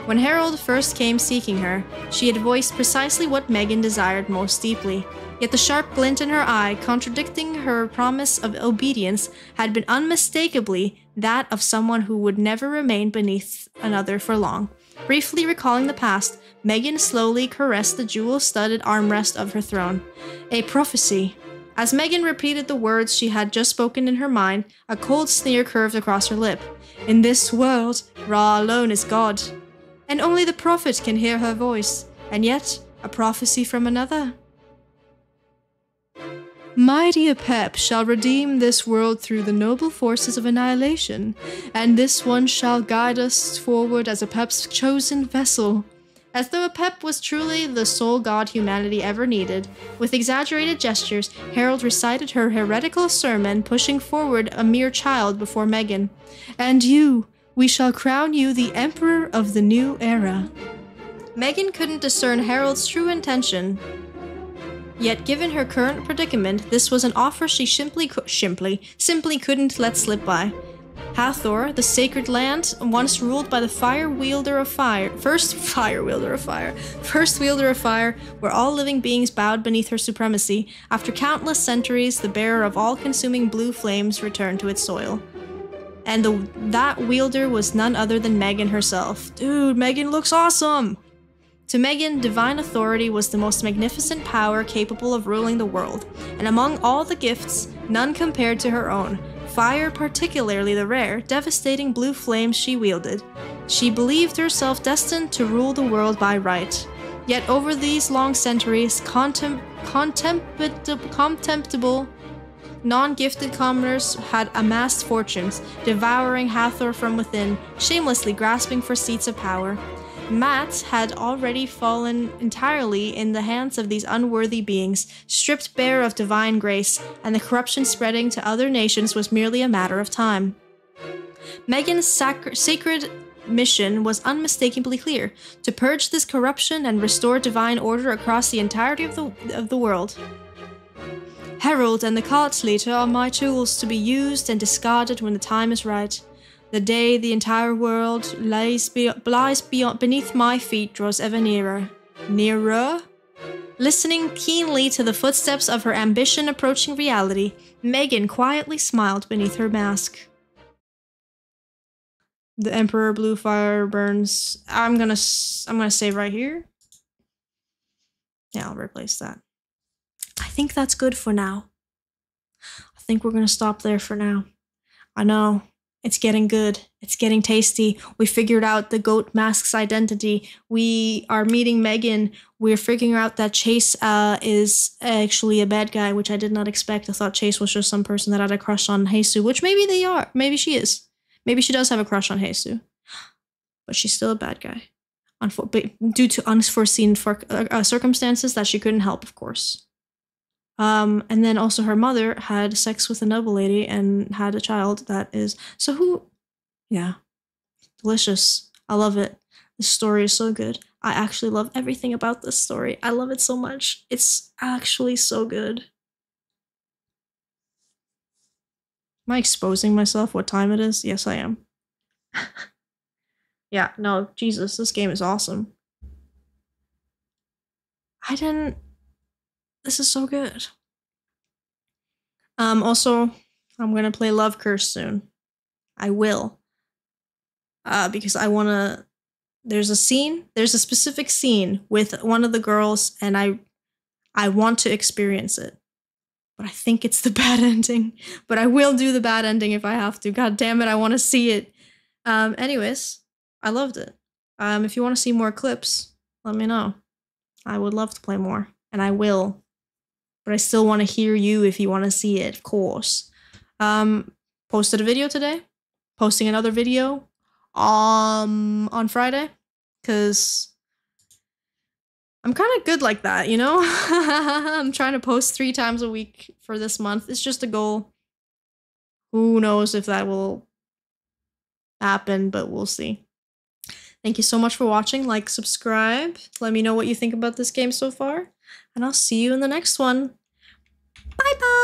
When Harold first came seeking her, she had voiced precisely what Megan desired most deeply. Yet the sharp glint in her eye, contradicting her promise of obedience, had been unmistakably that of someone who would never remain beneath another for long. Briefly recalling the past, Megan slowly caressed the jewel-studded armrest of her throne. A prophecy. As Megan repeated the words she had just spoken in her mind, a cold sneer curved across her lip. In this world, Ra alone is God. And only the prophet can hear her voice, and yet a prophecy from another. Mighty Apep shall redeem this world through the noble forces of annihilation, and this one shall guide us forward as Apep's chosen vessel. As though Apep was truly the sole god humanity ever needed, with exaggerated gestures, Harold recited her heretical sermon, pushing forward a mere child before Megan. And you, we shall crown you the Emperor of the new era. Megan couldn't discern Harold's true intention. Yet, given her current predicament, this was an offer she simply couldn't let slip by. Hathor, the sacred land, once ruled by the first wielder of fire, where all living beings bowed beneath her supremacy, after countless centuries, the bearer of all-consuming blue flames returned to its soil. And that wielder was none other than Megan herself. Dude, Megan looks awesome! To Megan, divine authority was the most magnificent power capable of ruling the world, and among all the gifts, none compared to her own. Fire, particularly the rare, devastating blue flames she wielded. She believed herself destined to rule the world by right. Yet over these long centuries, contemptible, non-gifted commoners had amassed fortunes, devouring Hathor from within, shamelessly grasping for seats of power. Matt had already fallen entirely in the hands of these unworthy beings, stripped bare of divine grace, and the corruption spreading to other nations was merely a matter of time. Megan's sacred mission was unmistakably clear: to purge this corruption and restore divine order across the entirety of the world. Herald and the cult leader are my tools to be used and discarded when the time is right. The day the entire world lies beneath my feet draws ever nearer. Nearer? Listening keenly to the footsteps of her ambition approaching reality, Megan quietly smiled beneath her mask. The Emperor Blue Fire burns. I'm gonna save right here. Yeah, I'll replace that. I think that's good for now. I think we're gonna stop there for now. I know. It's getting good. It's getting tasty. We figured out the goat mask's identity. We are meeting Megan. We're figuring out that Chase is actually a bad guy, which I did not expect. I thought Chase was just some person that had a crush on Jesus, which maybe they are. Maybe she is. Maybe she does have a crush on Jesus. But she's still a bad guy. Due to unforeseen circumstances that she couldn't help, of course. And then also her mother had sex with a noble lady and had a child that is... So who... Yeah. Delicious. I love it. This story is so good. I actually love everything about this story. I love it so much. It's actually so good. Am I exposing myself what time it is? Yes, I am. Yeah, no, Jesus, this game is awesome. This is so good. Also, I'm gonna play Love Curse soon. I will. Because I wanna there's a specific scene with one of the girls, and I want to experience it. But I think it's the bad ending. But I will do the bad ending if I have to. God damn it, I want to see it. Anyways, I loved it. If you want to see more clips, let me know. I would love to play more, and I will. But I still want to hear you if you want to see it, of course. Posted a video today. Posting another video on Friday, because I'm kind of good like that, you know? I'm trying to post 3 times a week for this month. It's just a goal. Who knows if that will happen, but we'll see. Thank you so much for watching. Like, subscribe. Let me know what you think about this game so far. And I'll see you in the next one. Bye-bye!